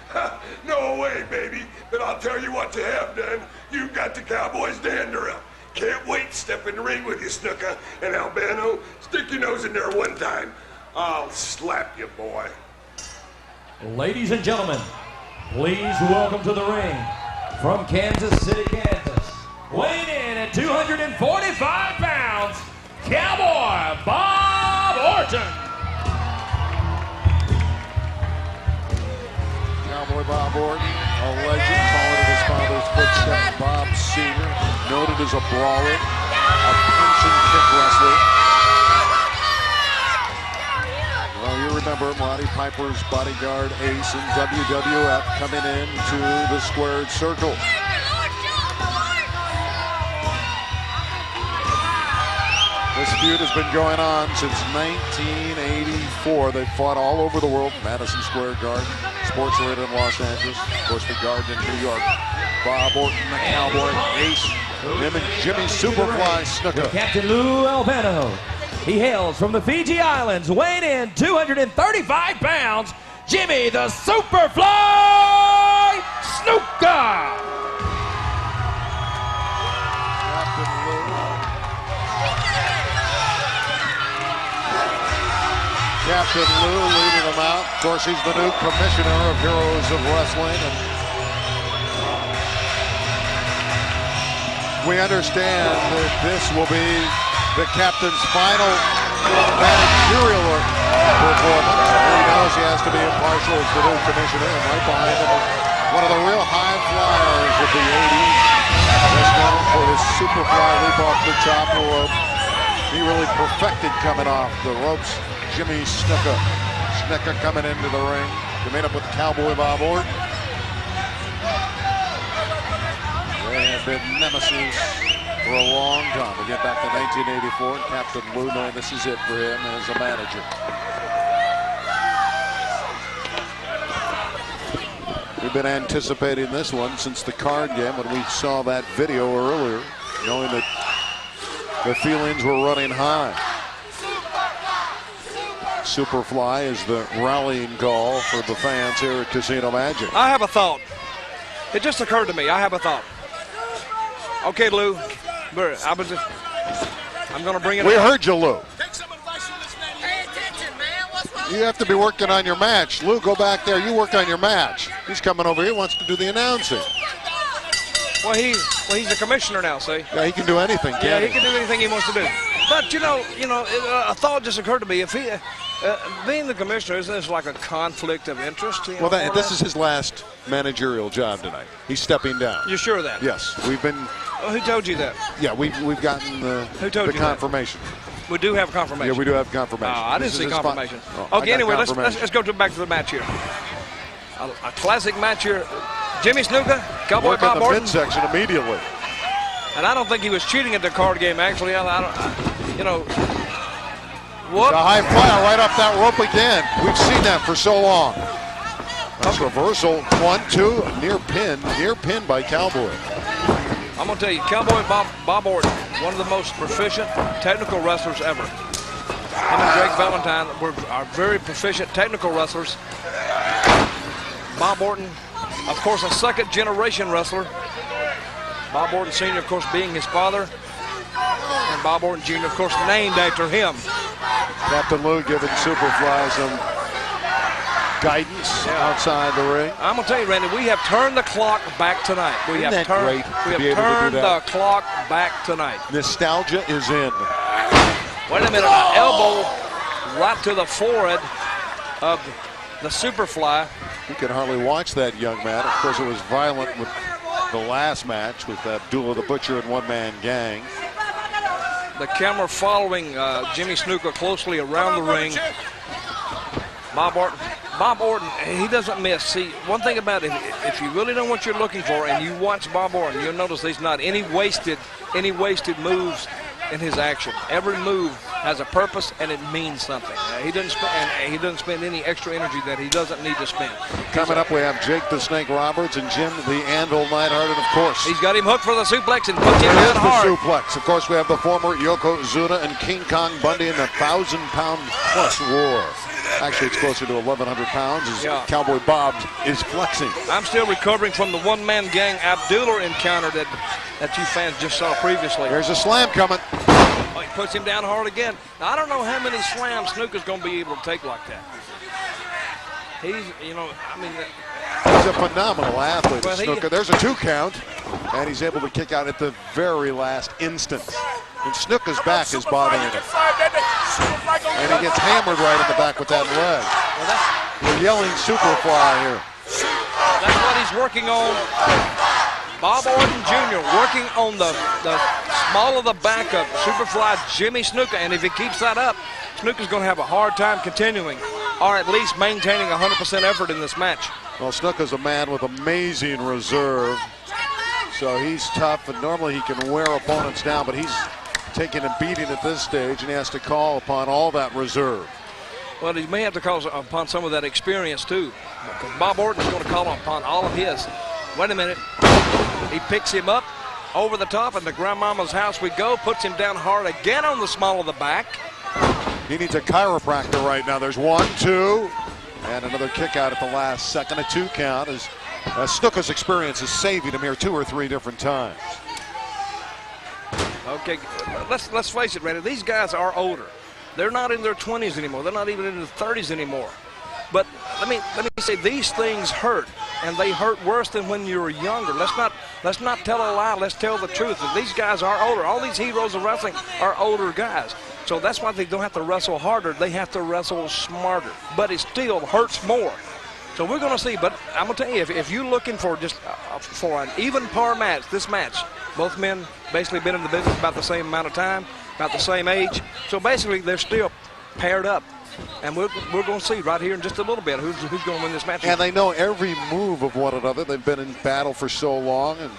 Speaker 14: No way, baby. But I'll tell you what you have done. You got the Cowboys' dander up. Can't wait to step in the ring with you, Snuka. And Albano, stick your nose in there one time. I'll slap you, boy.
Speaker 3: Ladies and gentlemen, please welcome to the ring from Kansas City, Kansas, weighing in at 245 pounds, Cowboy Bob Orton.
Speaker 1: Cowboy Bob Orton, a legend, followed in his father's footsteps. Bob Sr., noted as a brawler, a punch and kick wrestler. Well, you remember Roddy Piper's bodyguard ace in WWF coming into the squared circle. This feud has been going on since 1984. They've fought all over the world, Madison Square Garden, Sports Arena in Los Angeles. Of course, the Garden in New York. Bob Orton, the Cowboy, Ace, him and Jimmy Superfly Snuka.
Speaker 3: Captain Lou Albano. He hails from the Fiji Islands, weighing in 235 pounds, Jimmy the Superfly Snuka.
Speaker 1: Captain Lou leading them out. Of course, he's the new commissioner of Heroes of Wrestling. And we understand that this will be the captain's final managerial performance. He knows he has to be impartial as the new commissioner, and right behind him is one of the real high flyers of the 80s. Best known for his Superfly leap off the top rope. He really perfected coming off the ropes. Jimmy Snuka. Snuka coming into the ring to meet up with Cowboy Bob Orton. They have been nemesis for a long time. We get back to 1984, and Captain Lou knowing this is it for him as a manager. We've been anticipating this one since the card game when we saw that video earlier, knowing that the feelings were running high. Superfly is the rallying call for the fans here at Casino Magic.
Speaker 5: I have a thought. It just occurred to me. I have a thought. Okay, Lou. I'm going to bring it
Speaker 1: We
Speaker 5: up.
Speaker 1: heard you, Lou. You have to be working on your match. Lou, go back there. You work on your match. He's coming over here. He wants to do the announcing.
Speaker 5: Well, he's the commissioner now, see?
Speaker 1: Yeah, he can do anything,
Speaker 5: Yeah,
Speaker 1: can't
Speaker 5: he can do anything he wants to do. But, you know, a thought just occurred to me. If he, being the commissioner, isn't this like a conflict of interest?
Speaker 1: Well, this is his last managerial job tonight. He's stepping down.
Speaker 5: You sure of that?
Speaker 1: Yes, we've been.
Speaker 5: Oh, who told you that?
Speaker 1: Yeah, we've gotten the confirmation.
Speaker 5: We do have confirmation.
Speaker 1: Yeah, we do have confirmation.
Speaker 5: Oh, I didn't see confirmation.
Speaker 1: Oh,
Speaker 5: Okay, anyway, let's go back to the match here. A classic match here. Jimmy Snuka, Cowboy
Speaker 1: Work
Speaker 5: Bob
Speaker 1: in the
Speaker 5: Orton.
Speaker 1: midsection immediately.
Speaker 5: And I don't think he was cheating at the card game, actually. I don't, whoop.
Speaker 1: The high flyer right off that rope again. We've seen that for so long. That's reversal. 1-2, near pin by Cowboy.
Speaker 5: I'm going to tell you, Cowboy Bob Orton, one of the most proficient technical wrestlers ever. Him and Greg Valentine are very proficient technical wrestlers. Bob Orton, of course, a second-generation wrestler. Bob Orton Sr., of course, being his father. And Bob Orton Jr., of course, named after him.
Speaker 1: Captain Lou giving Superfly some guidance outside the ring.
Speaker 5: I'm going to tell you, Randy, we have turned the clock back tonight. We have turned the clock back tonight.
Speaker 1: Nostalgia is in.
Speaker 5: Wait a minute, an elbow right to the forehead of the Superfly.
Speaker 1: You can hardly watch that young man. Of course, it was violent with the last match with Abdullah the Butcher and one-man gang.
Speaker 5: The camera following Jimmy Snuka closely around the ring. Bob Orton, he doesn't miss. See, one thing about it, if you really know what you're looking for and you watch Bob Orton, you'll notice there's not any wasted moves in his action. Every move has a purpose and it means something. He doesn't spend any extra energy that he doesn't need to spend.
Speaker 1: Coming up, we have Jake the Snake Roberts and Jim the Anvil Neidhart, and of course,
Speaker 5: he's got him hooked for the suplex and puts him down hard.
Speaker 1: The suplex. Of course, we have the former Yokozuna and King Kong Bundy in the 1,000-pound plus war. Actually, it's closer to 1,100 pounds as Cowboy Bob is flexing.
Speaker 5: I'm still recovering from the one-man gang Abdullah encounter that you fans just saw previously.
Speaker 1: There's a slam coming.
Speaker 5: Oh, he puts him down hard again. Now, I don't know how many slams Snuka's going to be able to take like that. He's
Speaker 1: a phenomenal athlete, Snuka. There's a 2 count, and he's able to kick out at the very last instant. And Snuka's back is bothering him. And he gets hammered right in the back with that leg. We're yelling Superfly here.
Speaker 5: That's what he's working on. Bob Orton Jr. working on the small of the back of Superfly Jimmy Snuka. And if he keeps that up, Snuka's going to have a hard time continuing, or at least maintaining 100% effort in this match.
Speaker 1: Well, Snuka's a man with amazing reserve. So he's tough, and normally he can wear opponents down, but he's taking a beating at this stage, and he has to call upon all that reserve.
Speaker 5: Well, he may have to call upon some of that experience, too. Because Bob Orton is going to call upon all of his. Wait a minute. He picks him up over the top, and the grandmama's house we go. Puts him down hard again on the small of the back.
Speaker 1: He needs a chiropractor right now. There's 1, 2, and another kick out at the last second. A 2 count as Snuka's experience is saving him here 2 or 3 different times.
Speaker 5: Okay, let's face it, Randy. These guys are older. They're not in their 20s anymore. They're not even in their 30s anymore. But let me say, these things hurt, and they hurt worse than when you were younger. Let's not tell a lie. Let's tell the truth. These guys are older. All these heroes of wrestling are older guys. So that's why they don't have to wrestle harder. They have to wrestle smarter. But it still hurts more. So we're going to see. But I'm going to tell you, if you're looking for just for an even par match, this match, both men basically been in the business about the same amount of time, about the same age. So basically, they're still paired up. And we're going to see right here in just a little bit who's going to win this match.
Speaker 1: And they know every move of one another. They've been in battle for so long, and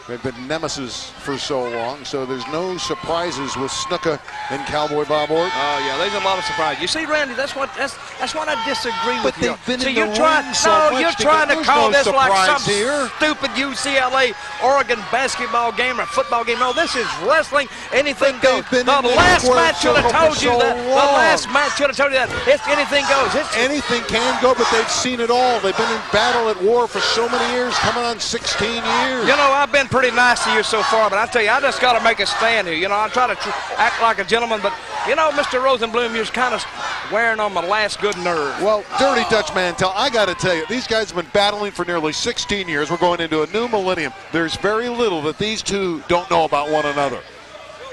Speaker 1: they've been nemesis for so long. So there's no surprises with Snuka and Cowboy Bob Orton.
Speaker 5: Oh yeah, there's a lot of surprises. You see, Randy, that's what I disagree with you.
Speaker 1: But they've been
Speaker 5: see,
Speaker 1: in
Speaker 5: you're
Speaker 1: the
Speaker 5: trying,
Speaker 1: ring so
Speaker 5: no,
Speaker 1: much
Speaker 5: you're trying to call this like some
Speaker 1: here.
Speaker 5: stupid UCLA Oregon basketball game or football game. No, this is wrestling. Anything goes. The last match should have told you that. The last match should have told you that. It's anything goes.
Speaker 1: Anything can go, but they've seen it all. They've been in battle at war for so many years, coming on 16 years.
Speaker 5: You know, I've been pretty nice to you so far, but I tell you, I just got to make a stand here. You know, I try to act like a gentleman, but you know, Mr. Rosenblum, you're kind of wearing on my last good nerve.
Speaker 1: Well, Dirty Dutch Mantel, I got to tell you, these guys have been battling for nearly 16 years. We're going into a new millennium. There's very little that these two don't know about one another.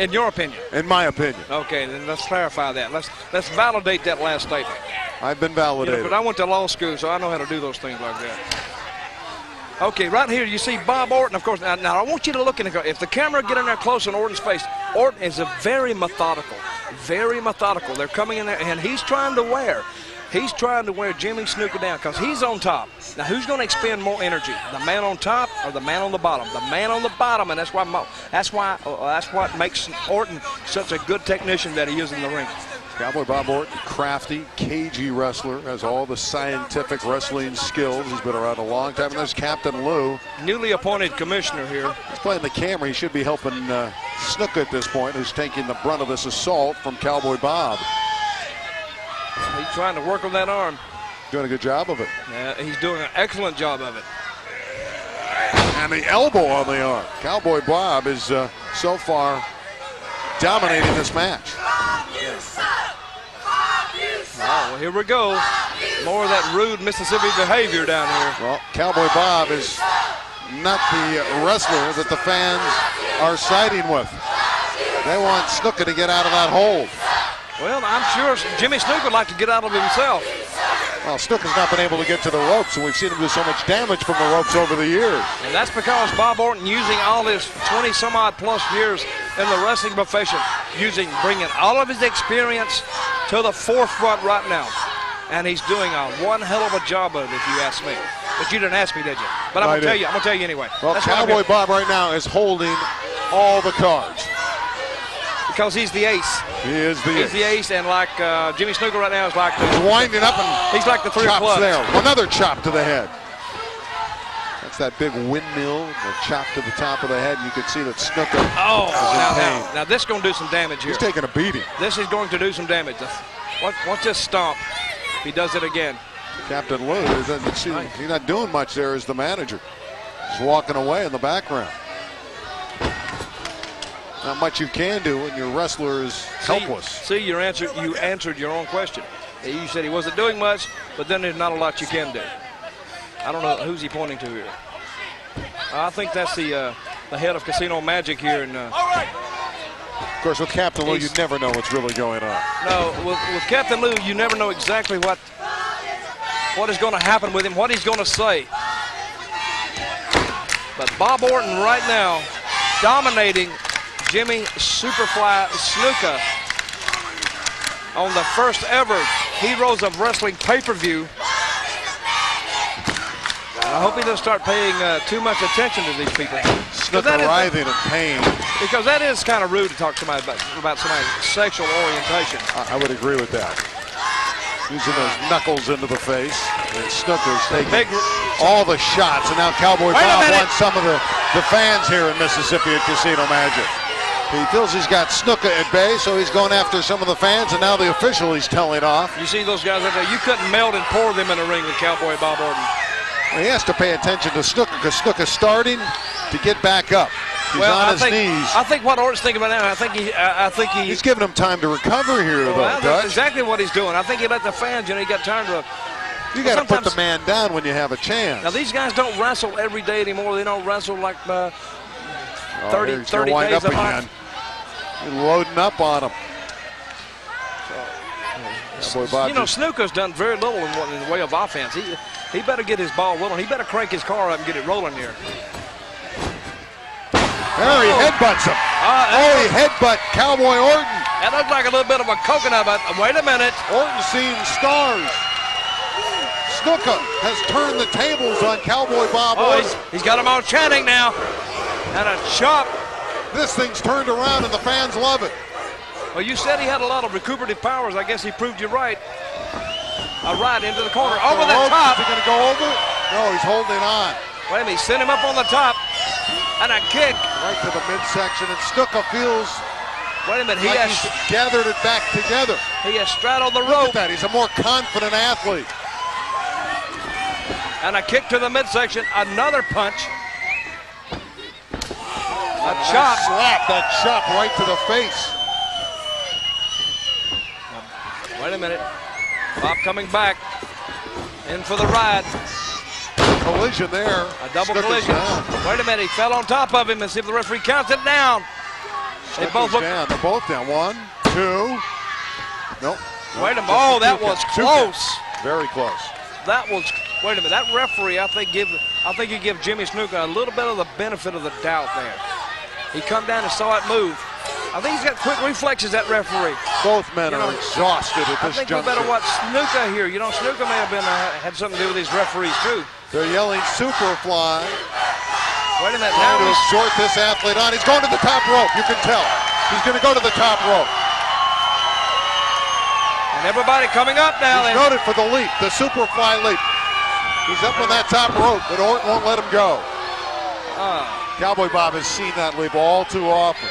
Speaker 5: In your opinion?
Speaker 1: In my opinion.
Speaker 5: Okay, then let's clarify that. Let's validate that last statement.
Speaker 1: I've been validated.
Speaker 5: You know, but I went to law school, so I know how to do those things like that. Okay, right here you see Bob Orton, of course. Now I want you to look in the, if the camera get in there close on Orton's face, Orton is a very methodical. They're coming in there, and he's trying to wear Jimmy Snuka down because he's on top. Now who's going to expend more energy, the man on top or the man on the bottom? The man on the bottom, and that's what makes Orton such a good technician that he is in the ring.
Speaker 1: Cowboy Bob Orton, crafty, cagey wrestler, has all the scientific wrestling skills. He's been around a long time. And there's Captain Lou.
Speaker 5: Newly appointed commissioner here.
Speaker 1: He's playing the camera. He should be helping Snuka at this point, who's taking the brunt of this assault from Cowboy Bob.
Speaker 5: He's trying to work on that arm.
Speaker 1: Doing a good job of it.
Speaker 5: He's doing an excellent job of it.
Speaker 1: And the elbow on the arm. Cowboy Bob is so far dominating this match.
Speaker 5: Oh, well, here we go. More of that rude Mississippi behavior down here.
Speaker 1: Well, Cowboy Bob is not the wrestler that the fans are siding with. They want Snuka to get out of that hold.
Speaker 5: Well, I'm sure Jimmy Snuka would like to get out of it himself.
Speaker 1: Well, Snuka's not been able to get to the ropes, and we've seen him do so much damage from the ropes over the years.
Speaker 5: And that's because Bob Orton, using all his 20-some-odd plus years in the wrestling profession, bringing all of his experience to the forefront right now. And he's doing one hell of a job of it, if you ask me. But you didn't ask me, did you? But I'm going to tell you anyway.
Speaker 1: Well, Cowboy Bob right now is holding all the cards.
Speaker 5: Because he's the ace.
Speaker 1: He is the ace.
Speaker 5: He's the ace, and like Jimmy Snuka right now is like
Speaker 1: he's winding up, and
Speaker 5: he's like the three of
Speaker 1: chops
Speaker 5: clubs.
Speaker 1: there. Another chop to the head. That's that big windmill, the chop to the top of the head. You can see that Snuka is in pain.
Speaker 5: Now this is going to do some damage here.
Speaker 1: He's taking a beating.
Speaker 5: This is going to do some damage. Watch this stomp. He does it again.
Speaker 1: Captain Lou, he's not doing much there as the manager. He's walking away in the background. Not much you can do when your wrestler is helpless.
Speaker 5: See, you answered your own question. You said he wasn't doing much, but then there's not a lot you can do. I don't know who's he pointing to here. I think that's the head of Casino Magic here. And
Speaker 1: of course, with Captain Lou, you never know what's really going on.
Speaker 5: No, with Captain Lou, you never know exactly what is going to happen with him, what he's going to say. But Bob Orton right now dominating Jimmy Superfly Snuka on the first ever Heroes of Wrestling pay-per-view. I hope he doesn't start paying too much attention to these people.
Speaker 1: Snuka writhing in pain.
Speaker 5: Because that is kind of rude to talk to somebody about somebody's sexual orientation.
Speaker 1: I would agree with that. Using those knuckles into the face. And Snooker's taking all the shots. And now Cowboy Bob wants some of the fans here in Mississippi at Casino Magic. He feels he's got Snooker at bay, so he's going after some of the fans, and now the official he's telling off.
Speaker 5: You see those guys out there, you couldn't melt and pour them in a ring with Cowboy Bob Orton.
Speaker 1: Well, he has to pay attention to Snooker because Snooker's starting to get back up. He's on his knees.
Speaker 5: I think what Orton's thinking about now, I think
Speaker 1: he's giving him time to recover here, though.
Speaker 5: That's exactly what he's doing. I think he let the fans, he got tired of.
Speaker 1: You got to put the man down when you have a chance.
Speaker 5: Now these guys don't wrestle every day anymore. They don't wrestle like 30 days a month.
Speaker 1: Loading up on him.
Speaker 5: Snooker's done very little in the way of offense. He better get his ball rolling. He better crank his car up and get it rolling here.
Speaker 1: There he headbutts him. He headbutt Cowboy Orton.
Speaker 5: That looked like a little bit of a coconut, but wait a minute.
Speaker 1: Orton's seeing stars. Snooker has turned the tables on Cowboy Bob Orton.
Speaker 5: He's got him all chanting now. And a chop.
Speaker 1: This thing's turned around and the fans love it.
Speaker 5: Well, you said he had a lot of recuperative powers. I guess he proved you right. A right into the corner. Over the top.
Speaker 1: Is he going to go over? No, he's holding on.
Speaker 5: Wait a minute. He sent him up on the top. And a kick.
Speaker 1: Right to the midsection. And Snooker feels
Speaker 5: wait a minute.
Speaker 1: He has gathered it back together.
Speaker 5: He has straddled the
Speaker 1: Look
Speaker 5: rope.
Speaker 1: at that. He's a more confident athlete.
Speaker 5: And a kick to the midsection. Another punch. A chop.
Speaker 1: That chop right to the face.
Speaker 5: Wait a minute. Bob coming back. In for the ride.
Speaker 1: Collision there.
Speaker 5: A double collision. Wait a minute. He fell on top of him and see if the referee counts it down. They both look
Speaker 1: down. They're both down. 1, 2. Nope.
Speaker 5: Wait a minute. Oh, that was close.
Speaker 1: Very close.
Speaker 5: That was. Wait a minute. That referee, I think you give Jimmy Snuka a little bit of the benefit of the doubt there. He come down and saw it move. I think he's got quick reflexes, that referee.
Speaker 1: Both men are exhausted at this juncture.
Speaker 5: I think we better watch Snuka here. Snuka may have been had something to do with these referees, too.
Speaker 1: They're yelling Superfly.
Speaker 5: Wait a minute.
Speaker 1: Now he's short this athlete on. He's going to the top rope. You can tell. He's going to go to the top rope.
Speaker 5: And everybody coming up now.
Speaker 1: He's noted for the leap, the Superfly leap. He's up on that top rope, but Orton won't let him go. Cowboy Bob has seen that leap all too often.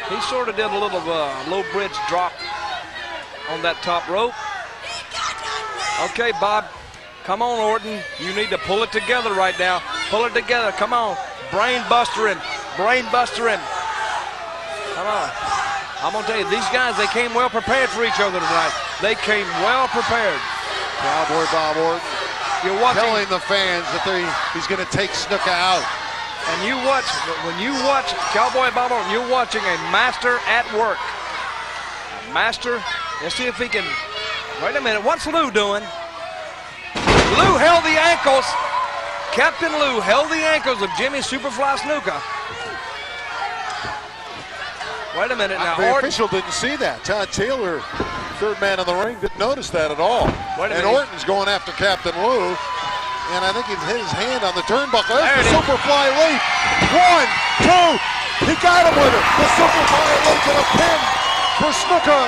Speaker 5: He sort of did a little low bridge drop on that top rope. Okay, Bob, come on, Orton. You need to pull it together right now. Pull it together. Come on. Brain buster him. Brain buster him. Come on. I'm going to tell you, these guys, they came well prepared for each other tonight. They came well prepared.
Speaker 1: Cowboy Bob Orton.
Speaker 5: You're watching,
Speaker 1: telling the fans that he's going to take Snuka out.
Speaker 5: And when you watch Cowboy Bob Orton, you're watching a master at work. A master. Let's see if he can. Wait a minute. What's Lou doing? Lou held the ankles. Captain Lou held the ankles of Jimmy Superfly Snuka. Wait a minute now.
Speaker 1: The official didn't see that. Todd Taylor, third man in the ring, didn't notice that at all. And Orton's going after Captain Lou. And I think he hit his hand on the turnbuckle. There's the Superfly leap. 1, 2. He got him with it. The Superfly leap and a pin for Snuka.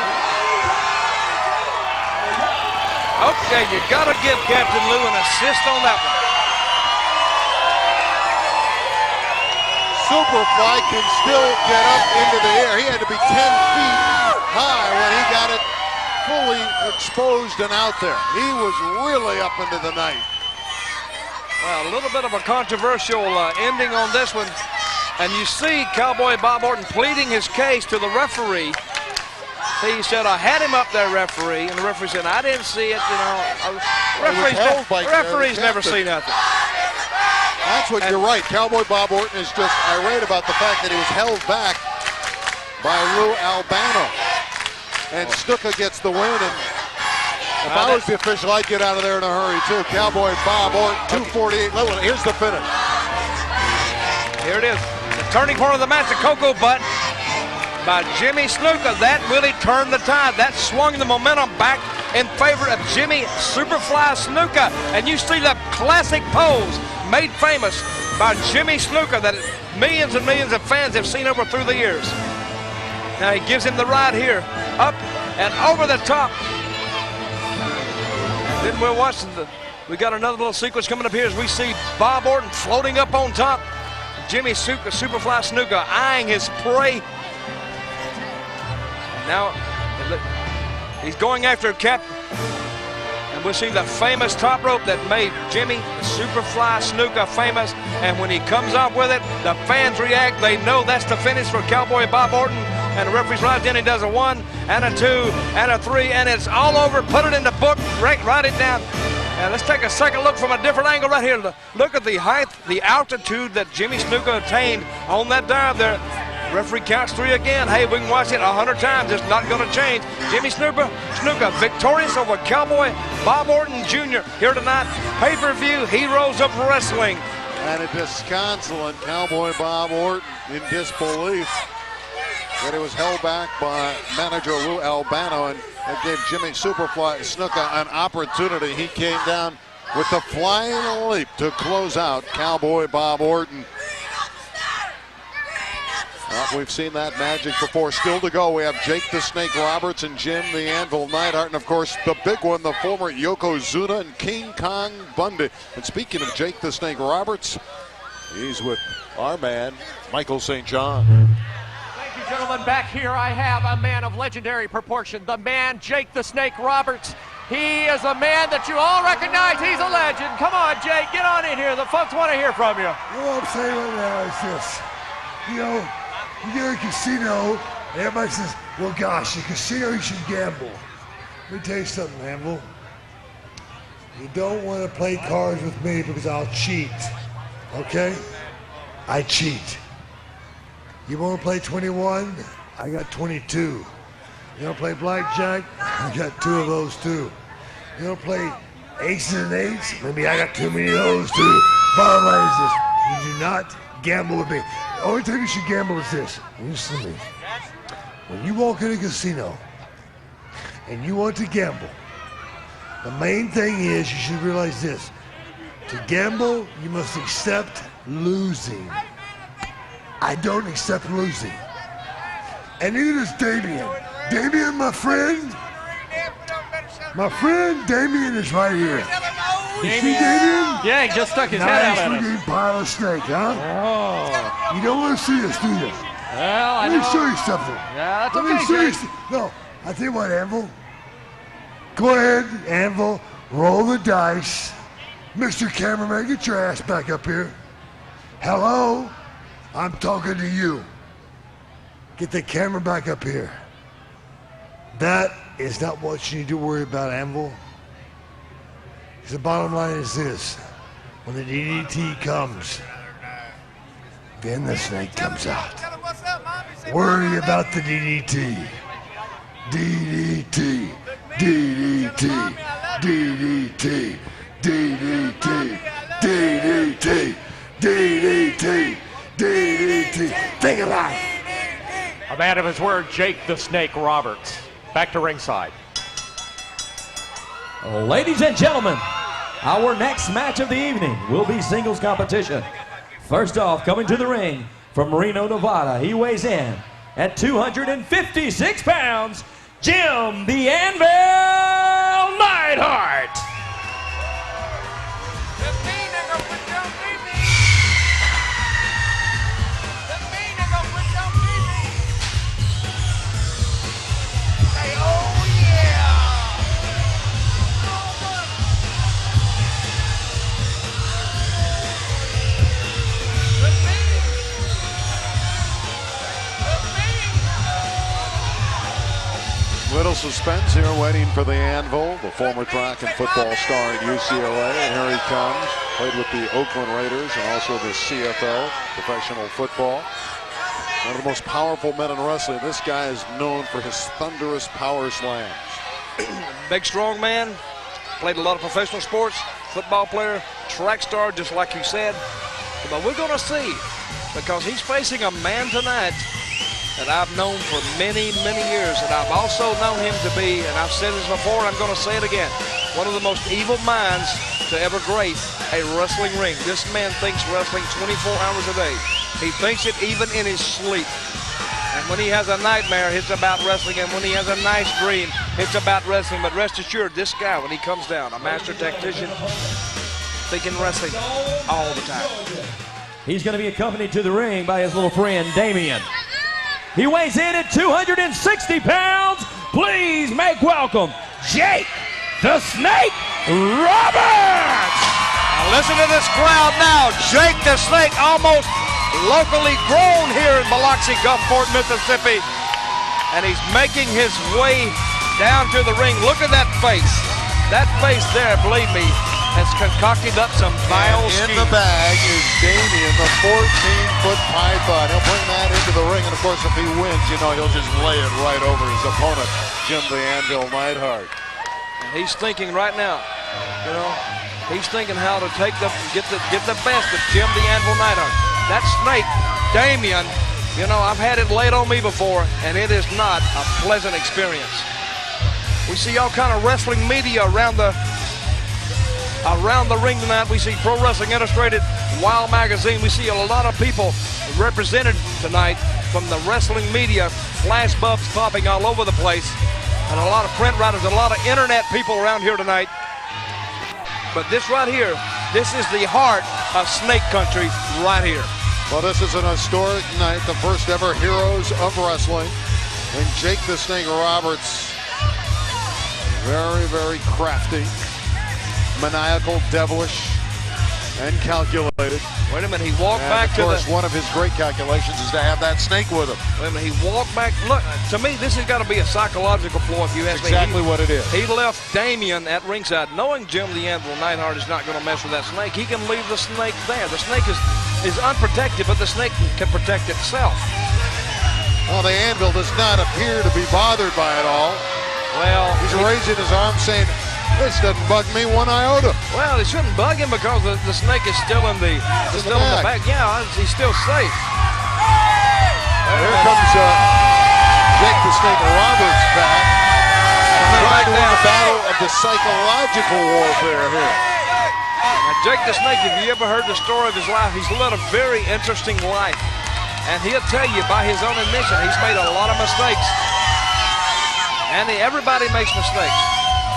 Speaker 5: Okay, you got to give Captain Lou an assist on that one.
Speaker 1: Superfly can still get up into the air. He had to be 10 feet high when he got it fully exposed and out there. He was really up into the night.
Speaker 5: Well, a little bit of a controversial ending on this one. And you see Cowboy Bob Orton pleading his case to the referee. He said, I had him up there, referee. And the referee said, I didn't see it, Referees never see nothing.
Speaker 1: That's what you're right. Cowboy Bob Orton is just irate about the fact that he was held back by Lou Albano. And Snuka gets the win. And if I was the official, I'd get out of there in a hurry, too. Cowboy Bob Orton, 248. Here's the finish.
Speaker 5: Here it is. The turning point of the match, the Cocoa Butt by Jimmy Snuka. That really turned the tide. That swung the momentum back in favor of Jimmy Superfly Snuka. And you see the classic pose made famous by Jimmy Snuka that millions and millions of fans have seen through the years. Now he gives him the ride here. Up and over the top. Then we'll watch we got another little sequence coming up here as we see Bob Orton floating up on top. Jimmy Superfly Snuka eyeing his prey. Now he's going after Cap. And we'll see the famous top rope that made Jimmy Superfly Snuka famous. And when he comes up with it, the fans react. They know that's the finish for Cowboy Bob Orton. And the referee's right in. He does a 1 and a 2 and a 3, and it's all over. Put it in the book. Write it down. And let's take a second look from a different angle right here. Look at the height, the altitude that Jimmy Snuka attained on that dive there. Referee counts 3 again. Hey, we can watch it 100 times. It's not going to change. Jimmy Snuka victorious over Cowboy Bob Orton Jr. here tonight. Pay-per-view Heroes of Wrestling.
Speaker 1: And a disconsolate Cowboy Bob Orton in disbelief that he was held back by manager Lou Albano, and that gave Jimmy Superfly Snuka an opportunity. He came down with the flying leap to close out Cowboy Bob Orton. Well, we've seen that magic before. Still to go, we have Jake the Snake Roberts and Jim the Anvil Neidhart, and of course the big one, the former Yokozuna and King Kong Bundy. And speaking of Jake the Snake Roberts, he's with our man Michael St. John.
Speaker 6: Thank you, gentlemen. Back here I have a man of legendary proportion, the man Jake the Snake Roberts. He is a man that you all recognize. He's a legend. Come on, Jake, get on in here. The folks want to hear from you.
Speaker 8: What I'm saying right now is this. You know, you get a casino, and everybody says, well, gosh, a casino, you should gamble. Let me tell you something, Anvil. You don't want to play cards with me because I'll cheat, okay? I cheat. You want to play 21? I got 22. You want to play blackjack? I got 2 of those too. You want to play aces and eights? Maybe I got too many of those too. Bottom line is this, you do not gamble with me. The only time you should gamble is this. Listen to me. When you walk in a casino and you want to gamble, the main thing is you should realize this. To gamble, you must accept losing. I don't accept losing. And neither does Damien. Damien, my friend. My friend Damien is right here. You see Damien?
Speaker 6: Yeah, he just stuck his head out at us.
Speaker 8: Nice looking pile of snake, huh?
Speaker 6: Oh.
Speaker 8: You don't want to see us, do you?
Speaker 6: Well, I know.
Speaker 8: Let me show you something.
Speaker 6: Yeah, that's
Speaker 8: Let
Speaker 6: okay,
Speaker 8: me show you
Speaker 6: Jake.
Speaker 8: No, I tell you what, Anvil. Go ahead, Anvil. Roll the dice. Mr. Cameraman, get your ass back up here. Hello? I'm talking to you. Get the camera back up here. That is not what you need to worry about, Anvil. Because the bottom line is this. When the DDT comes, then the snake comes out. Worry about the DDT. DDT. DDT. DDT. DDT. DDT. DDT. DDT. Think about it.
Speaker 6: A man of his word, Jake the Snake Roberts. Back to ringside.
Speaker 3: Ladies and gentlemen, our next match of the evening will be singles competition. First off, coming to the ring from Reno, Nevada, he weighs in at 256 pounds, Jim the Anvil Neidhart.
Speaker 1: Little suspense here waiting for the Anvil, the former track and football star at UCLA, and here he comes. Played with the Oakland Raiders and also the CFL, professional football. One of the most powerful men in wrestling. This guy is known for his thunderous power slams.
Speaker 5: Big, strong man. Played a lot of professional sports. Football player, track star, just like you said. But we're going to see, because he's facing a man tonight that I've known for many, many years, and I've also known him to be, and I've said this before, and I'm going to say it again, one of the most evil minds to ever grace a wrestling ring. This man thinks wrestling 24 hours a day. He thinks it even in his sleep. And when he has a nightmare, it's about wrestling, and when he has a nice dream, It's about wrestling, but rest assured, this guy, when he comes down, a master tactician, thinking wrestling all the time.
Speaker 3: He's going to be accompanied to the ring by his little friend, Damien. He weighs in at 260 pounds. Please make welcome, Jake the Snake Roberts!
Speaker 2: Now listen to this crowd now. Jake the Snake, almost locally grown here in Biloxi, Gulfport, Mississippi. And he's making his way down to the ring. Look at that face. That face there, believe me, has concocted up some vile schemes.
Speaker 1: In the bag is Damien, the 14-foot python. He'll bring that into the ring, and of course, if he wins, you know, he'll just lay it right over his opponent, Jim the Anvil Neidhart.
Speaker 5: And he's thinking right now, you know, he's thinking how to take get the best of Jim the Anvil Neidhart. That Snake, Damien, you know, I've had it laid on me before, and it is not a pleasant experience. We see all kind of wrestling media around the ring tonight. We see Pro Wrestling Illustrated, Wild Magazine. We see a lot of people represented tonight from the wrestling media. Flash bulbs popping all over the place, and a lot of print writers, a lot of internet people around here tonight. But this right here, this is the heart of Snake Country right here.
Speaker 1: Well, this is an historic night, the first ever Heroes of Wrestling. And Jake the Snake Roberts, very, very crafty, maniacal, devilish, and calculated.
Speaker 5: Wait a minute, he walked back to the...
Speaker 1: Of course, one of his great calculations is to have that snake with him.
Speaker 5: Wait a minute, he walked back. Look, to me, this has got to be a psychological ploy, if you ask me.
Speaker 1: Exactly what it is.
Speaker 5: He left Damien at ringside, knowing Jim the Anvil Neidhart is not going to mess with that snake. He can leave the snake there. The snake is unprotected, but the snake can protect itself.
Speaker 1: Well, the Anvil does not appear to be bothered by it all.
Speaker 5: Well,
Speaker 1: he's raising his arm saying, this doesn't bug me one iota.
Speaker 5: Well, it shouldn't bug him because the snake is still in the bag. Yeah, he's still safe.
Speaker 1: Here comes Jake the Snake Roberts back. Trying to win the battle of the psychological warfare here.
Speaker 5: Now, Jake the Snake, if you ever heard the story of his life, he's led a very interesting life. And he'll tell you by his own admission, he's made a lot of mistakes. And everybody makes mistakes.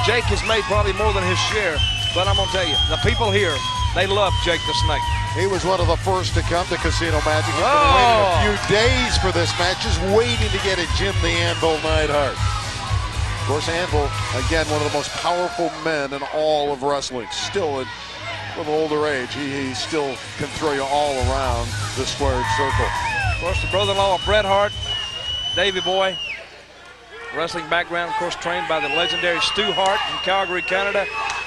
Speaker 5: Jake has made probably more than his share, but I'm gonna tell you, the people here, they love Jake the Snake.
Speaker 1: He was one of the first to come to Casino Magic. He's been waiting a few days for this match, just waiting to get at Jim the Anvil Neidhart. Of course, Anvil, again, one of the most powerful men in all of wrestling. Still at a little older age, he still can throw you all around the squared circle.
Speaker 5: Of course, the brother-in-law of Bret Hart, Davey Boy. Wrestling background, of course, trained by the legendary Stu Hart in Calgary, Canada.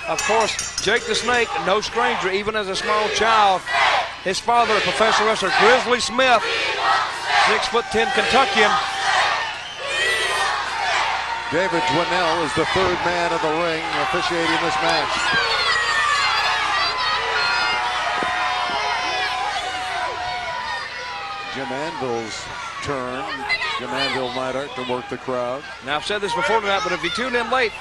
Speaker 5: Of course, Jake the Snake, no stranger, even as a small child. His father, a professional wrestler, Grizzly Smith, 6'10" Kentuckian.
Speaker 1: David Dwinell is the third man in the ring officiating this match. Jim Anvil's turn. Jim Anvil Neidhart to work the crowd.
Speaker 5: Now, I've said this before tonight, but if you tune in late,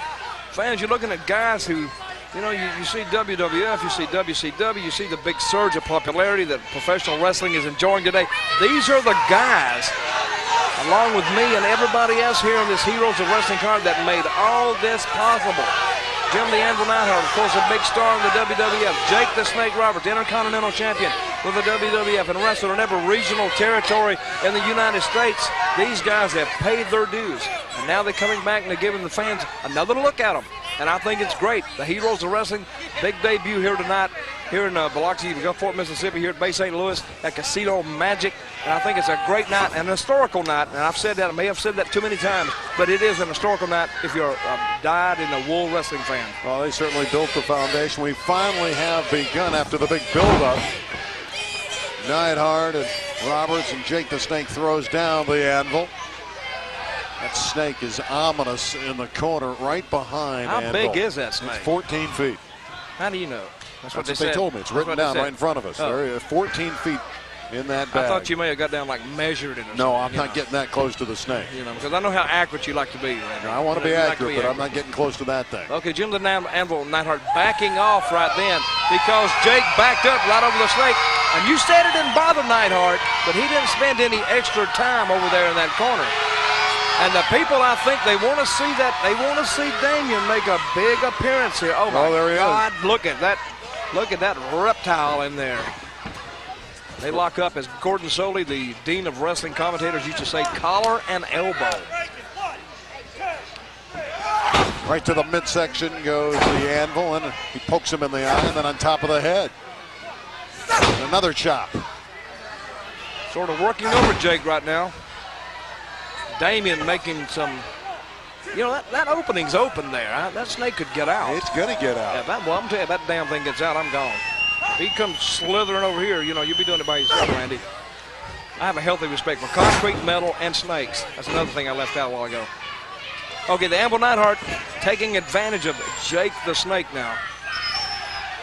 Speaker 5: fans, you're looking at guys who, you know, you see WWF, you see WCW, you see the big surge of popularity that professional wrestling is enjoying today. These are the guys, along with me and everybody else here on this Heroes of Wrestling card, that made all this possible. Jim the Anvil Neidhart, of course, a big star in the WWF. Jake the Snake Roberts, Intercontinental Champion with the WWF and wrestler in every regional territory in the United States. These guys have paid their dues, and now they're coming back and they're giving the fans another look at them. And I think it's great. The Heroes of Wrestling, big debut here tonight, here in Biloxi, Gulfport, Mississippi, here at Bay St. Louis at Casino Magic. And I think it's a great night, an historical night. And I've said that, I may have said that too many times, but it is an historical night if you're a dyed-in-the-wool wrestling fan.
Speaker 1: Well, they certainly built the foundation. We finally have begun after the big build-up. Neidhart and Roberts, and Jake the Snake throws down the Anvil. That snake is ominous in the corner right behind
Speaker 5: How
Speaker 1: Anvil.
Speaker 5: big is that snake?
Speaker 1: It's 14 feet.
Speaker 5: How do you know?
Speaker 1: That's what they told me. It's written down right in front of us.
Speaker 5: Oh.
Speaker 1: There, 14 feet in that bag.
Speaker 5: I thought you may have got down like measured it or something.
Speaker 1: No, I'm not getting that close to the snake.
Speaker 5: You know, because I know how accurate you like to be, Randy.
Speaker 1: I want to be accurate, but I'm not getting close to that thing.
Speaker 5: Okay, Jim the Anvil Neidhart backing off right then because Jake backed up right over the snake. And you said it didn't bother Neidhart, but he didn't spend any extra time over there in that corner. And the people, I think, they want to see that. They want to see Damien make a big appearance here. Oh, my
Speaker 1: there he
Speaker 5: God.
Speaker 1: is.
Speaker 5: Look at that. Look at that reptile in there. They lock up, as Gordon Soley, the Dean of Wrestling Commentators, used to say, collar and elbow.
Speaker 1: Right to the midsection goes the Anvil, and he pokes him in the eye, and then on top of the head. Another chop.
Speaker 5: Sort of working over Jake right now. Damien making some, you know, that opening's open there. That snake could get out.
Speaker 1: It's going to get out.
Speaker 5: Yeah, I'm telling you, if that damn thing gets out, I'm gone. If he comes slithering over here, you know, you'll be doing it by yourself, Randy. I have a healthy respect for concrete, metal, and snakes. That's another thing I left out a while ago. Okay, the Anvil Neidhart taking advantage of Jake the Snake now.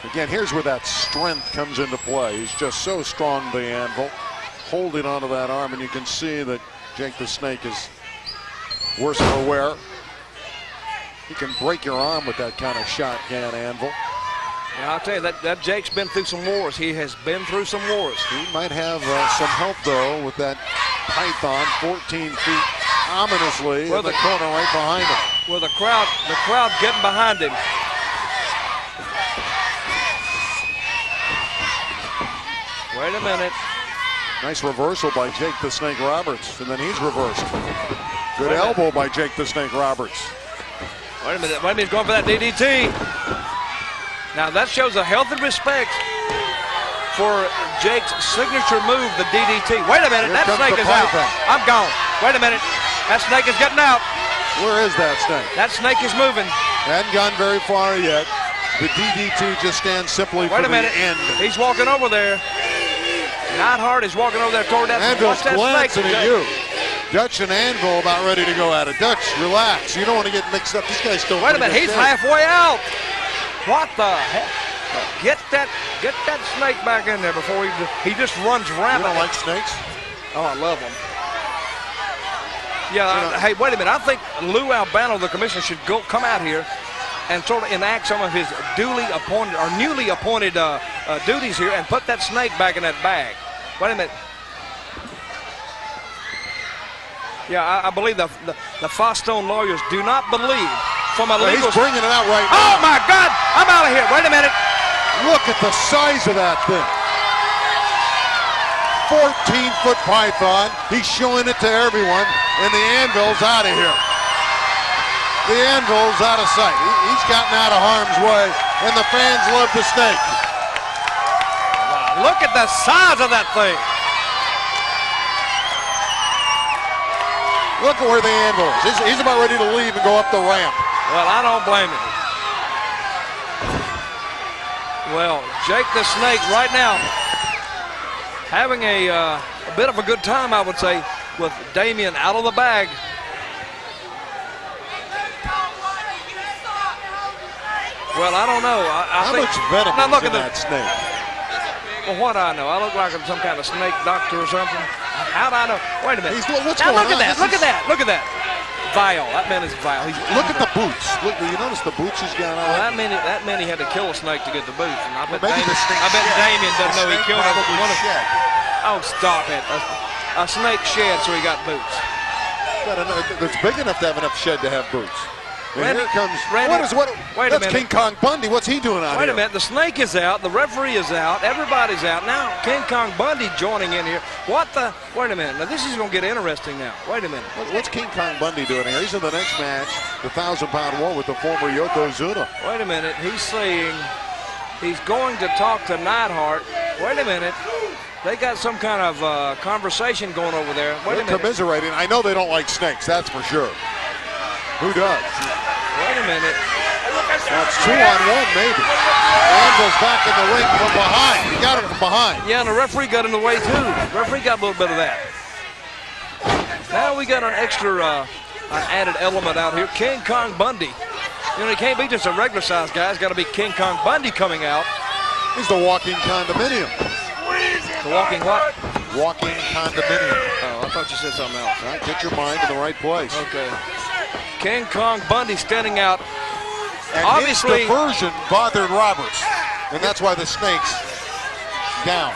Speaker 1: Again, here's where that strength comes into play. He's just so strong, the Anvil, holding onto that arm, and you can see that Jake the Snake is worse for wear. He can break your arm with that kind of shot, can Anvil.
Speaker 5: Yeah, I'll tell you, that Jake's been through some wars. He has been through some wars.
Speaker 1: He might have some help, though, with that python 14 feet ominously in the corner right behind him.
Speaker 5: Well, the crowd getting behind him. Wait a minute.
Speaker 1: Nice reversal by Jake the Snake Roberts, and then he's reversed. Good elbow by Jake the Snake Roberts.
Speaker 5: Wait a minute, he's going for that DDT. Now that shows a healthy respect for Jake's signature move, the DDT. Wait a minute, that snake is out. I'm gone. Wait a minute, that snake is getting out.
Speaker 1: Where is that snake?
Speaker 5: That snake is moving.
Speaker 1: Hadn't gone very far yet. The DDT just stands simply for the end.
Speaker 5: He's walking over there. Neidhart is walking over there toward that.
Speaker 1: Anvil's
Speaker 5: that
Speaker 1: glancing
Speaker 5: snake,
Speaker 1: at you. Dutch and Anvil about ready to go at it. Dutch, relax. You don't want to get mixed up. These guys still.
Speaker 5: Wait a minute, he's halfway out. What the heck? Get that snake back in there before he just runs rampant.
Speaker 1: You don't like snakes?
Speaker 5: Oh, I love them. Yeah, hey, wait a minute. I think Lou Albano, the commissioner, should come out here and sort of enact some of his newly appointed duties here and put that snake back in that bag. Wait a minute. Yeah, I believe the Fostone lawyers do not believe from a legal.
Speaker 1: He's bringing it out right now.
Speaker 5: Oh my God! I'm out of here. Wait a minute.
Speaker 1: Look at the size of that thing. 14-foot python. He's showing it to everyone, and the Anvil's out of here. The Anvil's out of sight. He's gotten out of harm's way, and the fans love the snake.
Speaker 5: Wow, look at the size of that thing.
Speaker 1: Look at where the Anvil is. He's about ready to leave and go up the ramp.
Speaker 5: Well, I don't blame him. Well, Jake the Snake right now having a bit of a good time, I would say, with Damien out of the bag. Well, I don't know.
Speaker 1: How much venom is in that snake?
Speaker 5: Well, what do I know? I look like I'm some kind of snake doctor or something. How do I know? Wait a minute.
Speaker 1: What's
Speaker 5: now
Speaker 1: going
Speaker 5: look at
Speaker 1: on?
Speaker 5: that. Look at that. Look at that. Vile. That man is vile.
Speaker 1: Look at the boots. Look, you notice the boots he's got on?
Speaker 5: Well, that many had to kill a snake to get the boots. And I bet
Speaker 1: Damien
Speaker 5: doesn't know he killed one of them. Oh, stop it. A snake shed, so he got boots.
Speaker 1: It's big enough to have enough shed to have boots.
Speaker 5: Randy,
Speaker 1: here comes.
Speaker 5: Wait a minute.
Speaker 1: King Kong Bundy. What's he doing out here?
Speaker 5: Wait a minute. The snake is out. The referee is out. Everybody's out. Now King Kong Bundy joining in here. What the? Wait a minute. Now this is going to get interesting now. Wait a minute.
Speaker 1: What's King Kong Bundy doing here? He's in the next match, the 1,000-pound war with the former Yokozuna.
Speaker 5: Wait a minute. He's saying he's going to talk to Neidhart. Wait a minute. They got some kind of conversation going over there. Wait a minute.
Speaker 1: Commiserating. I know they don't like snakes. That's for sure. Who does?
Speaker 5: Wait a minute.
Speaker 1: That's 2-on-1 maybe. Anvil's back in the ring from behind. He got it from behind.
Speaker 5: Yeah, and the referee got in the way too. The referee got a little bit of that. Now we got an extra an added element out here. King Kong Bundy. You know, he can't be just a regular sized guy. It's got to be King Kong Bundy coming out.
Speaker 1: He's the walking condominium.
Speaker 5: The walking what?
Speaker 1: Walking condominium.
Speaker 5: Oh, I thought you said something else.
Speaker 1: All right, get your mind in the right place.
Speaker 5: Okay. King Kong Bundy standing out.
Speaker 1: And
Speaker 5: obviously,
Speaker 1: his diversion bothered Roberts, and that's why the snake's down.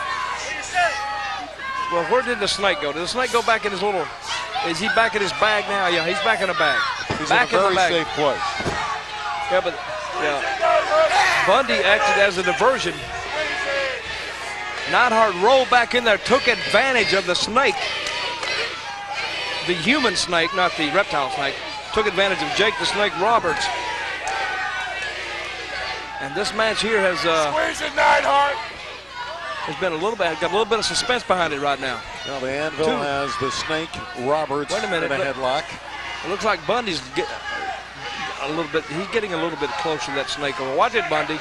Speaker 5: Well, where did the snake go? Did the snake go back in his little Is he back in his bag now? Yeah, he's back in the bag.
Speaker 1: He's
Speaker 5: back
Speaker 1: in a
Speaker 5: the
Speaker 1: very
Speaker 5: bag.
Speaker 1: safe place.
Speaker 5: Yeah, but Bundy acted as a diversion. Neidhart rolled back in there, took advantage of the snake. The human snake, not the reptile snake. Took advantage of Jake the Snake Roberts. And this match here has
Speaker 10: Squeeze it, Neidhart.
Speaker 5: has been got a little bit of suspense behind it right now.
Speaker 1: Now the Anvil has the Snake Roberts
Speaker 5: Wait a minute,
Speaker 1: in a headlock.
Speaker 5: It looks like Bundy's he's getting a little bit closer to that snake. Watch it, Bundy.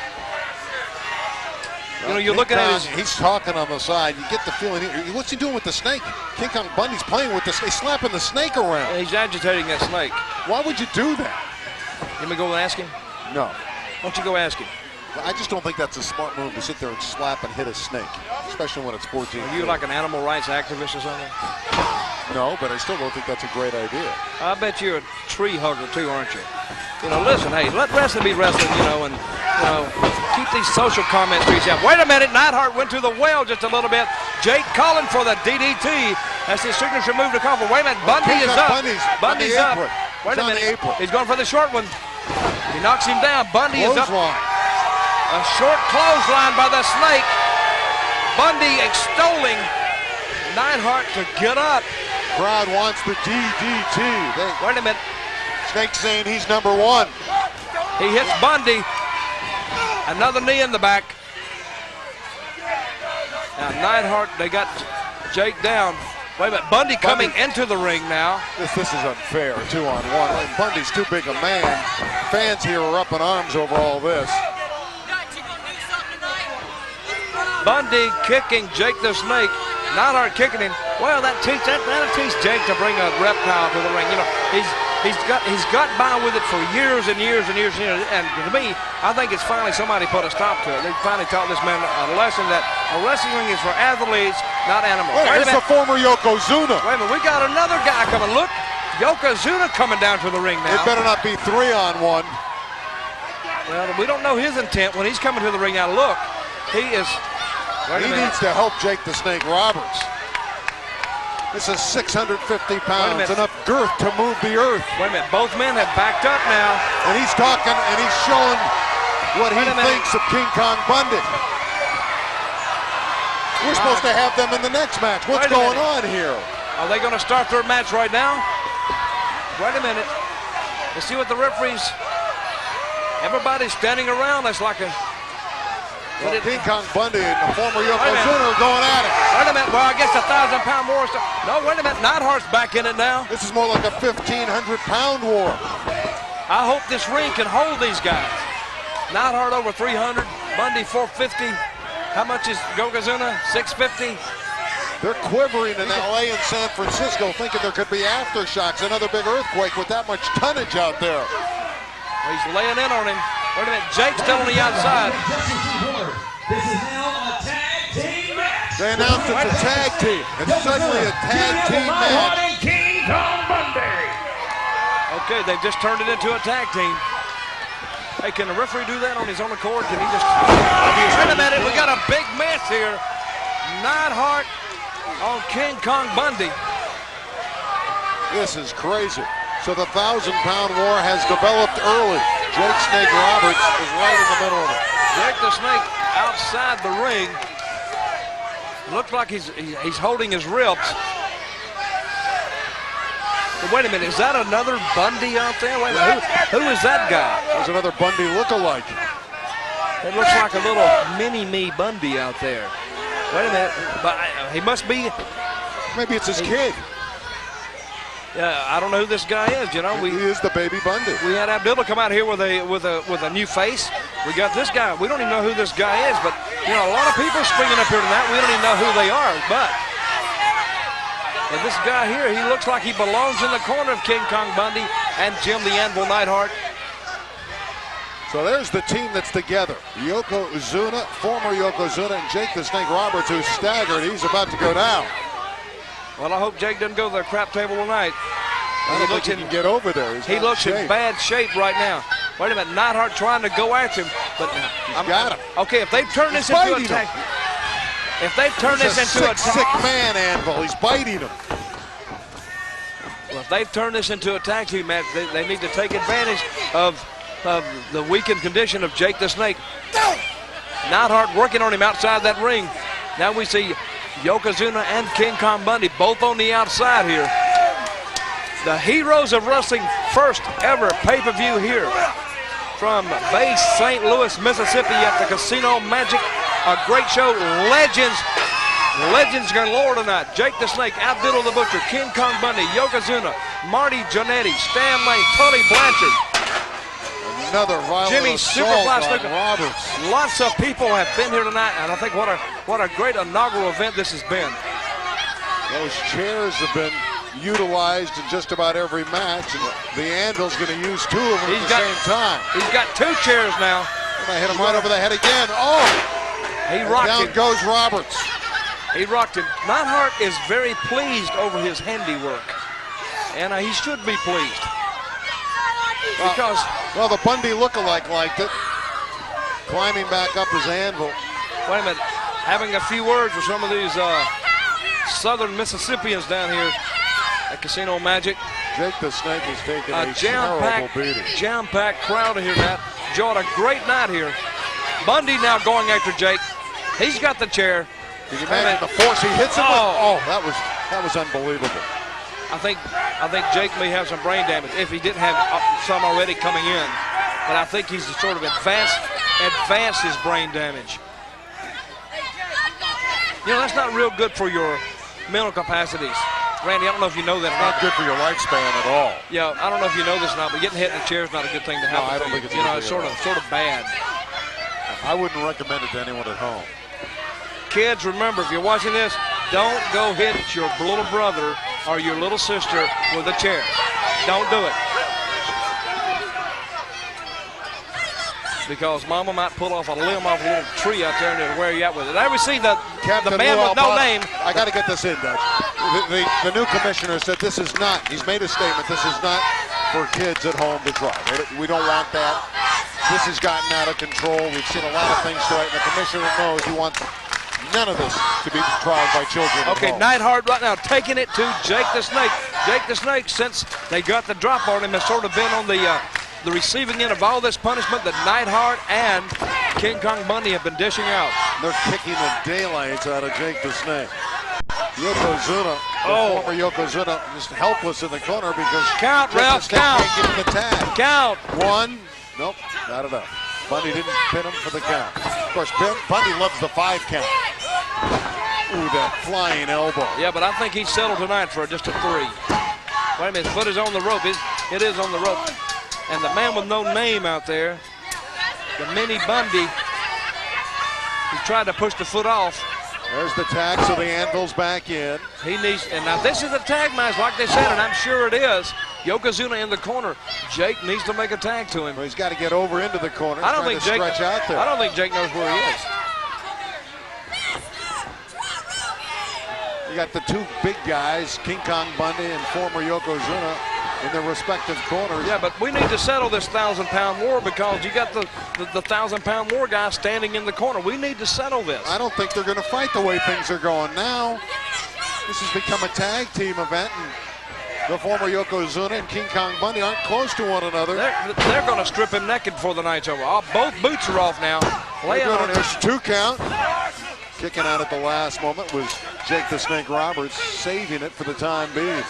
Speaker 5: You know, you're looking at
Speaker 1: he's talking on the side. You get the feeling, what's he doing with the snake? King Kong Bundy's playing with the snake, slapping the snake around.
Speaker 5: Yeah, he's agitating that snake.
Speaker 1: Why would you do that?
Speaker 5: You want me to go and ask him?
Speaker 1: No.
Speaker 5: Why don't you go ask him?
Speaker 1: I just don't think that's a smart move to sit there and slap and hit a snake, especially when it's 14.
Speaker 5: Are you like an animal rights activist or something?
Speaker 1: No, but I still don't think that's a great idea.
Speaker 5: I bet you're a tree hugger too, aren't you? You know, listen, hey, let wrestling be wrestling, you know, and keep these social comments to yourself. Wait a minute, Neidhart went to the well just a little bit. Jake calling for the DDT. That's his signature move to call for. Wait a minute, Bundy is up. Bundy's up. Wait a minute, he's going for the short one. He knocks him down. Bundy is up. A short clothesline by the snake. Bundy extolling Neidhart to get up.
Speaker 1: Crowd wants the DDT.
Speaker 5: Wait a minute.
Speaker 1: Snake saying he's number one.
Speaker 5: He hits Bundy. Another knee in the back. Now Neidhart, they got Jake down. Wait a minute, Bundy coming into the ring now.
Speaker 1: This is unfair, 2-on-1. Bundy's too big a man. Fans here are up in arms over all this.
Speaker 5: Bundy kicking Jake the Snake. Neidhart kicking him. Well, that'll teach Jake to bring a reptile to the ring. You know, he's got by with it for years and years and years and years. And to me, I think it's finally somebody put a stop to it. They finally taught this man a lesson that wrestling is for athletes, not animals.
Speaker 1: Wait, it's the former Yokozuna.
Speaker 5: Wait a minute, we got another guy coming. Look, Yokozuna coming down to the ring now.
Speaker 1: It better not be 3-on-1.
Speaker 5: Well, we don't know his intent when he's coming to the ring. Now look, he
Speaker 1: needs to help Jake the Snake Roberts. This is 650 pounds, enough girth to move the earth.
Speaker 5: Wait a minute, both men have backed up now.
Speaker 1: And he's talking and he's showing what he thinks of King Kong Bundy. We're supposed to have them in the next match. What's going on here?
Speaker 5: Are they going to start their match right now? Wait a minute. Let's see what the referees. Everybody's standing around. That's like a.
Speaker 1: Well, King Kong Bundy and the former Yokozuna are going at it.
Speaker 5: Wait a minute. Well, I guess 1,000-pound war. No, wait a minute. Neidhart's back in it now.
Speaker 1: This is more like a 1,500-pound war.
Speaker 5: I hope this ring can hold these guys. Neidhart over 300. Bundy 450. How much is Yokozuna? 650.
Speaker 1: They're quivering in LA and San Francisco, thinking there could be aftershocks, another big earthquake with that much tonnage out there.
Speaker 5: Well, he's laying in on him. Wait a minute, Jake's still on the outside.
Speaker 16: This is now a tag team match.
Speaker 1: They announced it's a tag team. It's suddenly a tag team match.
Speaker 16: King Kong Bundy.
Speaker 5: Okay, they've just turned it into a tag team. Hey, can the referee do that on his own accord? Can he just... Wait a minute, we got a big match here. Neidhart on King Kong Bundy.
Speaker 1: This is crazy. So the 1,000-pound war has developed early. Jake Snake Roberts is right in the middle of it.
Speaker 5: Jake the Snake outside the ring. Looks like he's holding his ribs. But wait a minute, is that another Bundy out there? Wait a minute, who is that guy?
Speaker 1: There's another Bundy look-alike.
Speaker 5: It looks like a little mini-me Bundy out there. Wait a minute, but he must be.
Speaker 1: Maybe it's his kid.
Speaker 5: Yeah, I don't know who this guy is. You know,
Speaker 1: he is the baby Bundy.
Speaker 5: We had Abdullah come out here with a new face. We got this guy. We don't even know who this guy is, but you know, a lot of people springing up here tonight. We don't even know who they are, but. And this guy here, he looks like he belongs in the corner of King Kong Bundy and Jim the Anvil Neidhart.
Speaker 1: So there's the team that's together. Yokozuna, former Yokozuna, and Jake the Snake Roberts, who's staggered. He's about to go down.
Speaker 5: Well, I hope Jake doesn't go to the crap table tonight.
Speaker 1: I don't think he can get over there.
Speaker 5: He looks in bad shape right now. Wait a minute, Neidhart trying to go at him, but
Speaker 1: he's got him.
Speaker 5: Okay, if they turn this into a tag. If they turn this into a
Speaker 1: sick man, Anvil. He's biting him.
Speaker 5: Well, if they've turned this into a tag team match, they need to take advantage of the weakened condition of Jake the Snake. Neidhart working on him outside that ring. Now we see Yokozuna and King Kong Bundy both on the outside here. The Heroes of Wrestling first ever pay-per-view here from Bay St. Louis, Mississippi at the Casino Magic. A great show. Legends galore tonight. Jake the Snake, Abdul the Butcher, King Kong Bundy, Yokozuna, Marty Jannetty, Stan Lane, Tully Blanchard.
Speaker 1: Another violent
Speaker 5: Jimmy Superfly
Speaker 1: assault
Speaker 5: Snuka.
Speaker 1: on Roberts.
Speaker 5: Lots of people have been here tonight, and I think what a great inaugural event this has been.
Speaker 1: Those chairs have been utilized in just about every match, and the Anvil's going to use two of them at the same time.
Speaker 5: He's got two chairs now.
Speaker 1: And I hit him right over the head again. Oh!
Speaker 5: He rocked
Speaker 1: down
Speaker 5: him.
Speaker 1: Goes Roberts.
Speaker 5: He rocked him. Neidhart is very pleased over his handiwork, and he should be pleased. Because
Speaker 1: well, the Bundy lookalike liked it. Climbing back up his anvil.
Speaker 5: Wait a minute. Having a few words with some of these southern Mississippians down here at Casino Magic.
Speaker 1: Jake the Snake is taking a terrible beating.
Speaker 5: Jam-packed crowd here tonight. Enjoyed a great night here. Bundy now going after Jake. He's got the chair.
Speaker 1: Can you imagine the force he hits him with? Oh, that was unbelievable.
Speaker 5: I think Jake may have some brain damage if he didn't have some already coming in. But I think he's sort of advanced his brain damage. You know, that's not real good for your mental capacities. Randy, I don't know if you know that.
Speaker 1: Not good for your lifespan at all.
Speaker 5: Yeah, I don't know if you know this or not, but getting hit in the chair is not a good thing to happen.
Speaker 1: No, I don't think it's
Speaker 5: you know, it's sort of bad.
Speaker 1: I wouldn't recommend it to anyone at home.
Speaker 5: Kids, remember, if you're watching this, don't go hit your little brother or your little sister with a chair. Don't do it. Because Mama might pull off a limb off a little tree out there and it'll wear you out with it. I see the man with no name.
Speaker 1: I got to get this in, Dutch. The new commissioner said this is not, he's made a statement, this is not for kids at home to try. We don't want that. This has gotten out of control. We've seen a lot of things to it, and the commissioner knows he wants none of this to be tried by children.
Speaker 5: Okay, Neidhart right now taking it to Jake the Snake. Jake the Snake, since they got the drop on him, has sort of been on the receiving end of all this punishment that Neidhart and King Kong Bundy have been dishing out.
Speaker 1: They're kicking the daylights out of Jake the Snake. Yokozuna, former Yokozuna, just helpless in the corner because
Speaker 5: count, Ralph, count.
Speaker 1: Can't get the tag.
Speaker 5: Count.
Speaker 1: One. Nope, not enough. Bundy didn't pin him for the count. Of course, Bundy loves the 5 count. Ooh, that flying elbow.
Speaker 5: Yeah, but I think he's settled tonight for just a 3. Wait a minute, his foot is on the rope. It is on the rope. And the man with no name out there, the mini Bundy, he tried to push the foot off.
Speaker 1: There's the tag, so the Anvil's back in.
Speaker 5: He needs, and now this is a tag match like they said, and I'm sure it is. Yokozuna in the corner. Jake needs to make a tag to him.
Speaker 1: Well, he's got to get over into the corner.
Speaker 5: I don't think Jake,
Speaker 1: stretch out there.
Speaker 5: I don't think Jake knows where he is.
Speaker 1: You got the two big guys, King Kong Bundy and former Yokozuna, in their respective corners.
Speaker 5: Yeah, but we need to settle this 1,000-pound war because you got the 1,000-pound war guy standing in the corner. We need to settle this.
Speaker 1: I don't think they're going to fight the way things are going now. This has become a tag team event, and the former Yokozuna and King Kong Bundy aren't close to one another.
Speaker 5: They're going to strip him naked before the night's over. Both boots are off now.
Speaker 1: There's 2 count. Kicking out at the last moment was Jake the Snake Roberts, saving it for the time being.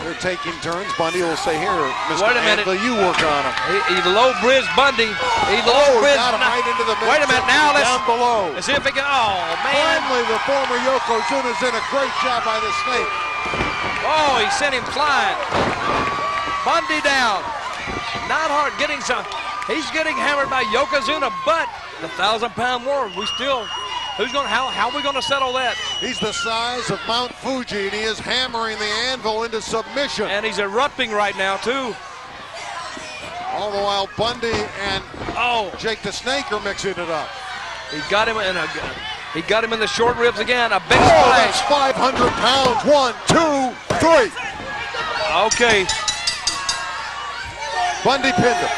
Speaker 1: They're taking turns. Bundy will say, here, Mr. Anvil, you work on him.
Speaker 5: He low-bridged Bundy. He low-bridged.
Speaker 1: Got him right into the middle.
Speaker 5: Wait a minute, now
Speaker 1: down below.
Speaker 5: Let's see if he can, oh, man.
Speaker 1: Finally, the former Yokozuna's in. A great job by the Snake.
Speaker 5: Oh, he sent him flying. Bundy down. Neidhart getting some. He's getting hammered by Yokozuna, but the 1,000-pound war, we still, how are we going to settle that?
Speaker 1: He's the size of Mount Fuji, and he is hammering the Anvil into submission.
Speaker 5: And he's erupting right now, too.
Speaker 1: All the while, Bundy and Jake the Snake are mixing it up.
Speaker 5: He got him in the short ribs again. A big
Speaker 1: splash.
Speaker 5: That's
Speaker 1: 500 pounds. 1, 2, 3.
Speaker 5: Okay.
Speaker 1: Bundy pinned him.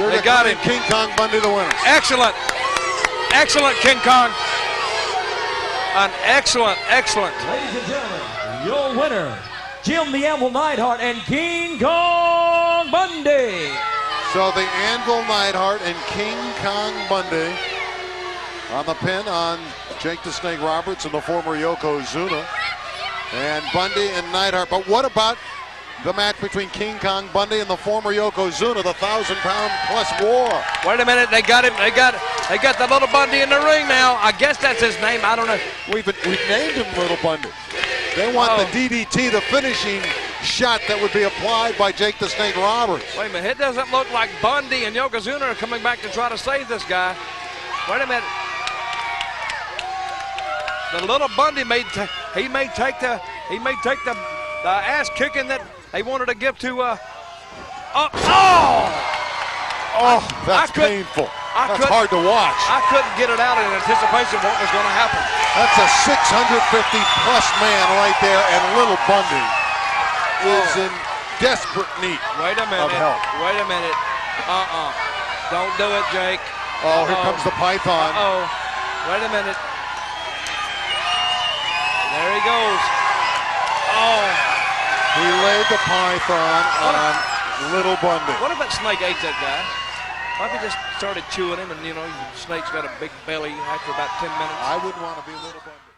Speaker 5: They got him.
Speaker 1: King Kong Bundy the winner.
Speaker 5: Excellent. Excellent, King Kong. An excellent.
Speaker 11: Ladies and gentlemen,
Speaker 3: your winner, Jim the Anvil Neidhart and King Kong Bundy.
Speaker 1: So the Anvil Neidhart and King Kong Bundy on the pin on Jake the Snake Roberts and the former Yokozuna. And Bundy and Neidhart. But what about the match between King Kong Bundy and the former Yokozuna, the 1,000-pound plus war?
Speaker 5: Wait a minute, they got him. They got the little Bundy in the ring now. I guess that's his name. I don't know.
Speaker 1: We've named him Little Bundy. They want the DDT, the finishing shot that would be applied by Jake the Snake Roberts.
Speaker 5: Wait a minute, it doesn't look like Bundy and Yokozuna are coming back to try to save this guy. Wait a minute. The little Bundy may take the ass kicking that they wanted to give to
Speaker 1: that's painful. That's hard to watch.
Speaker 5: I couldn't get it out in anticipation of what was going to happen.
Speaker 1: That's a 650-plus man right there, and Little Bundy is in desperate need
Speaker 5: Wait a minute.
Speaker 1: of help.
Speaker 5: Wait a minute. Don't do it, Jake.
Speaker 1: Oh, here comes the Python.
Speaker 5: Wait a minute. There he goes.
Speaker 1: He laid the Python on Little Bundy.
Speaker 5: What if that snake ate that guy? What if he just started chewing him and, you know, the snake's got a big belly after about 10 minutes?
Speaker 1: I wouldn't want to be Little Bundy.